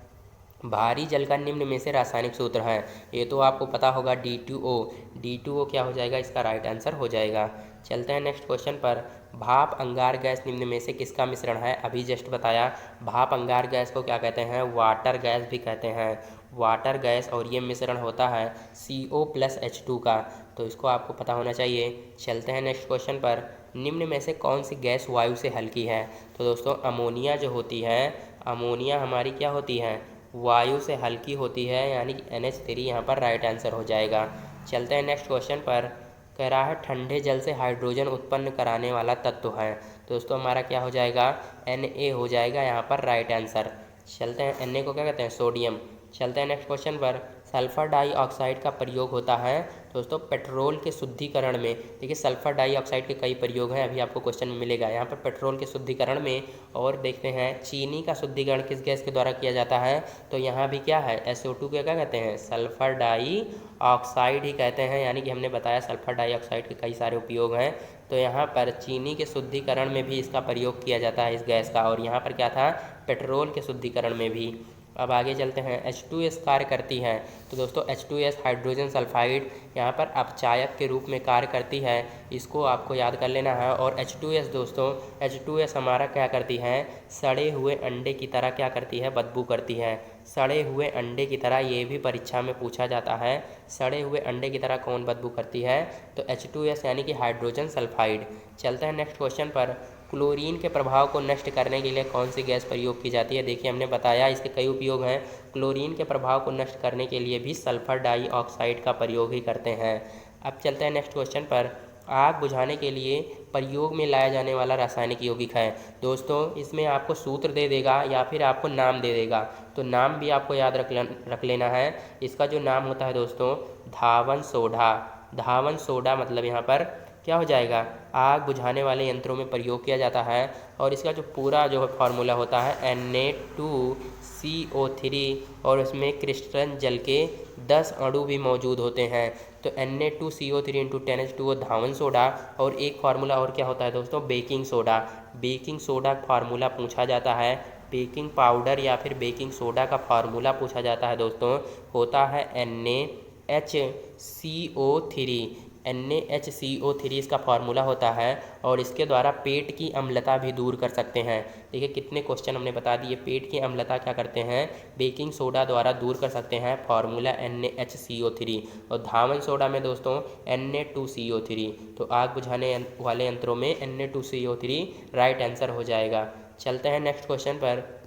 भारी जल का निम्न में से रासायनिक सूत्र है, ये तो आपको पता होगा D2O। D2O क्या हो जाएगा, इसका राइट आंसर हो जाएगा। चलते हैं नेक्स्ट क्वेश्चन पर। भाप अंगार गैस निम्न में से किसका मिश्रण है, अभी जस्ट बताया। भाप अंगार गैस को क्या कहते हैं, वाटर गैस भी कहते हैं, वाटर गैस। और ये मिश्रण होता है CO+H2 का, तो इसको आपको पता होना चाहिए। चलते हैं नेक्स्ट क्वेश्चन पर। निम्न में से कौन सी गैस वायु से हल्की है, तो दोस्तों अमोनिया जो होती है, अमोनिया हमारी क्या होती है, वायु से हल्की होती है, यानी कि NH3 यहाँ पर राइट आंसर हो जाएगा। चलते हैं नेक्स्ट क्वेश्चन पर। कह रहा है ठंडे जल से हाइड्रोजन उत्पन्न कराने वाला तत्व है, दोस्तों हमारा क्या हो जाएगा, Na हो जाएगा यहाँ पर राइट आंसर। चलते हैं, Na को क्या कहते हैं, सोडियम। चलते हैं नेक्स्ट क्वेश्चन पर। सल्फर डाइऑक्साइड का प्रयोग होता है दोस्तों पेट्रोल के शुद्धिकरण में। देखिए सल्फर डाइऑक्साइड के कई प्रयोग हैं, अभी आपको क्वेश्चन में मिलेगा। यहाँ पर पेट्रोल के शुद्धिकरण में, और देखते हैं चीनी का शुद्धिकरण किस गैस के द्वारा किया जाता है, तो यहाँ भी क्या है, SO2 क्या कहते हैं, सल्फर डाइऑक्साइड ही कहते हैं। यानी कि हमने बताया सल्फर डाइऑक्साइड के कई सारे उपयोग हैं, तो यहाँ पर चीनी के शुद्धिकरण में भी इसका प्रयोग किया जाता है इस गैस का, और यहाँ पर क्या था, पेट्रोल के शुद्धिकरण में भी। अब आगे चलते हैं, H2S कार्य करती है, तो दोस्तों H2S हाइड्रोजन सल्फाइड यहाँ पर अपचायक के रूप में कार्य करती है, इसको आपको याद कर लेना है। और H2S दोस्तों, H2S हमारा क्या करती है, सड़े हुए अंडे की तरह क्या करती है, बदबू करती है। सड़े हुए अंडे की तरह, ये भी परीक्षा में पूछा जाता है, सड़े हुए अंडे की तरह कौन बदबू करती है, तो H2S यानी कि हाइड्रोजन सल्फाइड। चलते हैं नेक्स्ट क्वेश्चन पर। क्लोरीन के प्रभाव को नष्ट करने के लिए कौन सी गैस प्रयोग की जाती है। देखिए हमने बताया इसके कई उपयोग हैं, क्लोरीन के प्रभाव को नष्ट करने के लिए भी सल्फर डाइऑक्साइड का प्रयोग ही करते हैं। अब चलते हैं नेक्स्ट क्वेश्चन पर। आग बुझाने के लिए प्रयोग में लाया जाने वाला रासायनिक यौगिक है। दोस्तों इसमें आपको सूत्र दे देगा या फिर आपको नाम दे देगा, तो नाम भी आपको याद रख लेना है। इसका जो नाम होता है दोस्तों, धावन सोडा। धावन सोडा मतलब यहाँ पर क्या हो जाएगा, आग बुझाने वाले यंत्रों में प्रयोग किया जाता है। और इसका जो पूरा जो फार्मूला होता है Na2CO3, और उसमें क्रिस्टलन जल के 10 अणु भी मौजूद होते हैं। तो Na2CO3 × 10H2O धावन सोडा। और एक फार्मूला और क्या होता है दोस्तों, baking soda. Baking soda formula पूछा जाता है, बेकिंग पाउडर या फिर बेकिंग सोडा का फार्मूला पूछा जाता है दोस्तों, होता है NaHCO3। NaHCO3 इसका फार्मूला होता है, और इसके द्वारा पेट की अम्लता भी दूर कर सकते हैं। देखिए कितने क्वेश्चन हमने बता दिए, पेट की अम्लता क्या करते हैं, बेकिंग सोडा द्वारा दूर कर सकते हैं, फार्मूला NaHCO3। और धावन सोडा में दोस्तों Na2CO3। तो आग बुझाने वाले यंत्रों में Na2CO3 राइट आंसर हो जाएगा। चलते हैं नेक्स्ट क्वेश्चन पर।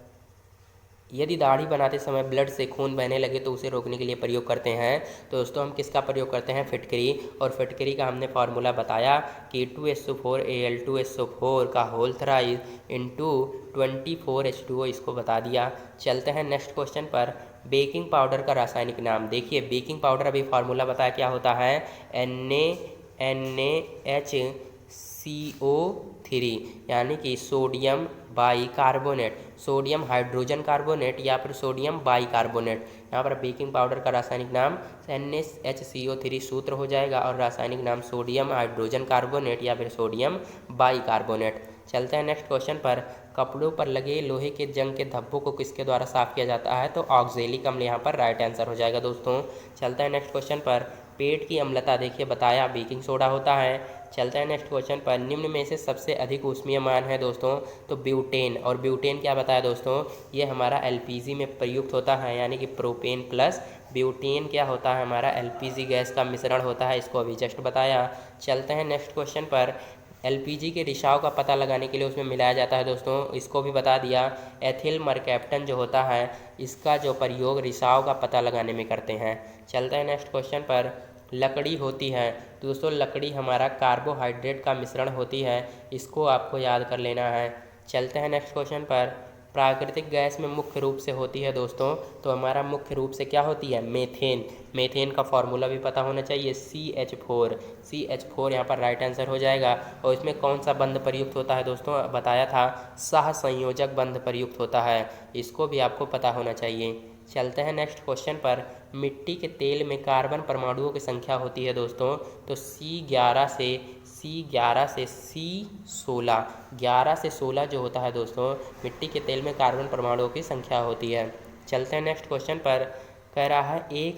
यदि दाढ़ी बनाते समय ब्लड से खून बहने लगे तो उसे रोकने के लिए प्रयोग करते हैं, तो दोस्तों हम किसका प्रयोग करते हैं, फिटकरी। और फिटकरी का हमने फार्मूला बताया कि 2SO4 Al2SO4 का होल थ्राइस इंटू 24H2O, इसको बता दिया। चलते हैं नेक्स्ट क्वेश्चन पर। बेकिंग पाउडर का रासायनिक नाम। देखिए बेकिंग पाउडर अभी फार्मूला बताया क्या होता है, NaHCO3 यानी कि sodium bicarbonate, sodium hydrogen carbonate या फिर सोडियम बाइकार्बोनेट। यहाँ पर बेकिंग पाउडर का रासायनिक नाम NaHCO3 सूत्र हो जाएगा, और रासायनिक नाम सोडियम हाइड्रोजन कार्बोनेट या फिर सोडियम बाइकार्बोनेट। चलते हैं नेक्स्ट क्वेश्चन पर। कपड़ों पर लगे लोहे के जंग के धब्बों को किसके द्वारा साफ किया जाता है, तो ऑक्जेलिक अम्ल यहाँ पर राइट आंसर हो जाएगा दोस्तों। चलते हैं नेक्स्ट क्वेश्चन पर। पेट की अम्लता देखिए बताया बेकिंग सोडा होता है। चलते हैं नेक्स्ट क्वेश्चन पर। निम्न में से सबसे अधिक ऊष्मीयमान है दोस्तों, तो ब्यूटेन। और ब्यूटेन क्या बताया दोस्तों, ये हमारा LPG में प्रयुक्त होता है, यानी कि प्रोपेन प्लस ब्यूटेन क्या होता है, हमारा LPG गैस का मिश्रण होता है, इसको अभी जस्ट बताया। चलते हैं नेक्स्ट क्वेश्चन पर। LPG के रिसाव का पता लगाने के लिए उसमें मिलाया जाता है दोस्तों, इसको भी बता दिया। एथिल मरकैप्टन जो होता है, इसका जो प्रयोग रिसाव का पता लगाने में करते हैं। चलते हैं नेक्स्ट क्वेश्चन पर। लकड़ी होती है, तो दोस्तों लकड़ी हमारा कार्बोहाइड्रेट का मिश्रण होती है, इसको आपको याद कर लेना है। चलते हैं नेक्स्ट क्वेश्चन पर। प्राकृतिक गैस में मुख्य रूप से होती है दोस्तों, तो हमारा मुख्य रूप से क्या होती है, मेथेन। मेथेन का फॉर्मूला भी पता होना चाहिए, CH4 यहाँ पर राइट आंसर हो जाएगा। और इसमें कौन सा बंध प्रयुक्त होता है दोस्तों, बताया था सहसंयोजक बंध प्रयुक्त होता है, इसको भी आपको पता होना चाहिए। चलते हैं नेक्स्ट क्वेश्चन पर। मिट्टी के तेल में कार्बन परमाणुओं की संख्या होती है दोस्तों, तो C11 से C16, 11 से 16 जो होता है दोस्तों, मिट्टी के तेल में कार्बन परमाणुओं की संख्या होती है। चलते हैं नेक्स्ट क्वेश्चन पर। कह रहा है एक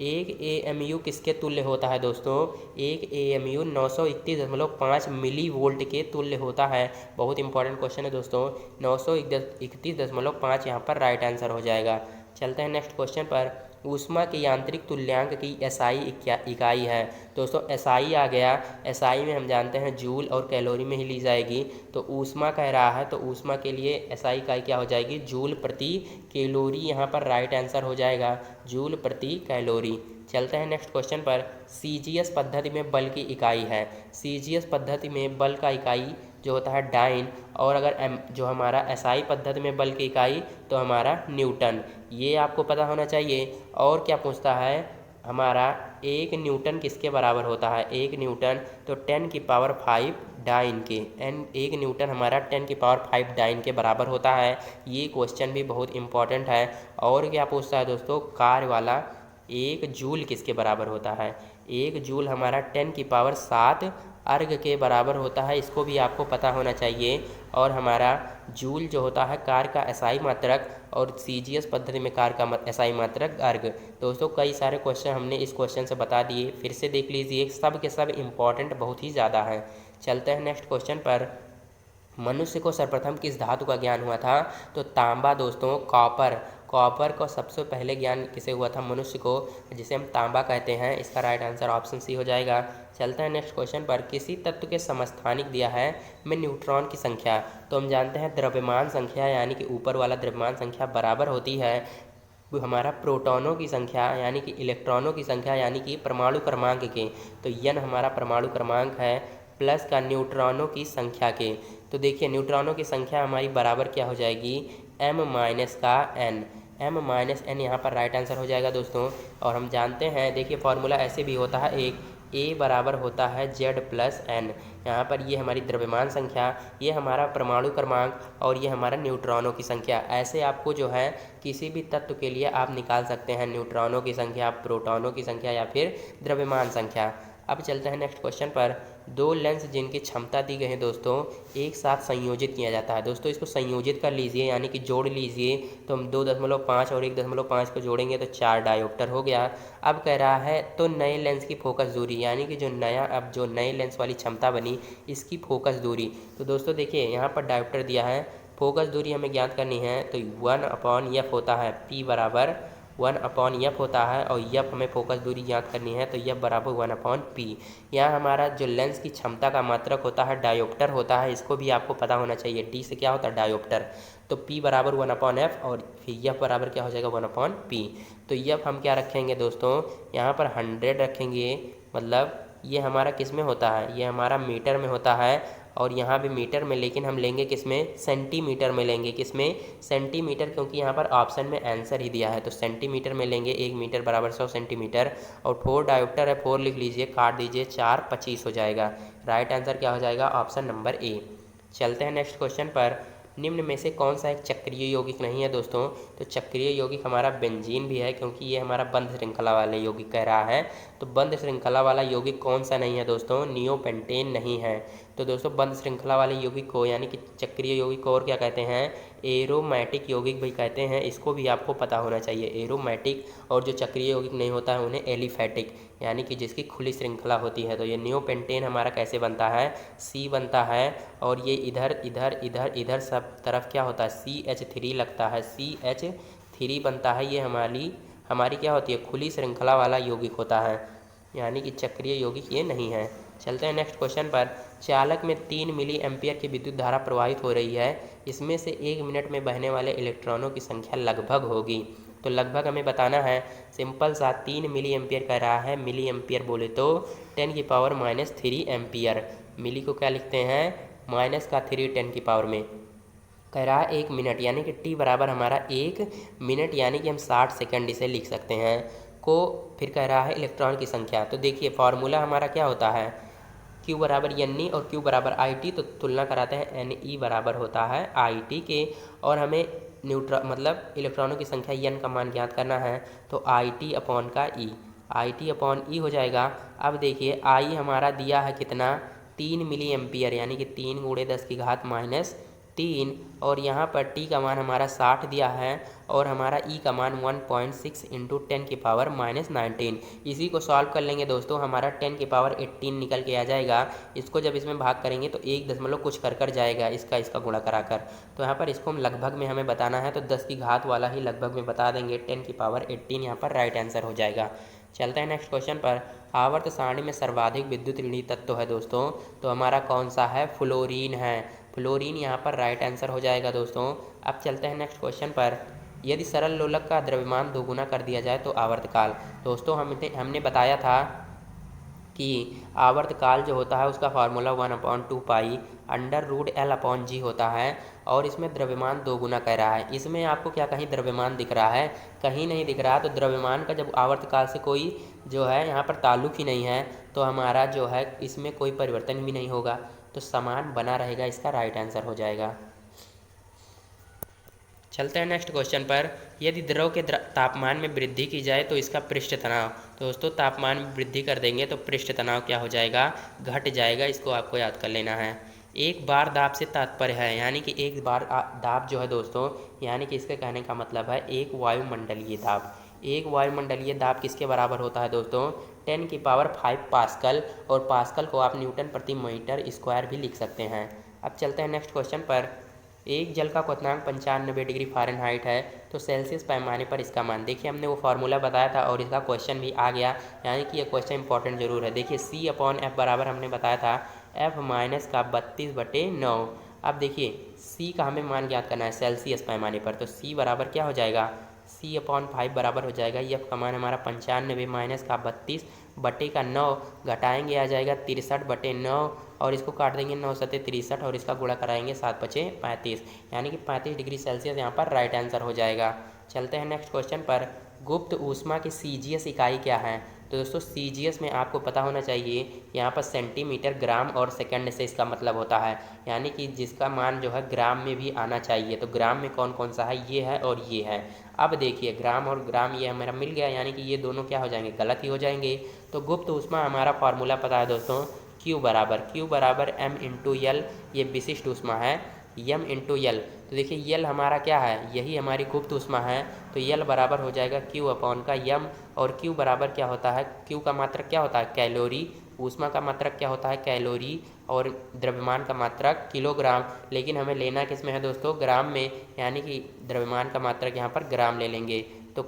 AMU किसके तुल्य होता है दोस्तों, एक AMU 931.5 मिली वोल्ट के तुल्य होता है। बहुत इंपॉर्टेंट क्वेश्चन है दोस्तों, 931.5 यहाँ पर राइट आंसर हो जाएगा। चलते हैं नेक्स्ट क्वेश्चन पर। ऊष्मा के यांत्रिक तुल्यांक की SI इकाई है दोस्तों, SI आ गया। SI में हम जानते हैं जूल और कैलोरी में ही ली जाएगी, तो ऊष्मा कह रहा है, तो ऊष्मा के लिए SI इकाई क्या हो जाएगी, जूल प्रति कैलोरी, यहाँ पर राइट आंसर हो जाएगा, जूल प्रति कैलोरी। चलते हैं नेक्स्ट क्वेश्चन पर। CGS पद्धति में बल की इकाई है, CGS पद्धति में बल का इकाई जो होता है डाइन, और अगर जो हमारा एसआई पद्धति में बल की इकाई तो हमारा न्यूटन। ये आपको पता होना चाहिए। और क्या पूछता है हमारा, 1 न्यूटन किसके बराबर होता है? 1 न्यूटन तो 10⁵ डाइन के, 1 न्यूटन हमारा 10⁵ डाइन के बराबर होता है। ये क्वेश्चन भी बहुत इंपॉर्टेंट है। और क्या पूछता है दोस्तों, कार्य वाला 1 जूल किसके बराबर होता है? 1 जूल हमारा 10⁵ अर्ग के बराबर होता है। इसको भी आपको पता होना चाहिए। और हमारा जूल जो होता है कार्य का एसआई मात्रक, और सीजीएस पद्धति में कार्य का एसआई मात्रक अर्ग। दोस्तों कई सारे क्वेश्चन हमने इस क्वेश्चन से बता दिए, फिर से देख लीजिए, सब के सब इम्पॉर्टेंट बहुत ही ज़्यादा हैं। चलते हैं नेक्स्ट क्वेश्चन पर। मनुष्य को सर्वप्रथम किस धातु का ज्ञान हुआ था? तो तांबा दोस्तों, कॉपर को सबसे पहले ज्ञान किसे हुआ था? मनुष्य को, जिसे हम तांबा कहते हैं। इसका राइट आंसर ऑप्शन सी हो जाएगा। चलते हैं नेक्स्ट क्वेश्चन पर। किसी तत्व के समस्थानिक दिया है में न्यूट्रॉन की संख्या। तो हम जानते हैं द्रव्यमान संख्या यानी कि ऊपर वाला द्रव्यमान संख्या बराबर होती है हमारा प्रोटॉनों की संख्या यानी कि इलेक्ट्रॉनों की संख्या यानी कि परमाणु क्रमांक के। तो n हमारा परमाणु क्रमांक है प्लस का न्यूट्रॉनों की संख्या के। तो देखिए न्यूट्रॉनों की संख्या हमारी बराबर क्या हो जाएगी? m माइनस का n, m माइनस n यहाँ पर राइट आंसर हो जाएगा दोस्तों। और हम जानते हैं, देखिए फॉर्मूला ऐसे भी होता है, एक A बराबर होता है Z प्लस n। यहाँ पर ये हमारी द्रव्यमान संख्या, ये हमारा परमाणु क्रमांक, और ये हमारा न्यूट्रॉनों की संख्या। ऐसे आपको जो है किसी भी तत्व के लिए आप निकाल सकते हैं न्यूट्रॉनों की संख्या, प्रोटॉनों की संख्या या फिर द्रव्यमान संख्या। अब चलते हैं नेक्स्ट क्वेश्चन पर। 2 लेंस जिनकी क्षमता दी गई है दोस्तों, एक साथ संयोजित किया जाता है। दोस्तों इसको संयोजित कर लीजिए यानी कि जोड़ लीजिए। तो हम 2.5 और 1.5 को जोड़ेंगे तो 4 डायोप्टर हो गया। अब कह रहा है तो नए लेंस की फोकस दूरी यानी कि जो नए लेंस वाली क्षमता बनी इसकी फोकस दूरी। तो दोस्तों देखिए यहाँ पर डायोप्टर दिया है, फोकस दूरी हमें ज्ञात करनी है तो 1/f होता है, P बराबर 1/f होता है, और f हमें फोकस दूरी ज्ञात करनी है तो f बराबर 1/p। यहाँ हमारा जो लेंस की क्षमता का मात्रक होता है डायोप्टर होता है, इसको भी आपको पता होना चाहिए। d से क्या होता है? डायोप्टर। तो p बराबर 1/f और फिर f बराबर क्या हो जाएगा? 1/p। तो f हम क्या रखेंगे दोस्तों? यहाँ पर 100 रखेंगे, मतलब ये हमारा किस में होता है? ये हमारा मीटर में होता है, और यहाँ भी मीटर में, लेकिन हम लेंगे किस में? सेंटीमीटर में लेंगे। किस में? सेंटीमीटर, क्योंकि यहाँ पर ऑप्शन में आंसर ही दिया है तो सेंटीमीटर में लेंगे। 1 मीटर बराबर 100 सेंटीमीटर। और 4 डायोप्टर है, 4 लिख लीजिए, काट दीजिए, 4 25 हो जाएगा। राइट आंसर क्या हो जाएगा? Option number A. चलते हैं नेक्स्ट क्वेश्चन पर। निम्न में से कौन सा एक चक्रीय यौगिक नहीं है दोस्तों? तो चक्रीय यौगिक हमारा बेंजीन भी है, क्योंकि ये हमारा बंध श्रृंखला वाले यौगिक कह रहा है। तो बंध श्रृंखला वाला यौगिक कौन सा नहीं है दोस्तों? नियोपेंटेन नहीं है। तो दोस्तों बंध श्रृंखला वाले यौगिक को यानी कि चक्रीय यौगिक को और क्या कहते हैं? एरोमेटिक यौगिक भी कहते हैं। इसको भी आपको पता होना चाहिए, एरोमेटिक। और जो चक्रीय यौगिक नहीं होता है उन्हें एलिफैटिक, यानी कि जिसकी खुली श्रृंखला होती है। तो ये नियोपेंटेन हमारा कैसे बनता है? C बनता है, और ये इधर इधर इधर इधर सब तरफ क्या होता है? CH3 लगता है, CH3 बनता है। ये हमारी क्या होती है? खुली श्रृंखला वाला यौगिक होता है, यानी कि चक्रीय यौगिक ये नहीं है। चलते हैं नेक्स्ट क्वेश्चन पर। चालक में 3 मिली एम्पियर की विद्युत धारा प्रवाहित हो रही है, इसमें से 1 मिनट में बहने वाले इलेक्ट्रॉनों की संख्या लगभग होगी। तो लगभग हमें बताना है, सिंपल सा 3 मिली एम्पियर कह रहा है। मिली एम्पियर बोले तो 10⁻³ एम्पियर। मिली को क्या लिखते हैं? -3 10 में। कह रहा है 1 मिनट यानी कि t बराबर हमारा 1 मिनट यानी कि हम 60 सेकंड इसे लिख सकते हैं को। फिर कह रहा है इलेक्ट्रॉन की संख्या। तो देखिए फॉर्मूला हमारा क्या होता है? Q बराबर NE और Q बराबर IT। तो तुलना कराते हैं, NE बराबर होता है IT के, और हमें मतलब इलेक्ट्रॉनों की संख्या n का मान ज्ञात करना है। तो IT अपॉन का E, IT अपॉन E हो जाएगा। अब देखिए I हमारा दिया है कितना? 3 मिली एम्पियर यानी कि 3 × 10⁻³ और यहाँ पर t का मान हमारा 60 दिया है, और हमारा e का मान 1.6 × 10⁻19। इसी को सॉल्व कर लेंगे दोस्तों, हमारा 10⁻18 निकल के आ जाएगा। इसको जब इसमें भाग करेंगे तो 1 दशमलव कुछ कर जाएगा, इसका गुणा कराकर। तो यहाँ पर इसको हम लगभग में हमें बताना है, तो 10 की घात वाला ही लगभग में बता देंगे। 10⁻18 यहाँ पर राइट आंसर हो जाएगा। चलते हैं नेक्स्ट क्वेश्चन पर। आवर्त सारणी में सर्वाधिक विद्युत ऋणात्मक तत्व है दोस्तों, तो हमारा कौन सा है? फ्लोरीन है। फ्लोरीन यहाँ पर राइट आंसर हो जाएगा दोस्तों। अब चलते हैं नेक्स्ट क्वेश्चन पर। यदि सरल लोलक का द्रव्यमान दोगुना कर दिया जाए तो आवर्तकाल। दोस्तों हमने बताया था कि आवर्तकाल जो होता है उसका formula 1/2 pi under root L upon g होता है और इसमें द्रव्यमान 2 गुना कह रहा है। इसमें आपको क्या कहीं द्रव्यमान दिख रहा है? कहीं नहीं दिख रहा। तो द्रव्यमान का जब आवर्तकाल से कोई जो है यहाँ पर ताल्लुक ही नहीं है तो हमारा जो है इसमें कोई परिवर्तन भी नहीं होगा, तो समान बना रहेगा। इसका राइट आंसर हो जाएगा। चलते हैं नेक्स्ट क्वेश्चन पर। यदि द्रव के तापमान में वृद्धि की जाए तो इसका पृष्ठ तनाव, तो दोस्तों तापमान में वृद्धि कर देंगे तो पृष्ठ तनाव क्या हो जाएगा? घट जाएगा। इसको आपको याद कर लेना है। एक बार दाब से तात्पर्य है, यानी कि एक बार दाब जो है दोस्तों, यानी कि इसके कहने का मतलब है एक वायुमंडलीय दाब। एक वायुमंडलीय दाब किसके बराबर होता है दोस्तों? 10⁵ पास्कल, और पास्कल को आप न्यूटन प्रति मीटर स्क्वायर भी लिख सकते हैं। अब चलते हैं नेक्स्ट क्वेश्चन पर। एक जल का क्वथनांक 95 डिग्री फ़ारेनहाइट है, तो सेल्सियस पैमाने पर इसका मान। देखिए हमने वो फार्मूला बताया था और इसका क्वेश्चन भी आ गया, यानी कि ये क्वेश्चन इंपॉर्टेंट जरूर है। देखिए C/F बराबर हमने बताया था F माइनस का 32/9। अब देखिए C का हमें मान ज्ञात करना है सेल्सियस पैमाने पर, तो C बराबर क्या हो जाएगा? C/5 बराबर हो जाएगा, F का मान हमारा 95 माइनस का 32/9 घटाएंगे आ जाएगा 63/9 और इसको काट देंगे 9 × 63 और इसका गुणा कराएंगे 7×5 = 35, यानी कि 35 डिग्री सेल्सियस यहाँ पर राइट आंसर हो जाएगा। चलते हैं नेक्स्ट क्वेश्चन पर। गुप्त ऊष्मा की CGS इकाई क्या है? तो दोस्तों CGS में आपको पता होना चाहिए, यहाँ पर सेंटीमीटर, ग्राम और सेकंड से इसका मतलब होता है, यानी कि जिसका मान जो है ग्राम में भी आना चाहिए। तो ग्राम में कौन कौन सा है? ये है और ये है। अब देखिए ग्राम और ग्राम ये हमारा मिल गया, यानी कि ये दोनों क्या हो जाएंगे? गलत ही हो जाएंगे। तो गुप्त ऊष्मा हमारा फार्मूला पता है दोस्तों, Q बराबर M × L, ये विशिष्ट ऊष्मा है, M × L। तो देखिए L हमारा क्या है? यही हमारी गुप्त ऊष्मा है, तो L बराबर हो जाएगा Q/M। और Q बराबर क्या होता है? Q का मात्रक क्या होता है? कैलोरी। ऊष्मा का मात्रक क्या होता है? कैलोरी। और द्रव्यमान का मात्रक किलोग्राम। लेकिन हमें लेना किस में है दोस्तों? ग्राम में, यानी कि द्रव्यमान का मात्रक यहाँ पर ग्राम ले लेंगे, तो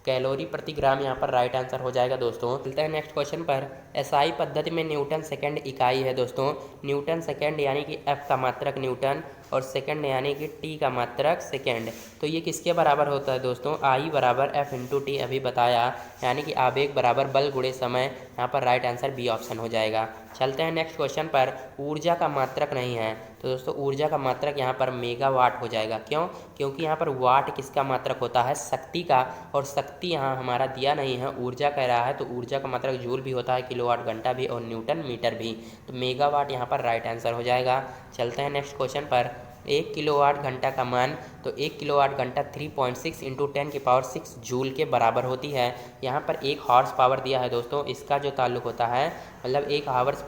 कैलोरी प्रति ग्राम यहाँ पर राइट आंसर हो जाएगा दोस्तों। चलते हैं नेक्स्ट क्वेश्चन पर। SI पद्धति में न्यूटन सेकंड इकाई है दोस्तों। न्यूटन सेकंड यानी कि F का मात्रक न्यूटन और सेकंड यानी कि T का मात्रक सेकंड। तो ये किसके बराबर होता है दोस्तों? I बराबर F × T अभी बताया, यानी कि आवेग बराबर बल गुणे समय। यहाँ पर राइट आंसर B ऑप्शन हो जाएगा। चलते हैं नेक्स्ट क्वेश्चन पर। ऊर्जा का मात्रक नहीं है, तो दोस्तों ऊर्जा का मात्रक यहाँ पर मेगावाट हो जाएगा। क्यों? क्योंकि यहाँ पर वाट किसका मात्रक होता है? शक्ति का, और शक्ति यहाँ हमारा दिया नहीं है, ऊर्जा कह रहा है, तो ऊर्जा का मात्रक जूल भी होता है, किलोवाट घंटा भी और न्यूटन मीटर भी। तो मेगावाट यहाँ पर राइट आंसर हो जाएगा। चलते हैं नेक्स्ट क्वेश्चन पर। 1 किलोवाट घंटा का मान, तो 1 किलोवाट घंटा 3.6 × 10⁶ जूल के बराबर होती है। यहाँ पर 1 हॉर्स पावर दिया है दोस्तों, इसका जो ताल्लुक होता है, मतलब 1 हॉर्स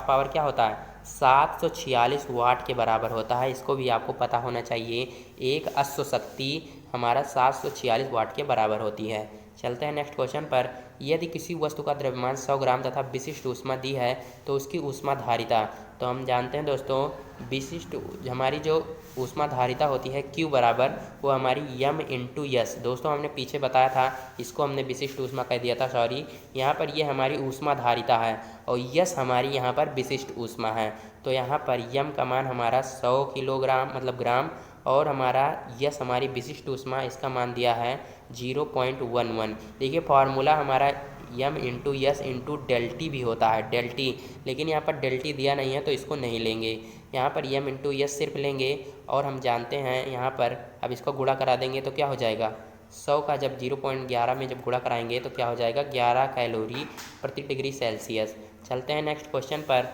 पावर क्या होता है? 746 वाट के बराबर होता है। इसको भी आपको पता होना चाहिए। एक अश्व शक्ति हमारा 746 वाट के बराबर होती है। चलते हैं नेक्स्ट क्वेश्चन पर। यदि किसी वस्तु का द्रव्यमान 100 ग्राम तथा विशिष्ट ऊष्मा दी है तो उसकी ऊष्माधारिता, तो हम जानते हैं दोस्तों विशिष्ट हमारी जो ऊष्माधारिता होती है Q बराबर वो हमारी M × S। दोस्तों हमने पीछे बताया था, इसको हमने विशिष्ट ऊष्मा कह दिया था, सॉरी। यहाँ पर ये हमारी ऊष्माधारिता है और S हमारी यहाँ पर विशिष्ट ऊष्मा है। तो यहाँ पर M का मान हमारा 100 किलोग्राम मतलब ग्राम, और हमारा S हमारी विशिष्ट ऊष्मा, इसका मान दिया है 0.11। देखिए फार्मूला हमारा M × S × ΔT भी होता है, ΔT, लेकिन यहाँ पर ΔT दिया नहीं है तो इसको नहीं लेंगे। यहाँ पर M × S सिर्फ लेंगे, और हम जानते हैं यहाँ पर अब इसको गुणा करा देंगे तो क्या हो जाएगा? 100 का जब 0.11 में जब गुणा कराएंगे तो क्या हो जाएगा? 11 कैलोरी प्रति डिग्री सेल्सियस। चलते हैं नेक्स्ट क्वेश्चन पर।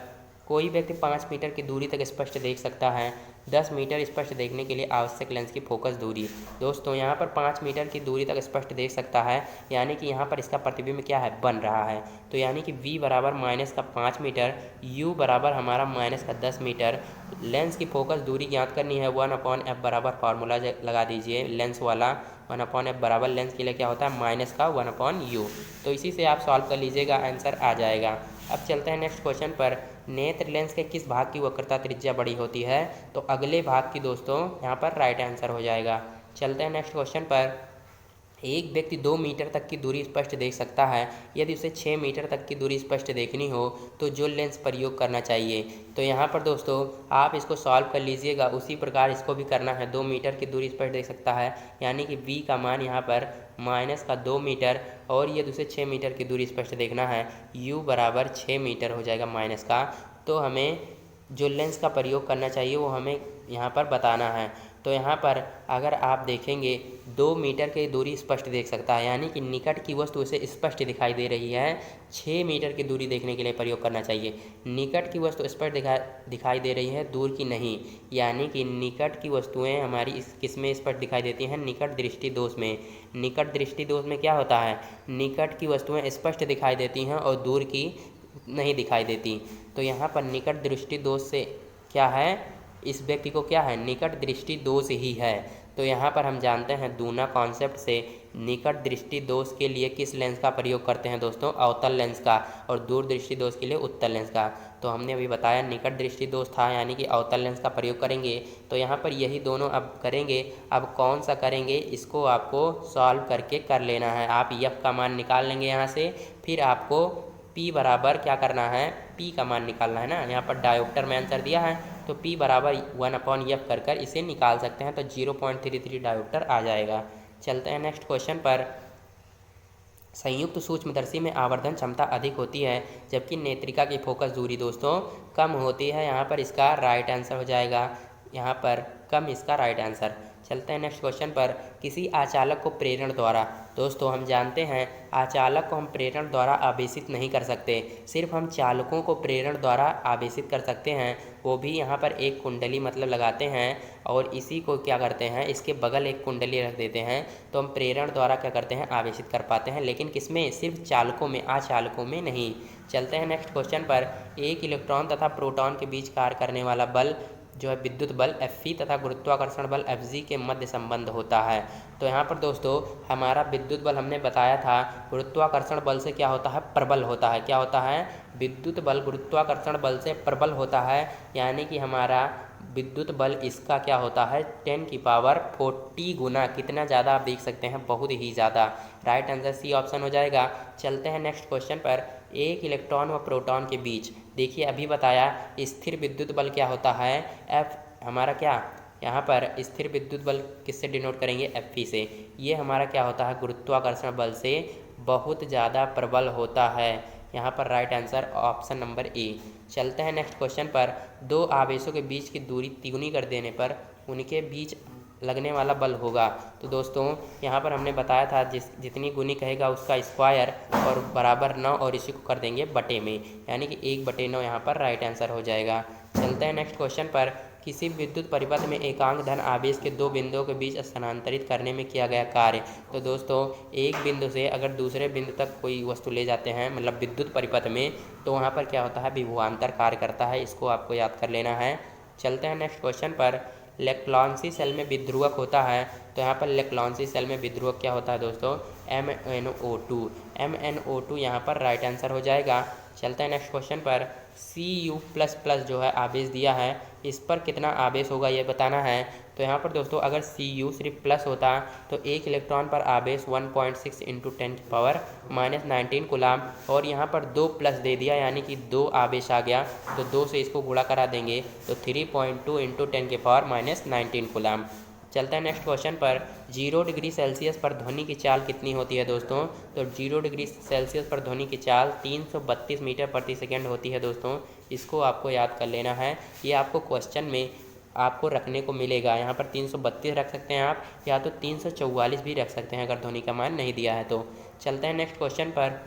कोई व्यक्ति 5 मीटर की दूरी तक स्पष्ट देख सकता है। 10 मीटर स्पष्ट देखने के लिए आवश्यक लेंस की फोकस दूरी। दोस्तों यहाँ पर 5 मीटर की दूरी तक स्पष्ट देख सकता है, यानी कि यहाँ पर इसका प्रतिबिंब क्या है? बन रहा है। तो यानी कि V बराबर -5 मीटर, U बराबर हमारा -10 मीटर। लेंस की फोकस दूरी ज्ञात करनी है। 1/F बराबर फार्मूला लगा दीजिए लेंस वाला। 1/F बराबर लेंस के लिए क्या होता है? -1/U। तो इसी से आप सॉल्व कर लीजिएगा, आंसर आ जाएगा। अब चलते हैं नेक्स्ट क्वेश्चन पर। नेत्र लेंस के किस भाग की वक्रता त्रिज्या बड़ी होती है? तो अगले भाग की दोस्तों यहाँ पर राइट आंसर हो जाएगा। चलते हैं नेक्स्ट क्वेश्चन पर। एक व्यक्ति 2 मीटर तक की दूरी स्पष्ट देख सकता है। यदि उसे 6 मीटर तक की दूरी स्पष्ट देखनी हो तो जो लेंस प्रयोग करना चाहिए। तो यहाँ पर दोस्तों आप इसको सॉल्व कर लीजिएगा, उसी प्रकार इसको भी करना है। 2 मीटर की दूरी स्पष्ट देख सकता है, यानी कि v का मान यहाँ पर -2 मीटर, और यदि उसे 6 मीटर की दूरी स्पष्ट देखना है, u बराबर 6 मीटर हो जाएगा माइनस का। तो हमें जो लेंस का प्रयोग करना चाहिए वो हमें यहाँ पर बताना है। तो यहाँ पर अगर आप देखेंगे 2 मीटर की दूरी स्पष्ट देख सकता है, यानी कि निकट की वस्तु उसे स्पष्ट दिखाई दे रही है। 6 मीटर की दूरी देखने के लिए प्रयोग करना चाहिए। निकट की वस्तु स्पष्ट दिखाई दे रही है, दूर की नहीं, यानी कि निकट की वस्तुएं हमारी किस में स्पष्ट दिखाई देती हैं? निकट दृष्टि दोष में। निकट दृष्टि दोष में क्या होता है? निकट की वस्तुएं स्पष्ट दिखाई देती हैं और दूर की नहीं दिखाई देती। तो यहाँ पर निकट दृष्टि दोष से क्या है? इस व्यक्ति को क्या है? निकट दृष्टि दोष ही है। तो यहाँ पर हम जानते हैं दूना कॉन्सेप्ट से निकट दृष्टि दोष के लिए किस लेंस का प्रयोग करते हैं दोस्तों? अवतल लेंस का, और दूर दृष्टि दोष के लिए उत्तल लेंस का। तो हमने अभी बताया निकट दृष्टि दोष था, यानी कि अवतल लेंस का प्रयोग करेंगे। तो यहाँ पर यही दोनों अब करेंगे। अब कौन सा करेंगे इसको आपको सॉल्व करके कर लेना है। आप एफ का मान निकाल लेंगे यहाँ से, फिर आपको P बराबर क्या करना है? P का मान निकालना है ना। यहाँ पर डायोप्टर में आंसर दिया है, तो P बराबर 1/f कर इसे निकाल सकते हैं, तो 0.33 डायोप्टर आ जाएगा। चलते हैं नेक्स्ट क्वेश्चन पर। संयुक्त सूक्ष्मदर्शी में आवर्धन क्षमता अधिक होती है, जबकि नेत्रिका की फोकस दूरी दोस्तों कम होती है। यहाँ पर इसका राइट आंसर हो जाएगा, यहाँ पर कम इसका राइट आंसर। चलते हैं नेक्स्ट क्वेश्चन पर। किसी आचालक को प्रेरण द्वारा, दोस्तों हम जानते हैं आचालक को हम प्रेरण द्वारा आवेशित नहीं कर सकते, सिर्फ हम चालकों को प्रेरण द्वारा आवेशित कर सकते हैं। वो भी यहाँ पर एक कुंडली मतलब लगाते हैं और इसी को क्या करते हैं, इसके बगल एक कुंडली रख देते हैं, तो हम प्रेरण द्वारा क्या करते हैं? आवेशित कर पाते हैं। लेकिन किसमें? सिर्फ चालकों में, अचालकों में नहीं। चलते हैं नेक्स्ट क्वेश्चन पर। एक इलेक्ट्रॉन तथा प्रोटॉन के बीच कार्य करने वाला बल जो है विद्युत बल Fp तथा गुरुत्वाकर्षण बल Fg के मध्य संबंध होता है। तो यहाँ पर दोस्तों हमारा विद्युत बल हमने बताया था गुरुत्वाकर्षण बल से क्या होता है? प्रबल होता है। क्या होता है? विद्युत बल गुरुत्वाकर्षण बल से प्रबल होता है, यानी कि हमारा विद्युत बल इसका क्या होता है? 10⁻40 गुना। कितना ज़्यादा आप देख सकते हैं, बहुत ही ज़्यादा। राइट आंसर सी ऑप्शन हो जाएगा। चलते हैं नेक्स्ट क्वेश्चन पर। एक इलेक्ट्रॉन व प्रोटॉन के बीच, देखिए अभी बताया स्थिर विद्युत बल क्या होता है? एफ हमारा क्या यहाँ पर स्थिर विद्युत बल किससे डिनोट करेंगे? Fp से। ये हमारा क्या होता है? गुरुत्वाकर्षण बल से बहुत ज़्यादा प्रबल होता है। यहाँ पर right answer option number A. चलते हैं नेक्स्ट क्वेश्चन पर। दो आवेशों के बीच की दूरी तिगुनी कर देने पर उनके बीच लगने वाला बल होगा। तो दोस्तों यहाँ पर हमने बताया था जितनी गुनी कहेगा उसका स्क्वायर और बराबर 9, और इसी को कर देंगे बटे में, यानी कि 1/9 यहाँ पर राइट आंसर हो जाएगा। चलते हैं नेक्स्ट क्वेश्चन पर। किसी विद्युत परिपथ में एकांक धन आवेश के दो बिंदुओं के बीच स्थानांतरित करने में किया गया कार्य। तो दोस्तों एक बिंदु से अगर दूसरे बिंदु तक कोई वस्तु ले जाते हैं, मतलब विद्युत परिपथ में, तो वहाँ पर क्या होता है? विभवांतर कार्य करता है। इसको आपको याद कर लेना है। चलते हैं नेक्स्ट क्वेश्चन पर। लेक्लांसी सेल में विध्रुवक होता है। तो यहाँ पर लेक्लांसी सेल में विध्रुवक क्या होता है दोस्तों? MnO2। MnO2 यहाँ पर राइट आंसर हो जाएगा। चलते हैं नेक्स्ट क्वेश्चन पर। Cu++ जो है आवेश दिया है, इस पर कितना आवेश होगा ये बताना है। तो यहाँ पर दोस्तों अगर Cu सिर्फ प्लस होता तो एक इलेक्ट्रॉन पर आवेश 1.6 × 10⁻19 कूलाम, और यहाँ पर 2 प्लस दे दिया, यानी कि 2 आवेश आ गया, तो 2 से इसको गुणा करा देंगे तो 3.2 × 10⁻19 कूलाम। चलते हैं नेक्स्ट क्वेश्चन पर। 0 डिग्री सेल्सियस पर ध्वनि की चाल कितनी होती है दोस्तों? तो 0 डिग्री सेल्सियस पर ध्वनि की चाल 332 मीटर प्रति सेकेंड होती है दोस्तों। इसको आपको याद कर लेना है। ये आपको क्वेश्चन में आपको रखने को मिलेगा। यहाँ पर 332 रख सकते हैं आप, या तो 344 भी रख सकते हैं अगर ध्वनि का मान नहीं दिया है तो। चलते हैं नेक्स्ट क्वेश्चन पर।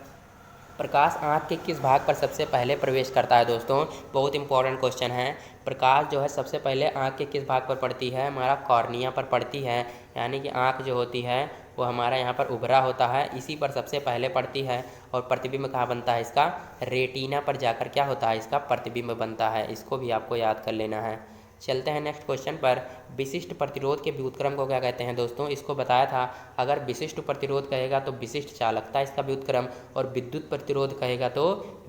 प्रकाश आँख के किस भाग पर सबसे पहले प्रवेश करता है दोस्तों? बहुत इंपॉर्टेंट क्वेश्चन है। प्रकाश जो है सबसे पहले आँख के किस भाग पर पड़ती है? हमारा कॉर्निया पर पड़ती है, यानी कि आँख जो होती है वो हमारा यहाँ पर उभरा होता है, इसी पर सबसे पहले पड़ती है। और प्रतिबिंब कहाँ बनता है इसका? रेटिना पर जाकर क्या होता है? इसका प्रतिबिंब बनता है। इसको भी आपको याद कर लेना है। चलते हैं नेक्स्ट क्वेश्चन पर। विशिष्ट प्रतिरोध के व्युत्क्रम को क्या कहते हैं दोस्तों, इसको बताया था। अगर विशिष्ट प्रतिरोध कहेगा तो विशिष्ट चालकता इसका व्युत्क्रम, और विद्युत प्रतिरोध कहेगा तो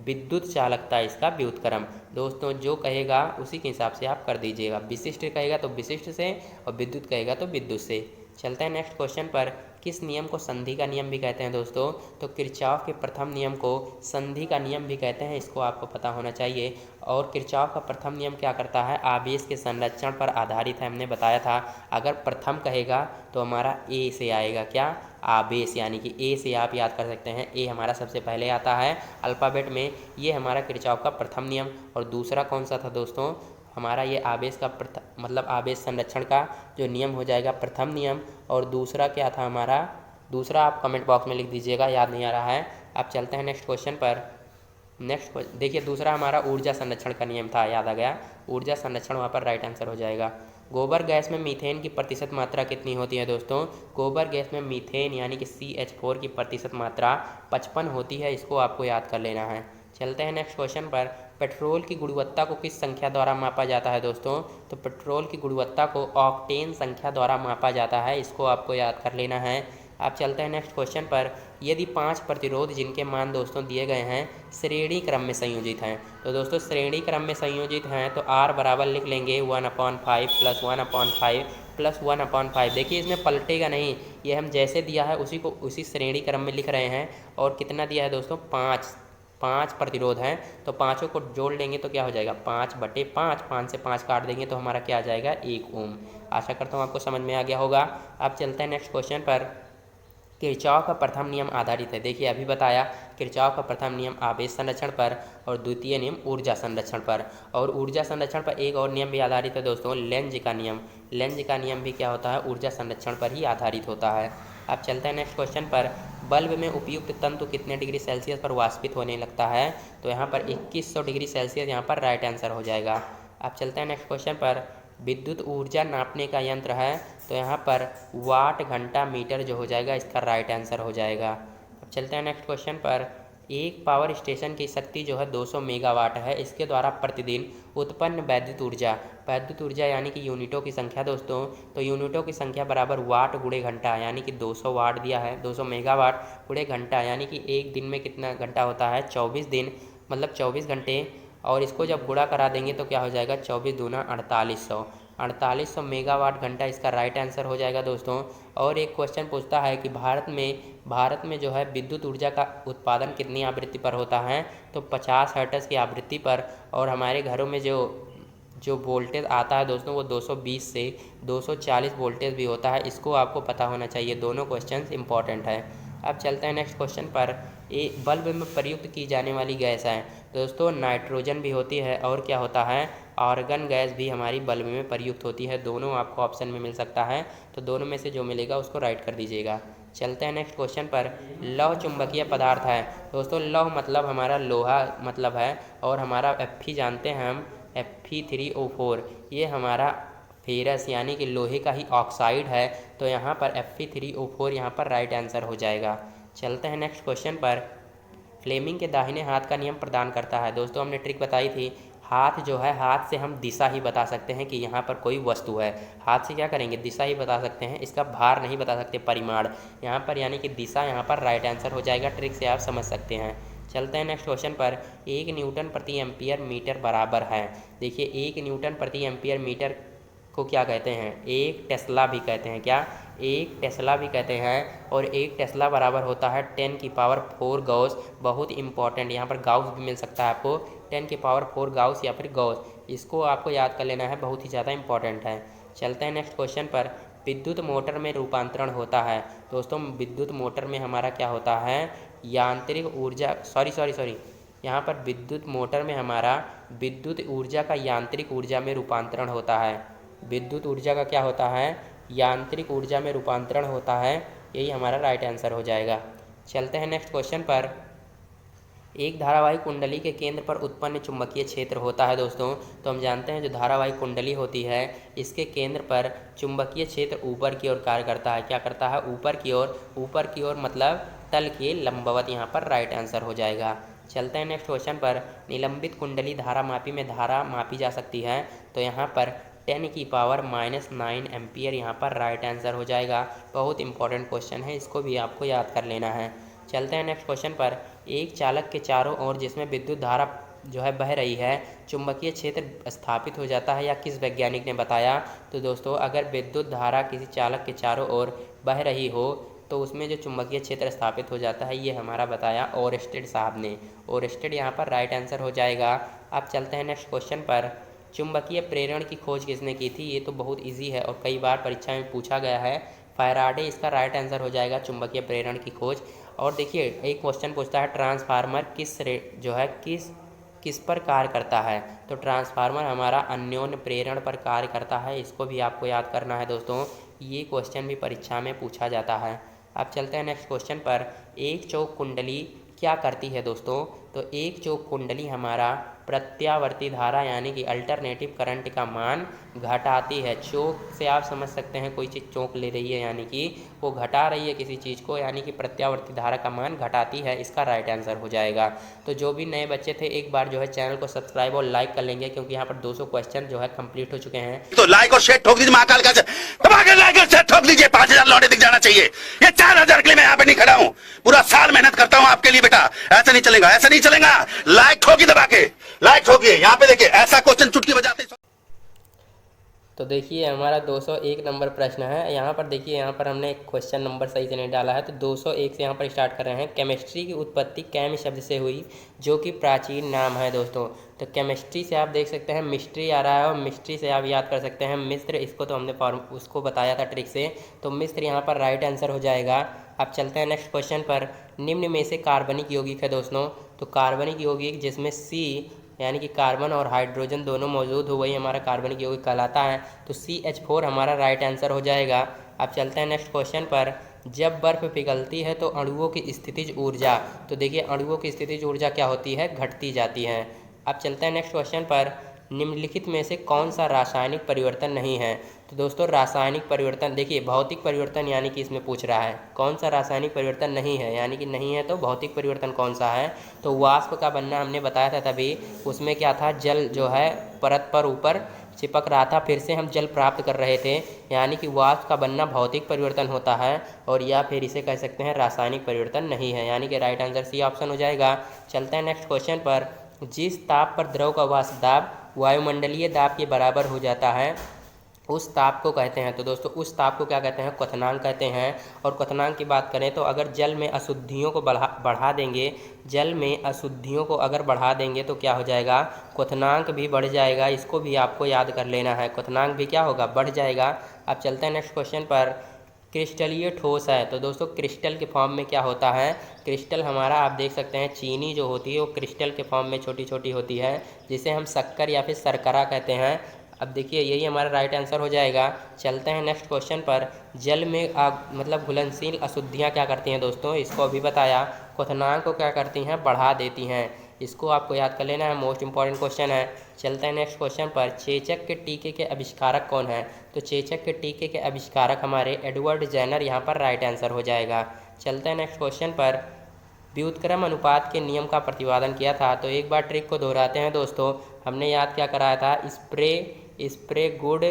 विद्युत चालकता इसका व्युत्क्रम। दोस्तों जो कहेगा उसी के हिसाब से आप कर दीजिएगा, विशिष्ट कहेगा तो विशिष्ट से और विद्युत कहेगा तो विद्युत से। चलते हैं नेक्स्ट क्वेश्चन पर। किस नियम को संधि का नियम भी कहते हैं दोस्तों, तो किरचॉफ के प्रथम नियम को संधि का नियम भी कहते हैं, इसको आपको पता होना चाहिए। और किरचॉफ का प्रथम नियम क्या करता है, आवेश के संरक्षण पर आधारित है, हमने बताया था। अगर प्रथम कहेगा तो हमारा ए से आएगा, क्या, आवेश, यानी कि ए से आप याद कर सकते हैं, ए हमारा सबसे पहले आता है अल्फ़ाबेट में। ये हमारा किरचॉफ का प्रथम नियम। और दूसरा कौन सा था दोस्तों, हमारा ये आवेश का मतलब आवेश संरक्षण का जो नियम हो जाएगा प्रथम नियम। और दूसरा क्या था हमारा, दूसरा आप कमेंट बॉक्स में लिख दीजिएगा, याद नहीं आ रहा है। अब चलते हैं नेक्स्ट क्वेश्चन पर। नेक्स्ट देखिए, दूसरा हमारा ऊर्जा संरक्षण का नियम था, याद आ गया, ऊर्जा संरक्षण वहाँ पर राइट आंसर हो जाएगा। गोबर गैस में मीथेन की प्रतिशत मात्रा कितनी होती है दोस्तों, गोबर गैस में मीथेन यानी कि CH4 की प्रतिशत मात्रा 55 होती है, इसको आपको याद कर लेना है। चलते हैं नेक्स्ट क्वेश्चन पर। पेट्रोल की गुणवत्ता को किस संख्या द्वारा मापा जाता है दोस्तों, तो पेट्रोल की गुणवत्ता को ऑक्टेन संख्या द्वारा मापा जाता है, इसको आपको याद कर लेना है। अब चलते हैं नेक्स्ट क्वेश्चन पर। यदि 5 प्रतिरोध जिनके मान दोस्तों दिए गए हैं श्रेणी क्रम में संयोजित हैं, तो दोस्तों श्रेणी क्रम में संयोजित हैं तो R बराबर लिख लेंगे 1/5 + 1/5 + 1/5। देखिए इसमें पलटेगा नहीं, ये हम जैसे दिया है उसी को उसी श्रेणी क्रम में लिख रहे हैं। और कितना दिया है दोस्तों, 5 प्रतिरोध हैं, तो पाँचों को जोड़ लेंगे तो क्या हो जाएगा, 5/5, 5 से 5 काट देंगे तो हमारा क्या आ जाएगा, 1 ओम। आशा करता हूँ आपको समझ में आ गया होगा। अब चलते हैं नेक्स्ट क्वेश्चन पर। किरचॉफ का प्रथम नियम आधारित है, देखिए अभी बताया किरचॉफ का प्रथम नियम आवेश संरक्षण पर और द्वितीय नियम ऊर्जा संरक्षण पर। और ऊर्जा संरक्षण पर एक और नियम भी आधारित है दोस्तों, लेंज का नियम। लेंज का नियम भी क्या होता है, ऊर्जा संरक्षण पर ही आधारित होता है। अब चलते हैं नेक्स्ट क्वेश्चन पर। बल्ब में उपयुक्त तंतु कितने डिग्री सेल्सियस पर वाष्पित होने लगता है, तो यहाँ पर 2100 डिग्री सेल्सियस यहाँ पर राइट आंसर हो जाएगा। अब चलते हैं नेक्स्ट क्वेश्चन पर। विद्युत ऊर्जा नापने का यंत्र है, तो यहाँ पर वाट घंटा मीटर जो हो जाएगा इसका राइट आंसर हो जाएगा। अब चलते हैं नेक्स्ट क्वेश्चन पर। एक पावर स्टेशन की शक्ति जो है 200 मेगावाट है, इसके द्वारा प्रतिदिन उत्पन्न वैद्युत ऊर्जा यानी कि यूनिटों की संख्या दोस्तों, तो यूनिटों की संख्या बराबर वाट गुणे घंटा, यानी कि 200 वाट दिया है, 200 मेगावाट गुणे घंटा, यानी कि एक दिन में कितना घंटा होता है, 24 दिन, मतलब 24 घंटे। और इसको जब गुणा करा देंगे तो क्या हो जाएगा, 24 दूना 4800 मेगावाट घंटा इसका राइट आंसर हो जाएगा दोस्तों। और एक क्वेश्चन पूछता है कि भारत में जो है विद्युत ऊर्जा का उत्पादन कितनी आवृत्ति पर होता है, तो 50 हर्ट्ज की आवृत्ति पर। और हमारे घरों में जो वोल्टेज आता है दोस्तों वो 220 से 240 वोल्टेज भी होता है, इसको आपको पता होना चाहिए, दोनों क्वेश्चन इंपॉर्टेंट है। अब चलते हैं नेक्स्ट क्वेश्चन पर। बल्ब में प्रयुक्त की जाने वाली गैस है दोस्तों, नाइट्रोजन भी होती है और क्या होता है, आर्गन गैस भी हमारी बल्ब में प्रयुक्त होती है। दोनों आपको ऑप्शन में मिल सकता है, तो दोनों में से जो मिलेगा उसको राइट कर दीजिएगा। चलते हैं नेक्स्ट क्वेश्चन पर। लौह चुंबकीय पदार्थ है दोस्तों, लौह मतलब हमारा लोहा मतलब है, और हमारा Fe जानते हैं हम, Fe3O4, ये हमारा फेरस यानी कि लोहे का ही ऑक्साइड है, तो यहाँ पर Fe3O4 यहाँ पर राइट आंसर हो जाएगा। चलते हैं नेक्स्ट क्वेश्चन पर। फ्लेमिंग के दाहिने हाथ का नियम प्रदान करता है दोस्तों, हमने ट्रिक बताई थी, हाथ जो है, हाथ से हम दिशा ही बता सकते हैं कि यहाँ पर कोई वस्तु है, हाथ से क्या करेंगे, दिशा ही बता सकते हैं, इसका भार नहीं बता सकते, परिमाण यहाँ पर, यानी कि दिशा यहाँ पर राइट आंसर हो जाएगा, ट्रिक से आप समझ सकते हैं। चलते हैं नेक्स्ट क्वेश्चन पर। 1 न्यूटन प्रति एम्पियर मीटर बराबर है, देखिए 1 न्यूटन प्रति एम्पियर मीटर को क्या कहते हैं, एक टेस्ला भी कहते हैं, क्या, एक टेस्ला भी कहते हैं। और एक टेस्ला बराबर होता है 10⁴ गॉस, बहुत इंपॉर्टेंट, यहाँ पर गाउस भी मिल सकता है आपको, 10⁴ गाउस या फिर गॉस, इसको आपको याद कर लेना है, बहुत ही ज़्यादा इंपॉर्टेंट है। चलते हैं नेक्स्ट क्वेश्चन पर। विद्युत मोटर में रूपांतरण होता है दोस्तों, विद्युत मोटर में हमारा क्या होता है, यांत्रिक ऊर्जा, सॉरी यहाँ पर विद्युत मोटर में हमारा विद्युत ऊर्जा का यांत्रिक ऊर्जा में रूपांतरण होता है, विद्युत ऊर्जा का क्या होता है, यांत्रिक ऊर्जा में रूपांतरण होता है, यही हमारा राइट आंसर हो जाएगा। चलते हैं नेक्स्ट क्वेश्चन पर। एक धारावाहिक कुंडली के केंद्र पर उत्पन्न चुंबकीय क्षेत्र होता है दोस्तों, तो हम जानते हैं जो धारावाहिक कुंडली होती है इसके केंद्र पर चुंबकीय क्षेत्र ऊपर की ओर कार्य करता है, क्या करता है, ऊपर की ओर मतलब तल के लंबवत, यहाँ पर राइट आंसर हो जाएगा। चलते हैं नेक्स्ट क्वेश्चन पर। निलंबित कुंडली धारा मापी में धारा मापी जा सकती है, तो यहाँ पर 10 की पावर -9 एम्पियर यहाँ पर राइट आंसर हो जाएगा। बहुत इंपॉर्टेंट क्वेश्चन है, इसको भी आपको याद कर लेना है। चलते हैं नेक्स्ट क्वेश्चन पर। एक चालक के चारों ओर जिसमें विद्युत धारा जो है बह रही है, चुंबकीय क्षेत्र स्थापित हो जाता है, या किस वैज्ञानिक ने बताया? तो दोस्तों अगर विद्युत धारा किसी चालक के चारों ओर बह रही हो तो उसमें जो चुंबकीय क्षेत्र स्थापित हो जाता है, ये हमारा बताया ओरस्टेड साहब ने। ओरस्टेड यहाँ पर राइट आंसर हो जाएगा। अब चलते हैं नेक्स्ट क्वेश्चन पर। चुंबकीय प्रेरण की खोज किसने की थी? ये तो बहुत ईजी है और कई बार परीक्षा में पूछा गया है। फैराडे इसका राइट आंसर हो जाएगा, चुंबकीय प्रेरण की खोज। और देखिए एक क्वेश्चन पूछता है ट्रांसफार्मर किस पर कार्य करता है? तो ट्रांसफार्मर हमारा अन्योन्य प्रेरण पर कार्य करता है, इसको भी आपको याद करना है दोस्तों। ये क्वेश्चन भी परीक्षा में पूछा जाता है। अब चलते हैं नेक्स्ट क्वेश्चन पर। एक चौक कुंडली क्या करती है दोस्तों? तो एक चौक कुंडली हमारा प्रत्यावर्ती धारा यानी कि अल्टरनेटिव करंट का मान घटाती है। चौक से आप समझ सकते हैं कोई चीज़ चौक ले रही है यानी कि वो घटा रही है किसी चीज़ को, यानी कि प्रत्यावर्ती धारा का मान घटाती है, इसका राइट आंसर हो जाएगा। तो जो भी नए बच्चे थे एक बार जो है चैनल को सब्सक्राइब और लाइक कर लेंगे, क्योंकि यहाँ पर 200 क्वेश्चन जो है कंप्लीट हो चुके हैं। तो लाइक और शेयर ठोक दीजिए, महाकाल का लाइक और शेयर ठोक दीजिए। 5000 लौटे दिख जाना चाहिए। ये 4000 के लिए मैं यहाँ पे नहीं खड़ा हूँ, पूरा साल मेहनत करता हूँ आपके लिए बेटा। ऐसा नहीं चलेगा, ऐसा नहीं चलेगा। लाइक ठोकी दबा के, लाइक ठोकिए। यहाँ पे देखिए ऐसा क्वेश्चन चुटकी बजाते। तो देखिए हमारा 201 नंबर प्रश्न है। यहाँ पर देखिए, यहाँ पर हमने क्वेश्चन नंबर सही से नहीं डाला है, तो 201 से यहाँ पर स्टार्ट कर रहे हैं। केमिस्ट्री की उत्पत्ति कैम शब्द से हुई, जो कि प्राचीन नाम है दोस्तों। तो केमिस्ट्री से आप देख सकते हैं मिस्ट्री आ रहा है, और मिस्ट्री से आप याद कर सकते हैं मिस्र, इसको तो हमने उसको बताया था ट्रिक से। तो मिस्र यहाँ पर राइट आंसर हो जाएगा। अब चलते हैं नेक्स्ट क्वेश्चन पर। निम्न में से कार्बनिक यौगिक है दोस्तों। तो कार्बनिक यौगिक जिसमें C यानी कि कार्बन और हाइड्रोजन दोनों मौजूद हो, वही हमारा कार्बनिक यौगिक कहलाता है। तो CH4 हमारा राइट आंसर हो जाएगा। अब चलते हैं नेक्स्ट क्वेश्चन पर। जब बर्फ़ पिघलती है तो अणुओं की स्थितिज ऊर्जा, तो देखिए अणुओं की स्थितिज ऊर्जा क्या होती है? घटती जाती है। अब चलते हैं नेक्स्ट क्वेश्चन पर। निम्नलिखित में से कौन सा रासायनिक परिवर्तन नहीं है? तो दोस्तों रासायनिक परिवर्तन, देखिए भौतिक परिवर्तन यानी कि इसमें पूछ रहा है कौन सा रासायनिक परिवर्तन नहीं है, यानी कि नहीं है तो भौतिक परिवर्तन कौन सा है? तो वाष्प का बनना हमने बताया था तभी, उसमें क्या था? जल जो है परत पर ऊपर चिपक रहा था, फिर से हम जल प्राप्त कर रहे थे, यानी कि वाष्प का बनना भौतिक परिवर्तन होता है, और या फिर इसे कह सकते हैं रासायनिक परिवर्तन नहीं है, यानी कि राइट आंसर C ऑप्शन हो जाएगा। चलते हैं नेक्स्ट क्वेश्चन पर। जिस ताप पर द्रव का वाष्प दाब वायुमंडलीय दाब के बराबर हो जाता है, उस ताप को कहते हैं। तो दोस्तों उस ताप को क्या कहते हैं? क्वथनांक कहते हैं। और क्वथनांक की बात करें तो अगर जल में अशुद्धियों को बढ़ा देंगे, जल में अशुद्धियों को अगर बढ़ा देंगे तो क्या हो जाएगा? क्वथनांक भी बढ़ जाएगा। इसको भी आपको याद कर लेना है, क्वथनांक भी क्या होगा? बढ़ जाएगा। अब चलते हैं नेक्स्ट क्वेश्चन पर। क्रिस्टलीय ठोस है, तो दोस्तों क्रिस्टल के फॉर्म में क्या होता है? क्रिस्टल हमारा आप देख सकते हैं चीनी जो होती है वो क्रिस्टल के फॉर्म में छोटी छोटी होती है, जिसे हम शक्कर या फिर शर्करा कहते हैं। अब देखिए यही हमारा राइट आंसर हो जाएगा। चलते हैं नेक्स्ट क्वेश्चन पर। जल में मतलब घुलनशील अशुद्धियाँ क्या करती हैं दोस्तों? इसको अभी बताया। क्वथनांक को क्या करती हैं? बढ़ा देती हैं। इसको आपको याद कर लेना है, मोस्ट इंपॉर्टेंट क्वेश्चन है। चलते हैं नेक्स्ट क्वेश्चन पर। चेचक के टीके के आविष्कारक कौन है? तो चेचक के टीके के आविष्कारक हमारे एडवर्ड जेनर यहाँ पर राइट आंसर हो जाएगा। चलते हैं नेक्स्ट क्वेश्चन पर। व्युत्क्रम अनुपात के नियम का प्रतिपादन किया था, तो एक बार ट्रिक को दोहराते हैं दोस्तों। हमने याद क्या कराया था? स्प्रे गुड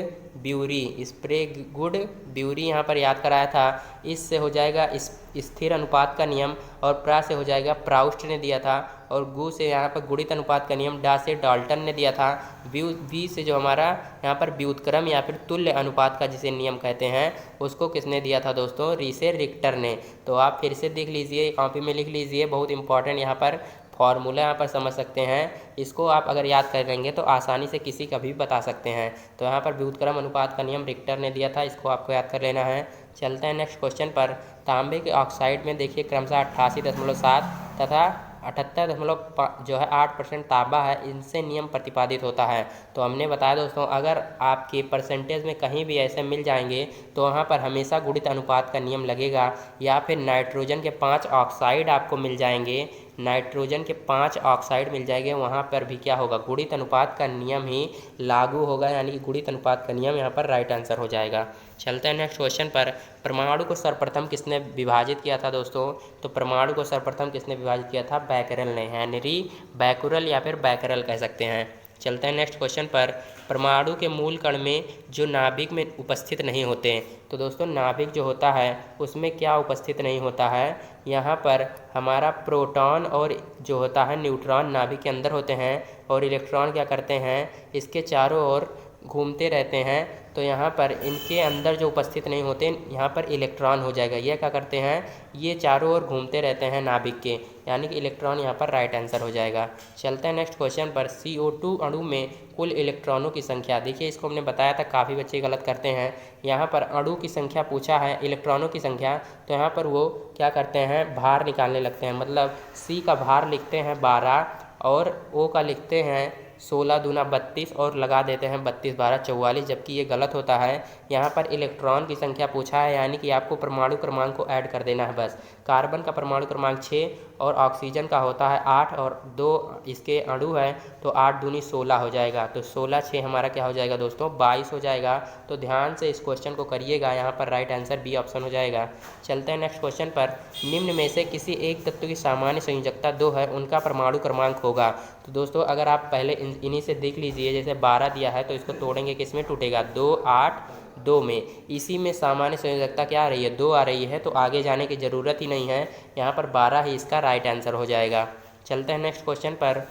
ब्यूरी यहाँ पर याद कराया था। इससे हो जाएगा स्थिर अनुपात का नियम, और प्रा से हो जाएगा प्राउस्ट ने दिया था, और गु से यहाँ पर गुणित अनुपात का नियम डा से डाल्टन ने दिया था। वी से जो हमारा यहाँ पर व्युत्क्रम या फिर तुल्य अनुपात का जिसे नियम कहते हैं, उसको किसने दिया था दोस्तों? रीसे रिक्टर ने। तो आप फिर से देख लीजिए, कॉपी में लिख लीजिए, बहुत इंपॉर्टेंट यहाँ पर फॉर्मूला यहाँ पर समझ सकते हैं। इसको आप अगर याद कर लेंगे तो आसानी से किसी का भी बता सकते हैं। तो यहाँ पर व्युत्क्रम अनुपात का नियम रिक्टर ने दिया था, इसको आपको याद कर लेना है। चलते हैं नेक्स्ट क्वेश्चन पर। तांबे के ऑक्साइड में देखिए क्रमशः 88.7 तथा 78.8% तांबा है, इनसे नियम प्रतिपादित होता है। तो हमने बताया दोस्तों अगर आपके परसेंटेज में कहीं भी ऐसे मिल जाएंगे तो वहाँ पर हमेशा गुणित अनुपात का नियम लगेगा, या फिर नाइट्रोजन के 5 ऑक्साइड आपको मिल जाएंगे, नाइट्रोजन के 5 ऑक्साइड मिल जाएंगे, वहाँ पर भी क्या होगा? गुणित अनुपात का नियम ही लागू होगा, यानी कि गुणित अनुपात का नियम यहाँ पर राइट आंसर हो जाएगा। चलते हैं नेक्स्ट क्वेश्चन पर। परमाणु को सर्वप्रथम किसने विभाजित किया था दोस्तों? तो परमाणु को सर्वप्रथम किसने विभाजित किया था? बैकरल ने, हेनरी बैकरल या फिर बैकरल कह सकते हैं। चलते हैं नेक्स्ट क्वेश्चन पर। परमाणु के मूल कण में जो नाभिक में उपस्थित नहीं होते हैं, तो दोस्तों नाभिक जो होता है उसमें क्या उपस्थित नहीं होता है, यहाँ पर हमारा प्रोटॉन और जो होता है न्यूट्रॉन नाभिक के अंदर होते हैं और इलेक्ट्रॉन क्या करते हैं, इसके चारों ओर घूमते रहते हैं। तो यहाँ पर इनके अंदर जो उपस्थित नहीं होते, यहाँ पर इलेक्ट्रॉन हो जाएगा। ये क्या करते हैं, ये चारों ओर घूमते रहते हैं नाभिक के, यानी कि इलेक्ट्रॉन यहाँ पर राइट आंसर हो जाएगा। चलते हैं नेक्स्ट क्वेश्चन पर। CO2 अणु में कुल इलेक्ट्रॉनों की संख्या। देखिए इसको हमने बताया था, काफ़ी बच्चे गलत करते हैं। यहाँ पर अणु की संख्या पूछा है, इलेक्ट्रॉनों की संख्या, तो यहाँ पर वो क्या करते हैं, भार निकालने लगते हैं। मतलब C का भार लिखते हैं 12 और O का लिखते हैं 16 दूना 32 और लगा देते हैं 32 12 44, जबकि ये गलत होता है। यहाँ पर इलेक्ट्रॉन की संख्या पूछा है, यानी कि आपको परमाणु क्रमांक को ऐड कर देना है बस। कार्बन का परमाणु क्रमांक 6 और ऑक्सीजन का होता है 8 और 2 इसके अणु है, तो 8 दूनी 16 हो जाएगा। तो 16 6 हमारा क्या हो जाएगा दोस्तों, 22 हो जाएगा। तो ध्यान से इस क्वेश्चन को करिएगा, यहाँ पर राइट आंसर बी ऑप्शन हो जाएगा। चलते हैं नेक्स्ट क्वेश्चन पर। निम्न में से किसी एक तत्व की सामान्य संयोजकता 2 है, उनका परमाणु क्रमांक होगा। तो दोस्तों अगर आप पहले इन्हीं से देख लीजिए, जैसे 12 दिया है तो इसको तोड़ेंगे, किस में टूटेगा, 2 8 2 में। इसी में सामान्य संयोजकता क्या आ रही है, 2 आ रही है, तो आगे जाने की ज़रूरत ही नहीं है, यहाँ पर 12 ही इसका राइट आंसर हो जाएगा। चलते हैं नेक्स्ट क्वेश्चन पर।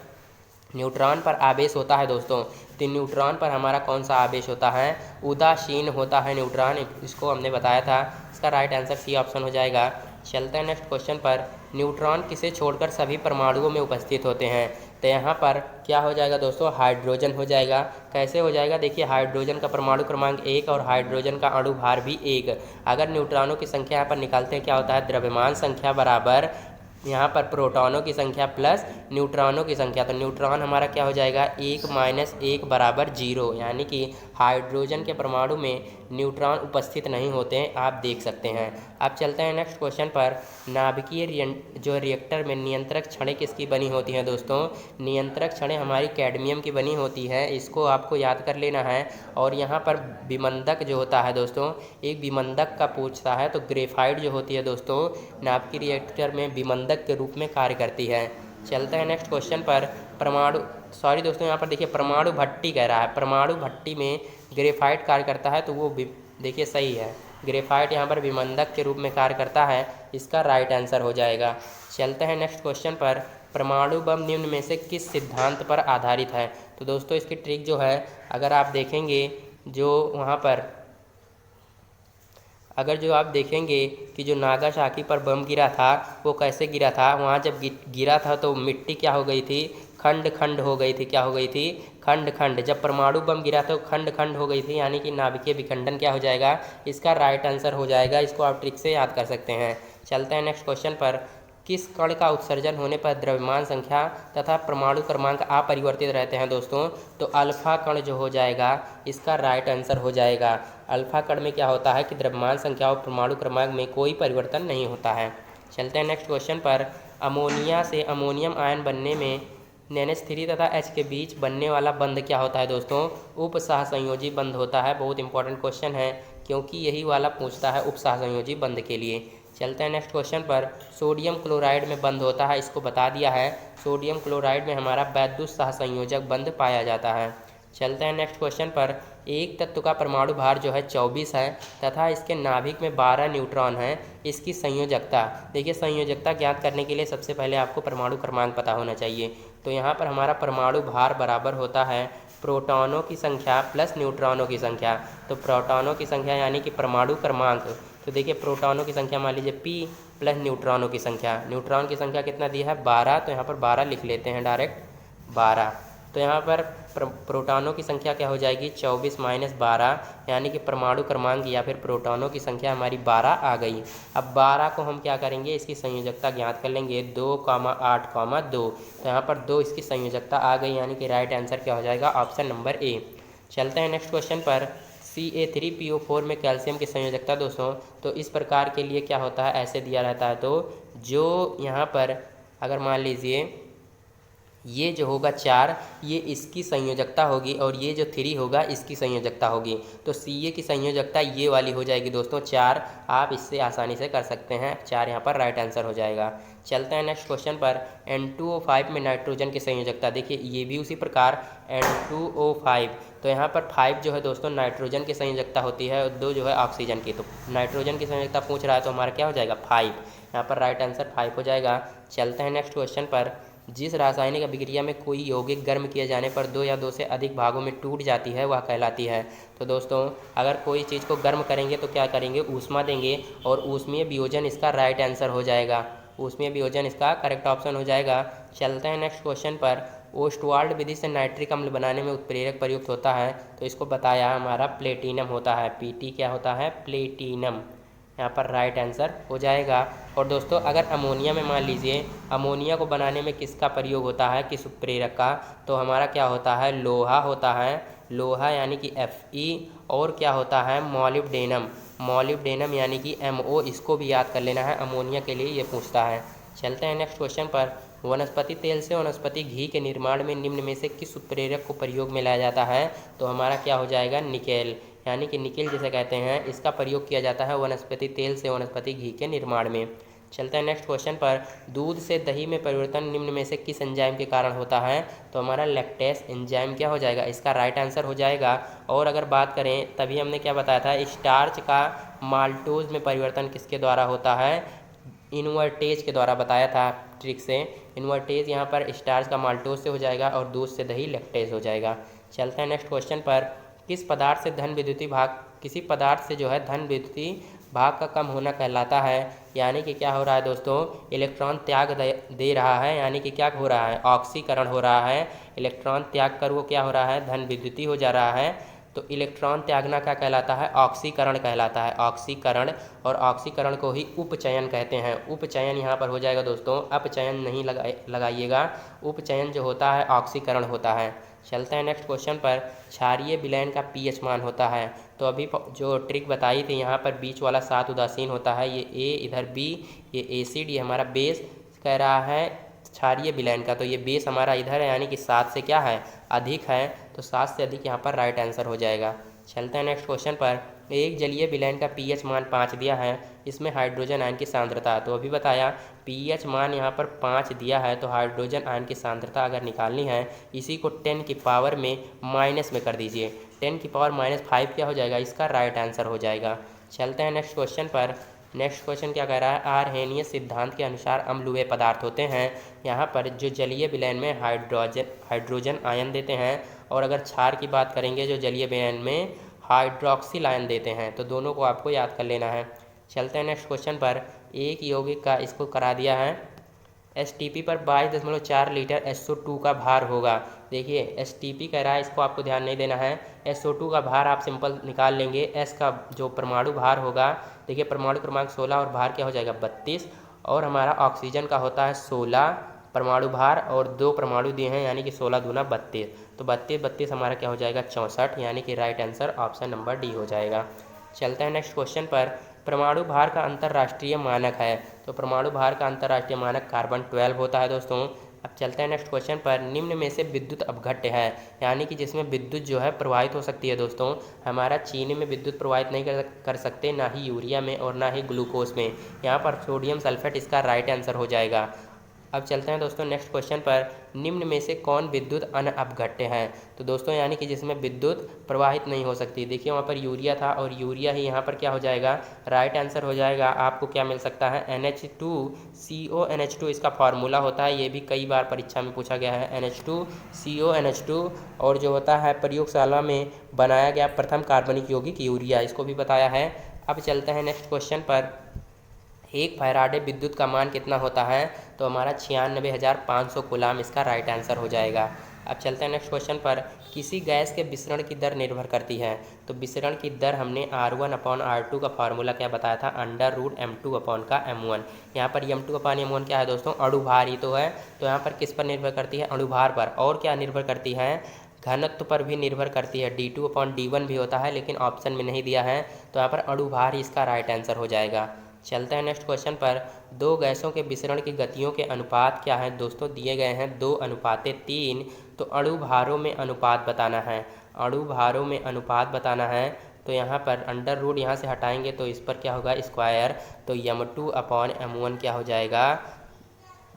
न्यूट्रॉन पर आवेश होता है दोस्तों, तो न्यूट्रॉन पर हमारा कौन सा आवेश होता है, उदासीन होता है न्यूट्रॉन, इसको हमने बताया था। इसका राइट आंसर सी ऑप्शन हो जाएगा। चलते हैं नेक्स्ट क्वेश्चन पर। न्यूट्रॉन किसे छोड़कर सभी परमाणुओं में उपस्थित होते हैं, तो यहाँ पर क्या हो जाएगा दोस्तों, हाइड्रोजन हो जाएगा। कैसे हो जाएगा, देखिए हाइड्रोजन का परमाणु क्रमांक 1 और हाइड्रोजन का अणु भार भी 1। अगर न्यूट्रॉनों की संख्या यहाँ पर निकालते हैं, क्या होता है, द्रव्यमान संख्या बराबर यहाँ पर प्रोटॉनों की संख्या प्लस न्यूट्रॉनों की संख्या। तो न्यूट्रॉन हमारा क्या हो जाएगा, 1 - 1 बराबर 0, यानी कि हाइड्रोजन के परमाणु में न्यूट्रॉन उपस्थित नहीं होते हैं, आप देख सकते हैं। अब चलते हैं नेक्स्ट क्वेश्चन पर। नाभिकीय जो रिएक्टर में नियंत्रक छड़ें किसकी बनी होती हैं दोस्तों, नियंत्रक छड़ें हमारी कैडमियम की बनी होती है, इसको आपको याद कर लेना है। और यहाँ पर विमंदक जो होता है दोस्तों, एक विमंदक का पूछता है, तो ग्रेफाइट जो होती है दोस्तों नाभिकीय रिएक्टर में विमंदक के रूप में कार्य करती है। चलते हैं नेक्स्ट क्वेश्चन पर। सॉरी दोस्तों, यहाँ पर देखिए परमाणु भट्टी कह रहा है, परमाणु भट्टी में ग्रेफाइट कार्य करता है, तो वो देखिए सही है, ग्रेफाइट यहाँ पर विमंदक के रूप में कार्य करता है, इसका राइट आंसर हो जाएगा। चलते हैं नेक्स्ट क्वेश्चन पर। परमाणु बम निम्न में से किस सिद्धांत पर आधारित है, तो दोस्तों इसकी ट्रिक जो है, अगर आप देखेंगे जो वहाँ पर आप देखेंगे कि जो नागासाकी पर बम गिरा था वो कैसे गिरा था, वहाँ जब गिरा था तो मिट्टी क्या हो गई थी, खंड खंड हो गई थी। क्या हो गई थी, खंड खंड। जब परमाणु बम गिरा तो खंड खंड हो गई थी, यानी कि नाभिकीय विखंडन क्या हो जाएगा, इसका राइट आंसर हो जाएगा। इसको आप ट्रिक से याद कर सकते हैं। चलते हैं नेक्स्ट क्वेश्चन पर। किस कण का उत्सर्जन होने पर द्रव्यमान संख्या तथा परमाणु क्रमांक अपरिवर्तित रहते हैं दोस्तों, तो अल्फा कण जो हो जाएगा, इसका राइट आंसर हो जाएगा। अल्फा कण में क्या होता है कि द्रव्यमान संख्या और परमाणु क्रमांक में कोई परिवर्तन नहीं होता है। चलते हैं नेक्स्ट क्वेश्चन पर। अमोनिया से अमोनियम आयन बनने में NH3 तथा H के बीच बनने वाला बंध क्या होता है दोस्तों, उप सहसंयोजी बंध होता है। बहुत इंपॉर्टेंट क्वेश्चन है, क्योंकि यही वाला पूछता है उप सहसंयोजी बंध के लिए। चलते हैं नेक्स्ट क्वेश्चन पर। सोडियम क्लोराइड में बंध होता है, इसको बता दिया है। सोडियम क्लोराइड में हमारा वैद्युत सहसंयोजक बंध पाया जाता है। चलते हैं नेक्स्ट क्वेश्चन पर। एक तत्व का परमाणु भार जो है 24 है तथा इसके नाभिक में 12 न्यूट्रॉन हैं, इसकी संयोजकता। देखिए संयोजकता ज्ञात करने के लिए सबसे पहले आपको परमाणु क्रमांक पता होना चाहिए। तो यहाँ पर हमारा परमाणु भार बराबर होता है प्रोटॉनों की संख्या प्लस न्यूट्रॉनों की संख्या। तो प्रोटॉनों की संख्या यानी कि परमाणु क्रमांक, तो देखिए प्रोटॉनों की संख्या मान लीजिए P प्लस न्यूट्रॉनों की संख्या। न्यूट्रॉन की संख्या कितना दिया है, 12, तो यहाँ पर 12 लिख लेते हैं डायरेक्ट 12। तो यहाँ पर प्रोटॉनों की संख्या क्या हो जाएगी, 24 - 12, यानी कि परमाणु क्रमांक या फिर प्रोटॉनों की संख्या हमारी 12 आ गई। अब 12 को हम क्या करेंगे, इसकी संयोजकता ज्ञात कर लेंगे, 2, 8, 2। तो यहाँ पर 2 इसकी संयोजकता आ गई, यानी कि राइट आंसर क्या हो जाएगा, ऑप्शन नंबर ए। चलते हैं नेक्स्ट क्वेश्चन पर। CA3PO4 में कैल्शियम की संयोजकता दोस्तों, तो इस प्रकार के लिए क्या होता है, ऐसे दिया रहता है। तो जो यहाँ पर अगर मान लीजिए ये जो होगा 4 ये इसकी संयोजकता होगी और ये जो 3 होगा इसकी संयोजकता होगी। तो Ca की संयोजकता ये वाली हो जाएगी दोस्तों 4। आप इससे आसानी से कर सकते हैं, 4 यहाँ पर राइट आंसर हो जाएगा। चलते हैं नेक्स्ट क्वेश्चन पर। N2O5 में नाइट्रोजन की संयोजकता देखिए, ये भी उसी प्रकार N2O5। तो यहाँ पर 5 जो है दोस्तों नाइट्रोजन की संयोजकता होती है और 2 जो है ऑक्सीजन की। तो नाइट्रोजन की संयोजकता पूछ रहा है तो हमारा क्या हो जाएगा 5। यहाँ पर राइट आंसर 5 हो जाएगा। चलते हैं नेक्स्ट क्वेश्चन पर। जिस रासायनिक अभिक्रिया में कोई यौगिक गर्म किए जाने पर 2 या 2 से अधिक भागों में टूट जाती है वह कहलाती है। तो दोस्तों अगर कोई चीज़ को गर्म करेंगे तो क्या करेंगे, ऊष्मा देंगे और ऊष्मीय वियोजन इसका राइट आंसर हो जाएगा। ऊष्मीय वियोजन इसका करेक्ट ऑप्शन हो जाएगा। चलते हैं नेक्स्ट क्वेश्चन पर। ओस्टवाल्ड विधि से नाइट्रिक अम्ल बनाने में उत्प्रेरक प्रयुक्त होता है, तो इसको बताया हमारा प्लेटिनम होता है। पीटी क्या होता है, प्लेटिनम। यहाँ पर राइट आंसर हो जाएगा। और दोस्तों अगर अमोनिया में मान लीजिए अमोनिया को बनाने में किसका प्रयोग होता है, किस उत्प्रेरक का, तो हमारा क्या होता है, लोहा होता है। लोहा यानी कि Fe। और क्या होता है, मॉलिब्डेनम। मॉलिब्डेनम यानी कि MO। इसको भी याद कर लेना है, अमोनिया के लिए ये पूछता है। चलते हैं नेक्स्ट क्वेश्चन पर। वनस्पति तेल से वनस्पति घी के निर्माण में निम्न में से किस उत्प्रेरक को प्रयोग में लाया जाता है, तो हमारा क्या हो जाएगा, निकेल। यानी कि निकेल जिसे कहते हैं, इसका प्रयोग किया जाता है वनस्पति तेल से वनस्पति घी के निर्माण में। चलते हैं नेक्स्ट क्वेश्चन पर। दूध से दही में परिवर्तन निम्न में से किस एंजाइम के कारण होता है, तो हमारा लैक्टेस एंजाइम क्या हो जाएगा, इसका राइट आंसर हो जाएगा। और अगर बात करें तभी हमने क्या बताया था, स्टार्च का माल्टोज में परिवर्तन किसके द्वारा होता है, इन्वर्टेज के द्वारा बताया था ट्रिक से। इन्वर्टेज यहाँ पर स्टार्च का माल्टोज से हो जाएगा और दूध से दही लैक्टेज हो जाएगा। चलते हैं नेक्स्ट क्वेश्चन पर। किस पदार्थ से धन विद्युतीय भाग, किसी पदार्थ से जो है धन विद्युतीय भाग का कम होना कहलाता है। यानी कि क्या हो रहा है दोस्तों, इलेक्ट्रॉन त्याग दे रहा है, यानी कि क्या हो रहा है, ऑक्सीकरण हो रहा है। इलेक्ट्रॉन त्याग कर वो क्या हो रहा है, धन विद्युतीय हो जा रहा है। तो इलेक्ट्रॉन त्यागना क्या कहलाता है, ऑक्सीकरण कहलाता है, ऑक्सीकरण। और ऑक्सीकरण को ही उपचयन कहते हैं। उपचयन यहाँ पर हो जाएगा दोस्तों, अपचयन नहीं लगाइएगा। उपचयन जो होता है ऑक्सीकरण होता है। चलते हैं नेक्स्ट क्वेश्चन पर। क्षारीय विलयन का pH मान होता है, तो अभी जो ट्रिक बताई थी यहाँ पर बीच वाला 7 उदासीन होता है, ये A इधर B, ये एसिड, ये हमारा बेस कह रहा है क्षारीय विलयन का। तो ये बेस हमारा इधर है, यानी कि 7 से क्या है, अधिक है। तो 7 से अधिक यहाँ पर राइट आंसर हो जाएगा। चलते हैं नेक्स्ट क्वेश्चन पर। एक जलीय विलयन का pH मान 5 दिया है, इसमें हाइड्रोजन आयन की सांद्रता, तो अभी बताया pH मान यहाँ पर 5 दिया है, तो हाइड्रोजन आयन की सांद्रता अगर निकालनी है, इसी को 10 की पावर में माइनस में कर दीजिए। 10 की पावर -5 क्या हो जाएगा, इसका राइट आंसर हो जाएगा। चलते हैं नेक्स्ट क्वेश्चन पर। नेक्स्ट क्वेश्चन क्या कह रहा है, आर्हेनियस सिद्धांत के अनुसार अम्लुए पदार्थ होते हैं। यहाँ पर जो जलीय विलयन में हाइड्रोजन आयन देते हैं, और अगर क्षार की बात करेंगे जो जलीय विलयन में हाइड्रोक्सिल आयन देते हैं। तो दोनों को आपको याद कर लेना है। चलते हैं नेक्स्ट क्वेश्चन पर। एक यौगिक का इसको करा दिया है, STP पर 22.4 लीटर SO2 का भार होगा। देखिए STP कह रहा है, इसको आपको ध्यान नहीं देना है। SO2 का भार आप सिंपल निकाल लेंगे। S का जो परमाणु भार होगा, देखिए परमाणु क्रमांक 16 और भार क्या हो जाएगा 32। और हमारा ऑक्सीजन का होता है 16 परमाणु भार और 2 परमाणु दिए हैं, यानी कि 16 दूना 32। तो 32 हमारा क्या हो जाएगा 64, यानी कि right answer option number D हो जाएगा। चलते हैं नेक्स्ट क्वेश्चन पर। परमाणु भार का अंतर्राष्ट्रीय मानक है, तो परमाणु भार का अंतर्राष्ट्रीय मानक कार्बन 12 होता है दोस्तों। अब चलते हैं नेक्स्ट क्वेश्चन पर। निम्न में से विद्युत अपघट्य है, यानी कि जिसमें विद्युत जो है प्रवाहित हो सकती है दोस्तों। हमारा चीनी में विद्युत प्रवाहित नहीं कर सकते, ना ही यूरिया में और ना ही ग्लूकोज में। यहाँ पर सोडियम सल्फेट इसका राइट आंसर हो जाएगा। अब चलते हैं दोस्तों नेक्स्ट क्वेश्चन पर। निम्न में से कौन विद्युत अनअपघट्य है, तो दोस्तों यानी कि जिसमें विद्युत प्रवाहित नहीं हो सकती। देखिए वहाँ पर यूरिया था और यूरिया ही यहाँ पर क्या हो जाएगा, राइट आंसर हो जाएगा। आपको क्या मिल सकता है, NH2CONH2 इसका फार्मूला होता है। ये भी कई बार परीक्षा में पूछा गया है, NH2CONH2। और जो होता है प्रयोगशाला में बनाया गया प्रथम कार्बनिक यौगिक यूरिया, इसको भी बताया है। अब चलते हैं नेक्स्ट क्वेश्चन पर। एक फैराडे विद्युत का मान कितना होता है, तो हमारा 96,500 कूलाम इसका राइट आंसर हो जाएगा। अब चलते हैं नेक्स्ट क्वेश्चन पर। किसी गैस के विसरण की दर निर्भर करती है, तो विसरण की दर हमने R1/R2 का फार्मूला क्या बताया था, √M2/M1। यहाँ पर M2/M1 क्या है दोस्तों, अणुभार ही तो है। तो यहाँ पर किस पर निर्भर करती है, अणुभार पर। और क्या निर्भर करती है, घनत्व पर भी निर्भर करती है। D2/D1 भी होता है, लेकिन ऑप्शन में नहीं दिया है। तो यहाँ पर अणुभार ही इसका राइट आंसर हो जाएगा। चलते हैं नेक्स्ट क्वेश्चन पर। दो गैसों के विसरण की गतियों के अनुपात क्या है दोस्तों, दिए गए हैं 2:3। तो अणु भारों में अनुपात बताना है, अणु भारों में अनुपात बताना है। तो यहाँ पर अंडर रूट यहाँ से हटाएंगे तो इस पर क्या होगा स्क्वायर, तो m2/m1 क्या हो जाएगा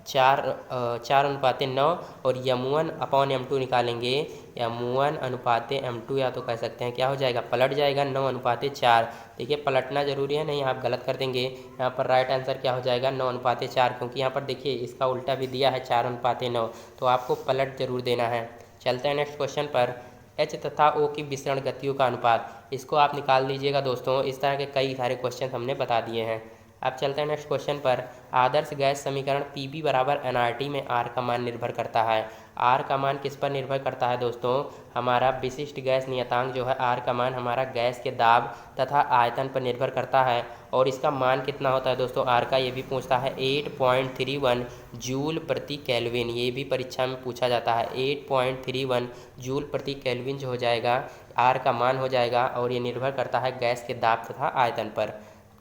4:9। और m1/m2 निकालेंगे, m1/m2 या तो कह सकते हैं क्या हो जाएगा पलट जाएगा 9:4। देखिए पलटना जरूरी है, नहीं आप गलत कर देंगे। यहाँ पर राइट आंसर क्या हो जाएगा 9:4, क्योंकि यहाँ पर देखिए इसका उल्टा भी दिया है 4:9, तो आपको पलट जरूर देना है। चलते हैं नेक्स्ट क्वेश्चन पर। H तथा O की विसरण गतियों का अनुपात, इसको आप निकाल लीजिएगा दोस्तों। इस तरह के कई सारे क्वेश्चन हमने बता दिए हैं। अब चलते हैं नेक्स्ट क्वेश्चन पर। आदर्श गैस समीकरण Pb बराबर nRT में R का मान निर्भर करता है। R का मान किस पर निर्भर करता है दोस्तों, हमारा विशिष्ट गैस नियतांक जो है R का मान हमारा गैस के दाब तथा आयतन पर निर्भर करता है। और इसका मान कितना होता है दोस्तों R का, ये भी पूछता है 8.31 जूल प्रति केल्विन, ये भी परीक्षा में पूछा जाता है। 8.31 जूल प्रति केल्विन जो हो जाएगा R का मान हो जाएगा, और ये निर्भर करता है गैस के दाब तथा आयतन पर।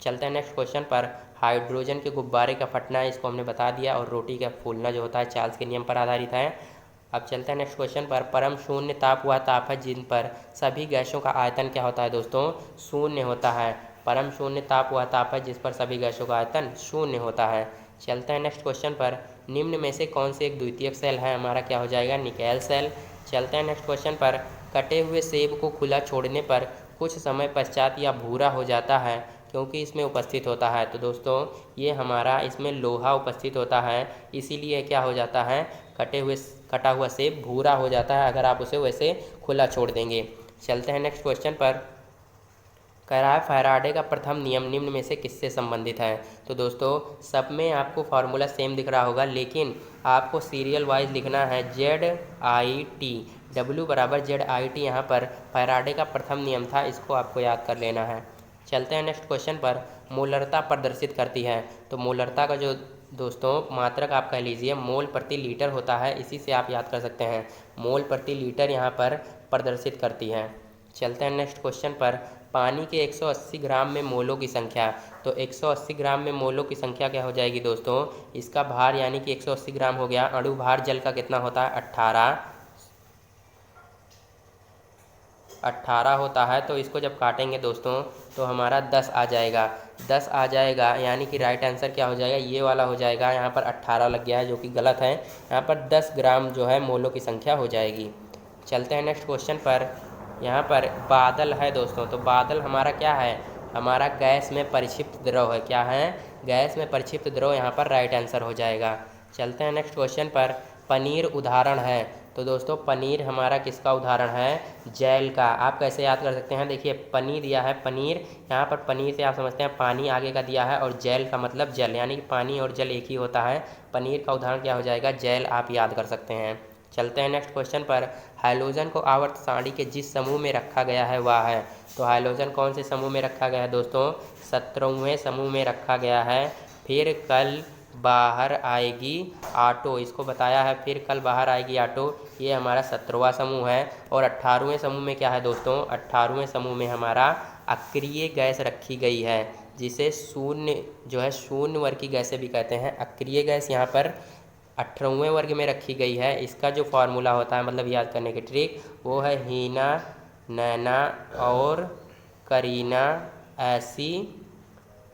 चलते हैं नेक्स्ट क्वेश्चन पर। हाइड्रोजन के गुब्बारे का फटना है, इसको हमने बता दिया, और रोटी का फूलना जो होता है चार्ल्स के नियम पर आधारित है। अब चलते हैं नेक्स्ट क्वेश्चन पर। परम शून्य ताप वह ताप है जिन पर सभी गैसों का आयतन क्या होता है दोस्तों, शून्य होता है। परम शून्य ताप वह ताप है जिस पर सभी गैसों का आयतन शून्य होता है। चलते हैं नेक्स्ट क्वेश्चन पर। निम्न में से कौन से एक द्वितीयक सेल है, हमारा क्या हो जाएगा निकेल सेल। चलते हैं नेक्स्ट क्वेश्चन पर। कटे हुए सेब को खुला छोड़ने पर कुछ समय पश्चात यह भूरा हो जाता है क्योंकि इसमें उपस्थित होता है। तो दोस्तों ये हमारा इसमें लोहा उपस्थित होता है, इसीलिए क्या हो जाता है कटा हुआ सेब भूरा हो जाता है अगर आप उसे वैसे खुला छोड़ देंगे। चलते हैं नेक्स्ट क्वेश्चन पर। फैराडे का प्रथम नियम निम्न में से किससे संबंधित है। तो दोस्तों सब में आपको फार्मूला सेम दिख रहा होगा, लेकिन आपको सीरियल वाइज लिखना है। ZIT, W बराबर ZIT यहाँ पर फैराडे का प्रथम नियम था, इसको आपको याद कर लेना है। चलते हैं नेक्स्ट क्वेश्चन पर। मोलरता प्रदर्शित करती है, तो मोलरता का जो दोस्तों मात्रक आप कह लीजिए मोल प्रति लीटर होता है, इसी से आप याद कर सकते हैं। मोल प्रति लीटर यहाँ पर प्रदर्शित करती है। चलते हैं नेक्स्ट क्वेश्चन पर। पानी के 180 ग्राम में मोलों की संख्या, तो 180 ग्राम में मोलों की संख्या क्या हो जाएगी दोस्तों, इसका भार यानी कि 180 ग्राम हो गया। अणु भार जल का कितना होता है 18 होता है, तो इसको जब काटेंगे दोस्तों तो हमारा 10 आ जाएगा। 10 आ जाएगा यानी कि राइट आंसर क्या हो जाएगा, ये वाला हो जाएगा। यहाँ पर 18 लग गया है जो कि गलत है, यहाँ पर 10 ग्राम जो है मोलों की संख्या हो जाएगी। चलते हैं नेक्स्ट क्वेश्चन पर। यहाँ पर बादल है दोस्तों, तो बादल हमारा क्या है, हमारा गैस में परिक्षिप्त द्रव है। क्या है, गैस में परिक्षिप्त द्रव, यहाँ पर राइट आंसर हो जाएगा। चलते हैं नेक्स्ट क्वेश्चन पर। पनीर उदाहरण है, तो दोस्तों पनीर हमारा किसका उदाहरण है, जैल का। आप कैसे याद कर सकते हैं, देखिए पनीर दिया है, पनीर यहाँ पर पनीर से आप समझते हैं पानी आगे का दिया है, और जैल का मतलब जल, यानी कि पानी और जल एक ही होता है। पनीर का उदाहरण क्या हो जाएगा, जैल, आप याद कर सकते हैं। चलते हैं नेक्स्ट क्वेश्चन पर। हाइड्रोजन को आवर्त सारणी के जिस समूह में रखा गया है वह है, तो हाइड्रोजन कौन से समूह में रखा गया है दोस्तों, 17वें समूह में रखा गया है। फिर कल बाहर आएगी ऑटो, इसको बताया है, फिर कल बाहर आएगी ऑटो, ये हमारा 17वां समूह है। और 18वें समूह में क्या है दोस्तों, 18वें समूह में हमारा अक्रिय गैस रखी गई है, जिसे शून्य जो है शून्य वर्ग की गैसें भी कहते हैं। अक्रिय गैस यहाँ पर 18वें वर्ग में रखी गई है। इसका जो फार्मूला होता है, मतलब याद करने की ट्रिक, वो है हीना, नैना और करीना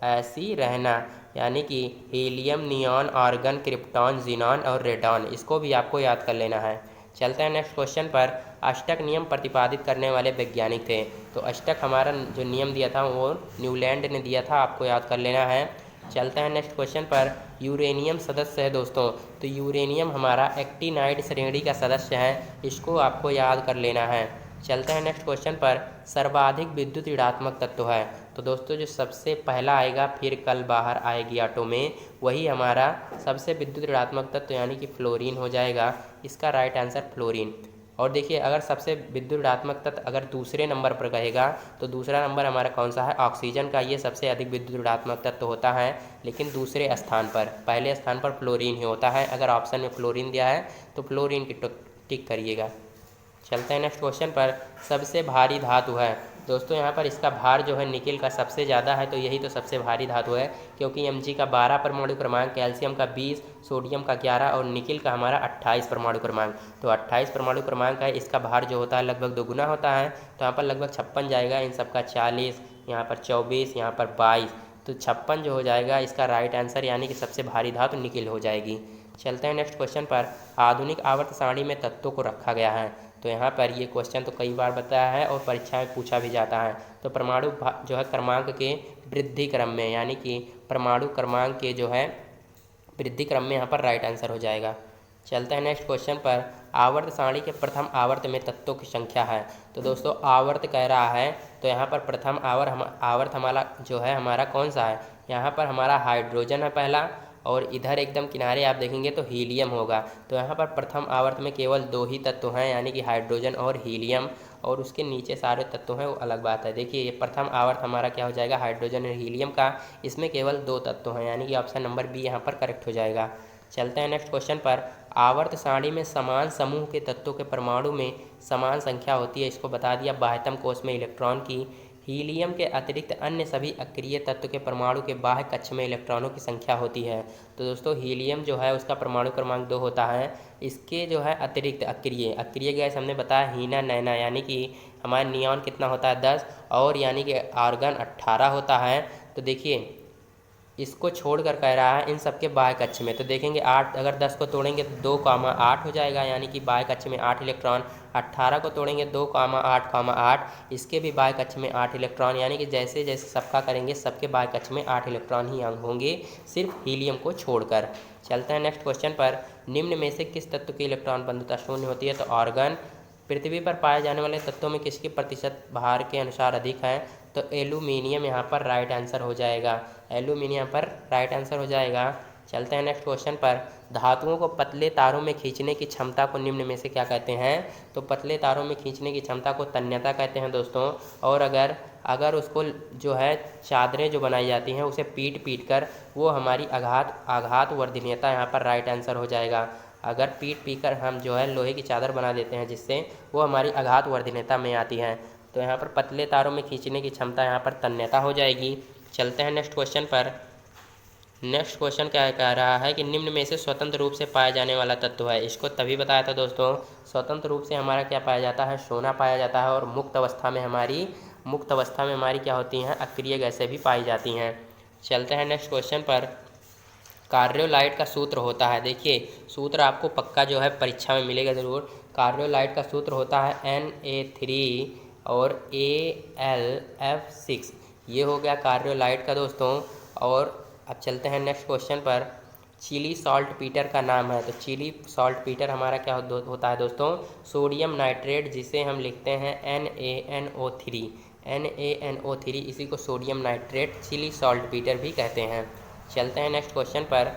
ऐसी रहना, यानी कि helium, neon, argon, krypton, xenon और रेडॉन, इसको भी आपको याद कर लेना है। चलते हैं नेक्स्ट क्वेश्चन पर। अष्टक नियम प्रतिपादित करने वाले वैज्ञानिक थे, तो अष्टक हमारा जो नियम दिया था वो न्यूलैंड ने दिया था, आपको याद कर लेना है। चलते हैं नेक्स्ट क्वेश्चन पर। यूरेनियम सदस्य है दोस्तों, तो यूरेनियम हमारा एक्टिनाइड श्रेणी का सदस्य है, इसको आपको याद कर लेना है। चलते हैं नेक्स्ट क्वेश्चन पर। सर्वाधिक विद्युत ऋणात्मक तत्व है, तो दोस्तों जो सबसे पहला आएगा फिर कल बाहर आएगी ऑटो में, वही हमारा सबसे विद्युत ऋणात्मक तत्व यानी कि फ्लोरीन हो जाएगा। इसका राइट आंसर फ्लोरीन। और देखिए अगर सबसे विद्युत ऋणात्मक तत्व अगर दूसरे नंबर पर कहेगा तो दूसरा नंबर हमारा कौन सा है, ऑक्सीजन का, ये सबसे अधिक विद्युत ऋणात्मक तत्व होता है, लेकिन दूसरे स्थान पर, पहले स्थान पर फ्लोरीन ही होता है। अगर ऑप्शन में फ्लोरीन दिया है तो फ्लोरीन की टिक करिएगा। चलते हैं नेक्स्ट क्वेश्चन पर। सबसे भारी धातु है, दोस्तों यहाँ पर इसका भार जो है निकिल का सबसे ज़्यादा है, तो यही तो सबसे भारी धातु है, क्योंकि Mg का 12 परमाणु क्रमांक, कैल्शियम का 20, सोडियम का 11 और निकिल का हमारा 28 परमाणु क्रमांक। तो 28 परमाणु क्रमांक है, इसका भार जो होता है लगभग दोगुना होता है। तो यहाँ पर लगभग 56 जाएगा, इन सबका 40, यहाँ पर 24, यहाँ पर 22, तो 56 जो हो जाएगा इसका राइट आंसर, यानी कि सबसे भारी धातु निकिल हो जाएगी। चलते हैं नेक्स्ट क्वेश्चन पर। आधुनिक आवर्त सारणी में तत्वों को रखा गया है। तो यहाँ पर ये क्वेश्चन तो कई बार बताया है और परीक्षा में पूछा भी जाता है। तो परमाणु जो है क्रमांक के वृद्धि क्रम में, यानी कि परमाणु क्रमांक के जो है वृद्धि क्रम में यहाँ पर राइट आंसर हो जाएगा। चलते हैं नेक्स्ट क्वेश्चन पर। आवर्त सारणी के प्रथम आवर्त में तत्वों की संख्या है। तो दोस्तों आवर्त कह रहा है, तो यहाँ पर प्रथम आवर्त हमारा जो है हमारा कौन सा है, यहाँ पर हमारा हाइड्रोजन है पहला, और इधर एकदम किनारे आप देखेंगे तो हीलियम होगा। तो यहाँ पर प्रथम आवर्त में केवल 2 ही तत्व हैं, यानी कि हाइड्रोजन और हीलियम, और उसके नीचे सारे तत्व हैं वो अलग बात है। देखिए ये प्रथम आवर्त हमारा क्या हो जाएगा, हाइड्रोजन और हीलियम का, इसमें केवल 2 तत्व हैं, यानी कि ऑप्शन नंबर बी यहाँ पर करेक्ट हो जाएगा। चलते हैं नेक्स्ट क्वेश्चन पर। आवर्त सारणी में समान समूह के तत्वों के परमाणु में समान संख्या होती है, इसको बता दिया। बाह्यतम कोश में इलेक्ट्रॉन की, हीलियम के अतिरिक्त अन्य सभी अक्रिय तत्व के परमाणु के बाह्य कक्ष में इलेक्ट्रॉनों की संख्या होती है। तो दोस्तों हीलियम जो है उसका परमाणु क्रमांक 2 होता है। इसके जो है अतिरिक्त अक्रिय गैस हमने बताया हीना नैना, यानी कि हमारा नियॉन कितना होता है 10, और यानी कि आर्गन 18 होता है। तो देखिए इसको छोड़कर कह रहा है इन सबके बाह्य कक्ष में, तो देखेंगे 8, अगर 10 को तोड़ेंगे तो 2,8 हो जाएगा, यानी कि बाह्य कक्ष में 8 इलेक्ट्रॉन। 18 को तोड़ेंगे 2,8,8, इसके भी बाह्य कक्ष में 8 इलेक्ट्रॉन, यानी कि जैसे जैसे सबका करेंगे सबके बाह्य कक्ष में 8 इलेक्ट्रॉन ही होंगे, सिर्फ हीलियम को छोड़कर। चलते हैं नेक्स्ट क्वेश्चन पर। निम्न में से किस तत्व की इलेक्ट्रॉन बंधुता शून्य होती है, तो ऑर्गन। पृथ्वी पर पाए जाने वाले तत्वों में किसके प्रतिशत भार के अनुसार अधिक है, तो एल्यूमिनियम यहाँ पर राइट आंसर हो जाएगा। एल्यूमिनियम पर राइट आंसर हो जाएगा। चलते हैं नेक्स्ट क्वेश्चन पर। धातुओं को पतले तारों में खींचने की क्षमता को निम्न में से क्या कहते हैं, तो पतले तारों में खींचने की क्षमता को तन्यता कहते हैं दोस्तों। और अगर उसको जो है चादरें जो बनाई जाती हैं उसे पीट कर, वो हमारी आघात वर्धनीयता यहाँ पर राइट आंसर हो जाएगा। अगर पीट कर हम जो है लोहे की चादर बना देते हैं, जिससे वो हमारी आघात वर्धनीयता में आती है। तो यहाँ पर पतले तारों में खींचने की क्षमता यहाँ पर तन्यता हो जाएगी। चलते हैं नेक्स्ट क्वेश्चन पर। नेक्स्ट क्वेश्चन क्या कह रहा है कि निम्न में से स्वतंत्र रूप से पाया जाने वाला तत्व है। इसको तभी बताया था दोस्तों, स्वतंत्र रूप से हमारा क्या पाया जाता है, सोना पाया जाता है, और मुक्त अवस्था में हमारी क्या होती हैं, अक्रिय गैसें भी पाई जाती हैं। चलते हैं नेक्स्ट क्वेश्चन पर। कार्योलाइट का सूत्र होता है, देखिए सूत्र आपको पक्का जो है परीक्षा में मिलेगा ज़रूर। कार्योलाइट का सूत्र होता है Na3 और Al(F)6, ये हो गया कार्योलाइट का दोस्तों। और अब चलते हैं नेक्स्ट क्वेश्चन पर। चिली सॉल्ट पीटर का नाम है, तो चिली सॉल्ट पीटर हमारा क्या होता है दोस्तों, सोडियम नाइट्रेट, जिसे हम लिखते हैं NaNO3, इसी को sodium nitrate Chile salt Peter भी कहते हैं। चलते हैं नेक्स्ट क्वेश्चन पर।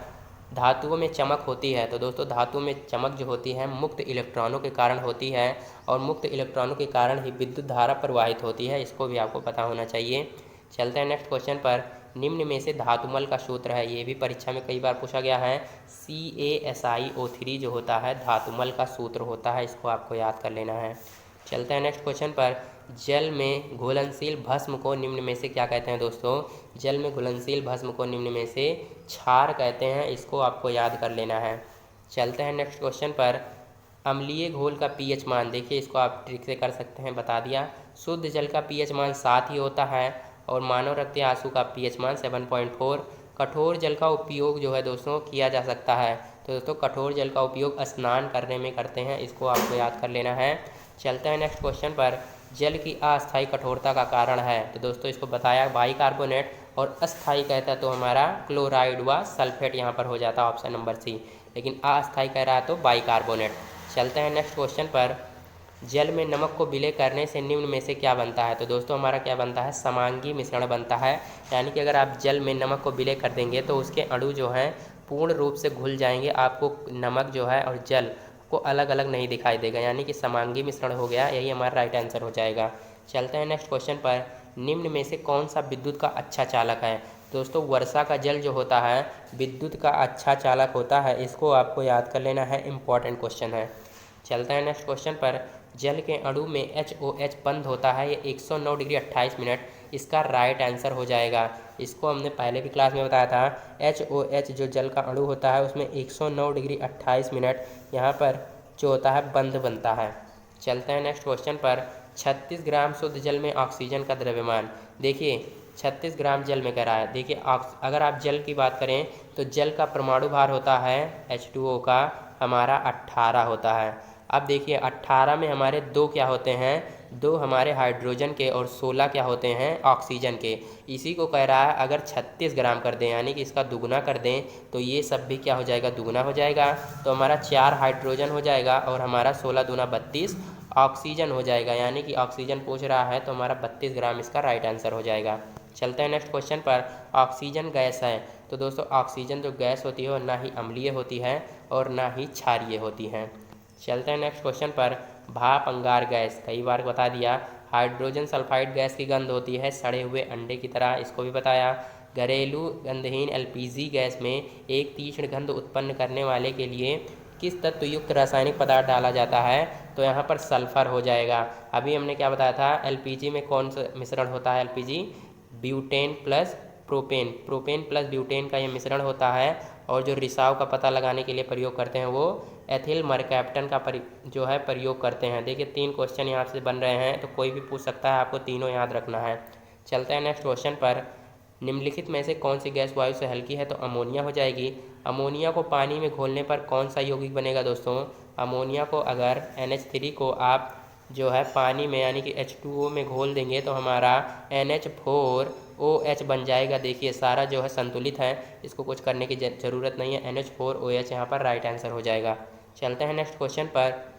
धातुओं में चमक होती है, तो दोस्तों धातु में चमक जो होती है मुक्त इलेक्ट्रॉनों के कारण होती है, और मुक्त इलेक्ट्रॉनों के कारण ही विद्युत धारा प्रवाहित होती है, इसको भी आपको पता होना चाहिए। चलते हैं नेक्स्ट क्वेश्चन पर। निम्न में से धातुमल का सूत्र है, ये भी परीक्षा में कई बार पूछा गया है। CaSiO3 जो होता है धातुमल का सूत्र होता है, इसको आपको याद कर लेना है। चलते हैं नेक्स्ट क्वेश्चन पर। जल में घुलनशील भस्म को निम्न में से क्या कहते हैं दोस्तों, जल में घुलनशील भस्म को निम्न में से क्षार कहते हैं, इसको आपको याद कर लेना है। चलते हैं नेक्स्ट क्वेश्चन पर। अम्लीय घोल का pH मान, देखिए इसको आप ट्रिक से कर सकते हैं, बता दिया। शुद्ध जल का pH मान 7 ही होता है, और मानव रक्त आंसू का pH मान 7.4। कठोर जल का उपयोग जो है दोस्तों किया जा सकता है, तो दोस्तों कठोर जल का उपयोग स्नान करने में करते हैं, इसको आपको याद कर लेना है। चलते हैं नेक्स्ट क्वेश्चन पर। जल की अस्थायी कठोरता का कारण है, तो दोस्तों इसको बताया बाइकार्बोनेट, और अस्थायी कहता है तो हमारा क्लोराइड व सल्फेट यहाँ पर हो जाता है ऑप्शन नंबर सी, लेकिन अस्थायी कह रहा है तो बाइकार्बोनेट। चलते हैं नेक्स्ट क्वेश्चन पर। जल में नमक को विलय करने से निम्न में से क्या बनता है, तो दोस्तों हमारा क्या बनता है, समांगी मिश्रण बनता है। यानी कि अगर आप जल में नमक को विलय कर देंगे तो उसके अणु जो हैं पूर्ण रूप से घुल जाएंगे, आपको नमक जो है और जल को अलग अलग नहीं दिखाई देगा, यानी कि समांगी मिश्रण हो गया, यही हमारा राइट आंसर हो जाएगा। चलते हैं नेक्स्ट क्वेश्चन पर। निम्न में से कौन सा विद्युत का अच्छा चालक है, दोस्तों वर्षा का जल जो होता है विद्युत का अच्छा चालक होता है, इसको आपको याद कर लेना है, इम्पॉर्टेंट क्वेश्चन है। चलते हैं नेक्स्ट क्वेश्चन पर। जल के अणु में HOH बंद होता है ये 109 डिग्री 28 मिनट, इसका राइट आंसर हो जाएगा। इसको हमने पहले भी क्लास में बताया था। HOH जो जल का अणु होता है उसमें 109 डिग्री 28 मिनट यहाँ पर जो होता है बंद बनता है। चलते हैं नेक्स्ट क्वेश्चन पर। 36 ग्राम शुद्ध जल में ऑक्सीजन का द्रव्यमान। देखिए 36 ग्राम जल में कह रहा है। देखिए अगर आप जल की बात करें तो जल का परमाणु भार होता है H2O का हमारा 18 होता है। अब देखिए 18 में हमारे 2 क्या होते हैं, 2 हमारे हाइड्रोजन के और 16 क्या होते हैं ऑक्सीजन के। इसी को कह रहा है अगर 36 ग्राम कर दें यानी कि इसका दुगना कर दें तो ये सब भी क्या हो जाएगा, दुगना हो जाएगा। तो हमारा 4 हाइड्रोजन हो जाएगा और हमारा 16 दूना 32 ऑक्सीजन हो जाएगा, यानी कि ऑक्सीजन पूछ रहा है तो हमारा 32 ग्राम इसका राइट आंसर हो जाएगा। चलते हैं नेक्स्ट क्वेश्चन पर। ऑक्सीजन गैस है तो दोस्तों ऑक्सीजन जो गैस होती है वो ना ही अम्लीय होती है और ना ही क्षारीय होती है। चलते हैं नेक्स्ट क्वेश्चन पर। भाप अंगार गैस कई बार बता दिया। हाइड्रोजन सल्फाइड गैस की गंध होती है सड़े हुए अंडे की तरह, इसको भी बताया। घरेलू गंधहीन LPG गैस में एक तीक्ष्ण गंध उत्पन्न करने वाले के लिए किस तत्वयुक्त रासायनिक पदार्थ डाला जाता है, तो यहाँ पर सल्फर हो जाएगा। अभी हमने क्या बताया था, LPG में कौन सा मिश्रण होता है, LPG butane plus propane, propane plus butane का ये मिश्रण होता है। और जो रिसाव का पता लगाने के लिए प्रयोग करते हैं वो एथिल मरकैप्टन का जो है प्रयोग करते हैं। देखिए 3 क्वेश्चन यहाँ से बन रहे हैं तो कोई भी पूछ सकता है, आपको तीनों याद रखना है। चलते हैं नेक्स्ट क्वेश्चन पर। निम्नलिखित में से कौन सी गैस वायु से हल्की है, तो अमोनिया हो जाएगी। अमोनिया को पानी में घोलने पर कौन सा यौगिक बनेगा दोस्तों, अमोनिया को अगर NH3 को आप जो है पानी में यानी कि H2O में घोल देंगे तो हमारा NH4OH बन जाएगा। देखिए सारा जो है संतुलित है, इसको कुछ करने की ज़रूरत नहीं है, NH4OH यहाँ पर राइट आंसर हो जाएगा। चलते हैं नेक्स्ट क्वेश्चन पर।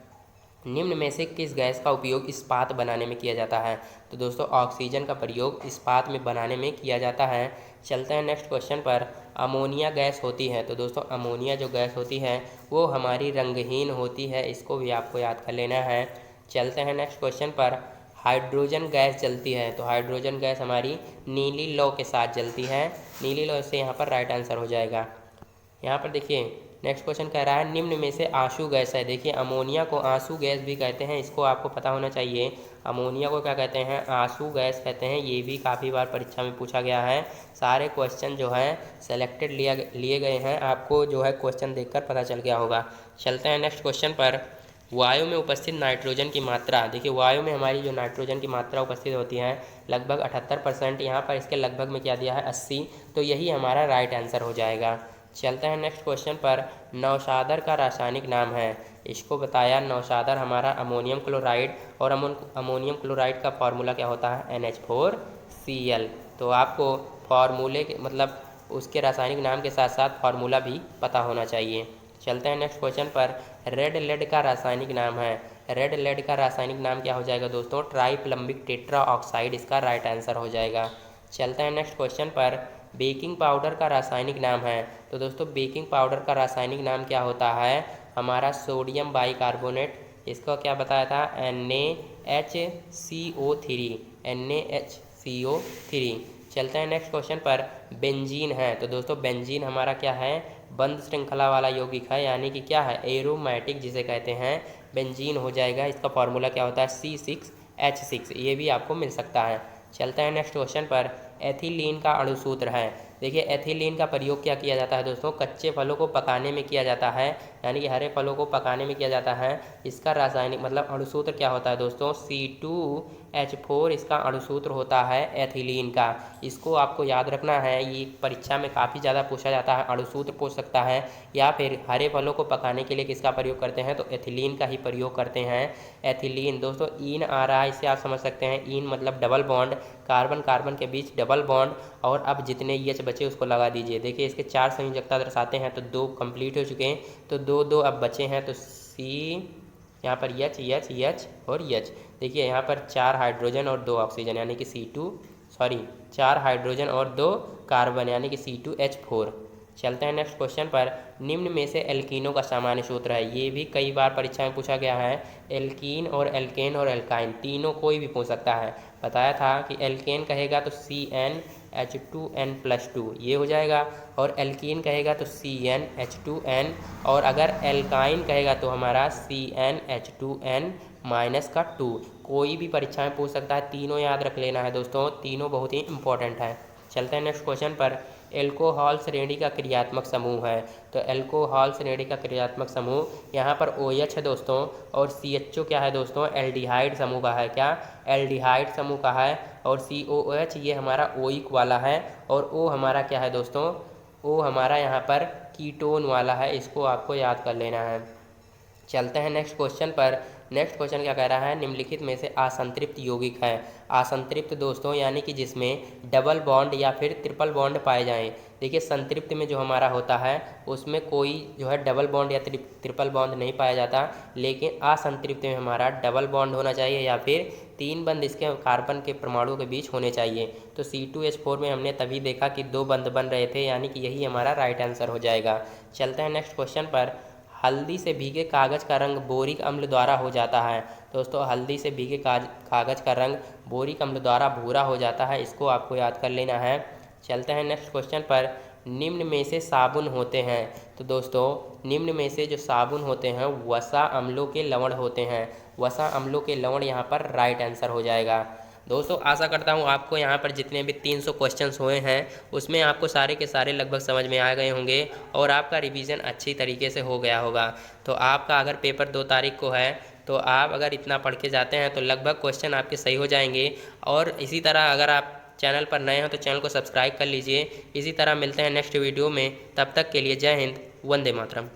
निम्न में से किस गैस का उपयोग इस्पात बनाने में किया जाता है, तो दोस्तों ऑक्सीजन का प्रयोग इस्पात में बनाने में किया जाता है। चलते हैं नेक्स्ट क्वेश्चन पर। अमोनिया गैस होती है तो दोस्तों अमोनिया जो गैस होती है वो हमारी रंगहीन होती है, इसको भी आपको याद कर लेना है। चलते हैं नेक्स्ट क्वेश्चन पर। हाइड्रोजन गैस जलती है तो हाइड्रोजन गैस हमारी नीली लौ के साथ जलती है, नीली लौ से यहाँ पर राइट आंसर हो जाएगा। यहाँ पर देखिए नेक्स्ट क्वेश्चन कह रहा है निम्न में से आंसू गैस है। देखिए अमोनिया को आंसू गैस भी कहते हैं, इसको आपको पता होना चाहिए। अमोनिया को क्या कहते हैं, आंसू गैस कहते हैं। ये भी काफ़ी बार परीक्षा में पूछा गया है। सारे क्वेश्चन जो है सेलेक्टेड लिए गए हैं, आपको जो है क्वेश्चन देखकर पता चल गया होगा। चलते हैं नेक्स्ट क्वेश्चन पर। वायु में उपस्थित नाइट्रोजन की मात्रा। देखिए वायु में हमारी जो नाइट्रोजन की मात्रा उपस्थित होती है लगभग 78%, यहाँ पर इसके लगभग में क्या दिया है 80, तो यही हमारा राइट आंसर हो जाएगा। चलते हैं नेक्स्ट क्वेश्चन पर। नौशादर का रासायनिक नाम है, इसको बताया। नौशादर हमारा अमोनियम क्लोराइड, और अमोनियम क्लोराइड का फार्मूला क्या होता है NH4Cl। तो आपको फार्मूले के मतलब उसके रासायनिक नाम के साथ साथ फार्मूला भी पता होना चाहिए। चलते हैं नेक्स्ट क्वेश्चन पर। रेड लेड का रासायनिक नाम है, रेड लेड का रासायनिक नाम क्या हो जाएगा दोस्तों, ट्राइप्लम्बिक टेट्रा ऑक्साइड, इसका राइट आंसर हो जाएगा। चलते हैं नेक्स्ट क्वेश्चन पर। बेकिंग पाउडर का रासायनिक नाम है, तो दोस्तों बेकिंग पाउडर का रासायनिक नाम क्या होता है, हमारा सोडियम बाइकार्बोनेट, इसका क्या बताया था NaHCO3, NaHCO3। चलते हैं नेक्स्ट क्वेश्चन पर। बेंजीन है, तो दोस्तों बेंजीन हमारा क्या है, बंद श्रृंखला वाला यौगिक है, यानी कि क्या है एरोमेटिक जिसे कहते हैं, बेंजीन हो जाएगा। इसका फॉर्मूला क्या होता है C6H6, ये भी आपको मिल सकता है। चलते हैं नेक्स्ट क्वेश्चन पर। एथिलीन का अणुसूत्र है। देखिए एथिलीन का प्रयोग क्या किया जाता है दोस्तों, कच्चे फलों को पकाने में किया जाता है, यानी कि हरे फलों को पकाने में किया जाता है। इसका रासायनिक मतलब अणुसूत्र क्या होता है दोस्तों, C2H4 इसका अणुसूत्र होता है एथिलीन का। इसको आपको याद रखना है, ये परीक्षा में काफ़ी ज़्यादा पूछा जाता है, अणुसूत्र पूछ सकता है। या फिर हरे फलों को पकाने के लिए किसका प्रयोग करते हैं, तो एथिलीन का ही प्रयोग करते हैं। एथिलीन दोस्तों ईन आ रहा है, इससे आप समझ सकते हैं ईन मतलब डबल बॉन्ड, कार्बन कार्बन के बीच डबल बॉन्ड। और अब जितने EH बचे उसको लगा दीजिए। देखिए इसके 4 संयोजकता दर्शाते हैं, तो 2 कंप्लीट हो चुके हैं, तो 2 अब बचे हैं, तो C यहाँ पर H और H। देखिए यहाँ पर 4 हाइड्रोजन और 2 ऑक्सीजन यानी कि 4 हाइड्रोजन और 2 कार्बन यानी कि C2H4। चलते हैं नेक्स्ट क्वेश्चन पर। निम्न में से एल्कीनों का सामान्य सूत्र है, ये भी कई बार परीक्षा में पूछा गया है। एल्कीन और एल्केन और एल्काइन तीनों कोई भी पूछ सकता है। बताया था कि एल्केन कहेगा तो CnH2n+2 ये हो जाएगा, और एल्कीन कहेगा तो CnH2n, और अगर एल्काइन कहेगा तो हमारा CnH2n माइनस का 2। कोई भी परीक्षा में पूछ सकता है, तीनों याद रख लेना है दोस्तों, तीनों बहुत ही इंपॉर्टेंट है। चलते हैं नेक्स्ट क्वेश्चन पर। एल्कोहल श्रेणी का क्रियात्मक समूह है, तो एल्कोहल श्रेणी का क्रियात्मक समूह यहाँ पर OH है दोस्तों, और CHO क्या है दोस्तों, एल्डिहाइड समूह का है। क्या, एल्डिहाइड समूह का है। और COOH ये हमारा ओइक वाला है, और O हमारा क्या है दोस्तों, O हमारा यहाँ पर कीटोन वाला है। इसको आपको याद कर लेना है। चलते हैं नेक्स्ट क्वेश्चन पर। नेक्स्ट क्वेश्चन क्या कह रहा है, निम्नलिखित में से असंतृप्त यौगिक है। असंतृप्त दोस्तों यानी कि जिसमें डबल बॉन्ड या फिर ट्रिपल बॉन्ड पाए जाएं। देखिए संतृप्त में जो हमारा होता है उसमें कोई जो है डबल बॉन्ड या ट्रिपल बॉन्ड नहीं पाया जाता, लेकिन असंतृप्त में हमारा डबल बॉन्ड होना चाहिए या फिर 3 बंद इसके कार्बन के परमाणुओं के बीच होने चाहिए। तो C2H4 में हमने तभी देखा कि 2 बंद बन रहे थे, यानी कि यही हमारा राइट आंसर हो जाएगा। चलते हैं नेक्स्ट क्वेश्चन पर। हल्दी से भीगे कागज़ का रंग बोरिक अम्ल द्वारा हो जाता है। दोस्तों हल्दी से भीगे कागज़ का रंग बोरिक अम्ल द्वारा भूरा हो जाता है, इसको आपको याद कर लेना है। चलते हैं नेक्स्ट क्वेश्चन पर। निम्न में से साबुन होते हैं, तो दोस्तों निम्न में से जो साबुन होते हैं वसा अम्लों के लवण होते हैं। वसा अम्लों के लवण यहाँ पर राइट आंसर हो जाएगा। दोस्तों आशा करता हूँ आपको यहाँ पर जितने भी 300 क्वेश्चंस हुए हैं उसमें आपको सारे के सारे लगभग समझ में आ गए होंगे और आपका रिवीजन अच्छी तरीके से हो गया होगा। तो आपका अगर पेपर 2 तारीख को है तो आप अगर इतना पढ़ के जाते हैं तो लगभग क्वेश्चन आपके सही हो जाएंगे। और इसी तरह अगर आप चैनल पर नए हो तो चैनल को सब्सक्राइब कर लीजिए। इसी तरह मिलते हैं नेक्स्ट वीडियो में, तब तक के लिए जय हिंद, वंदे मातरम।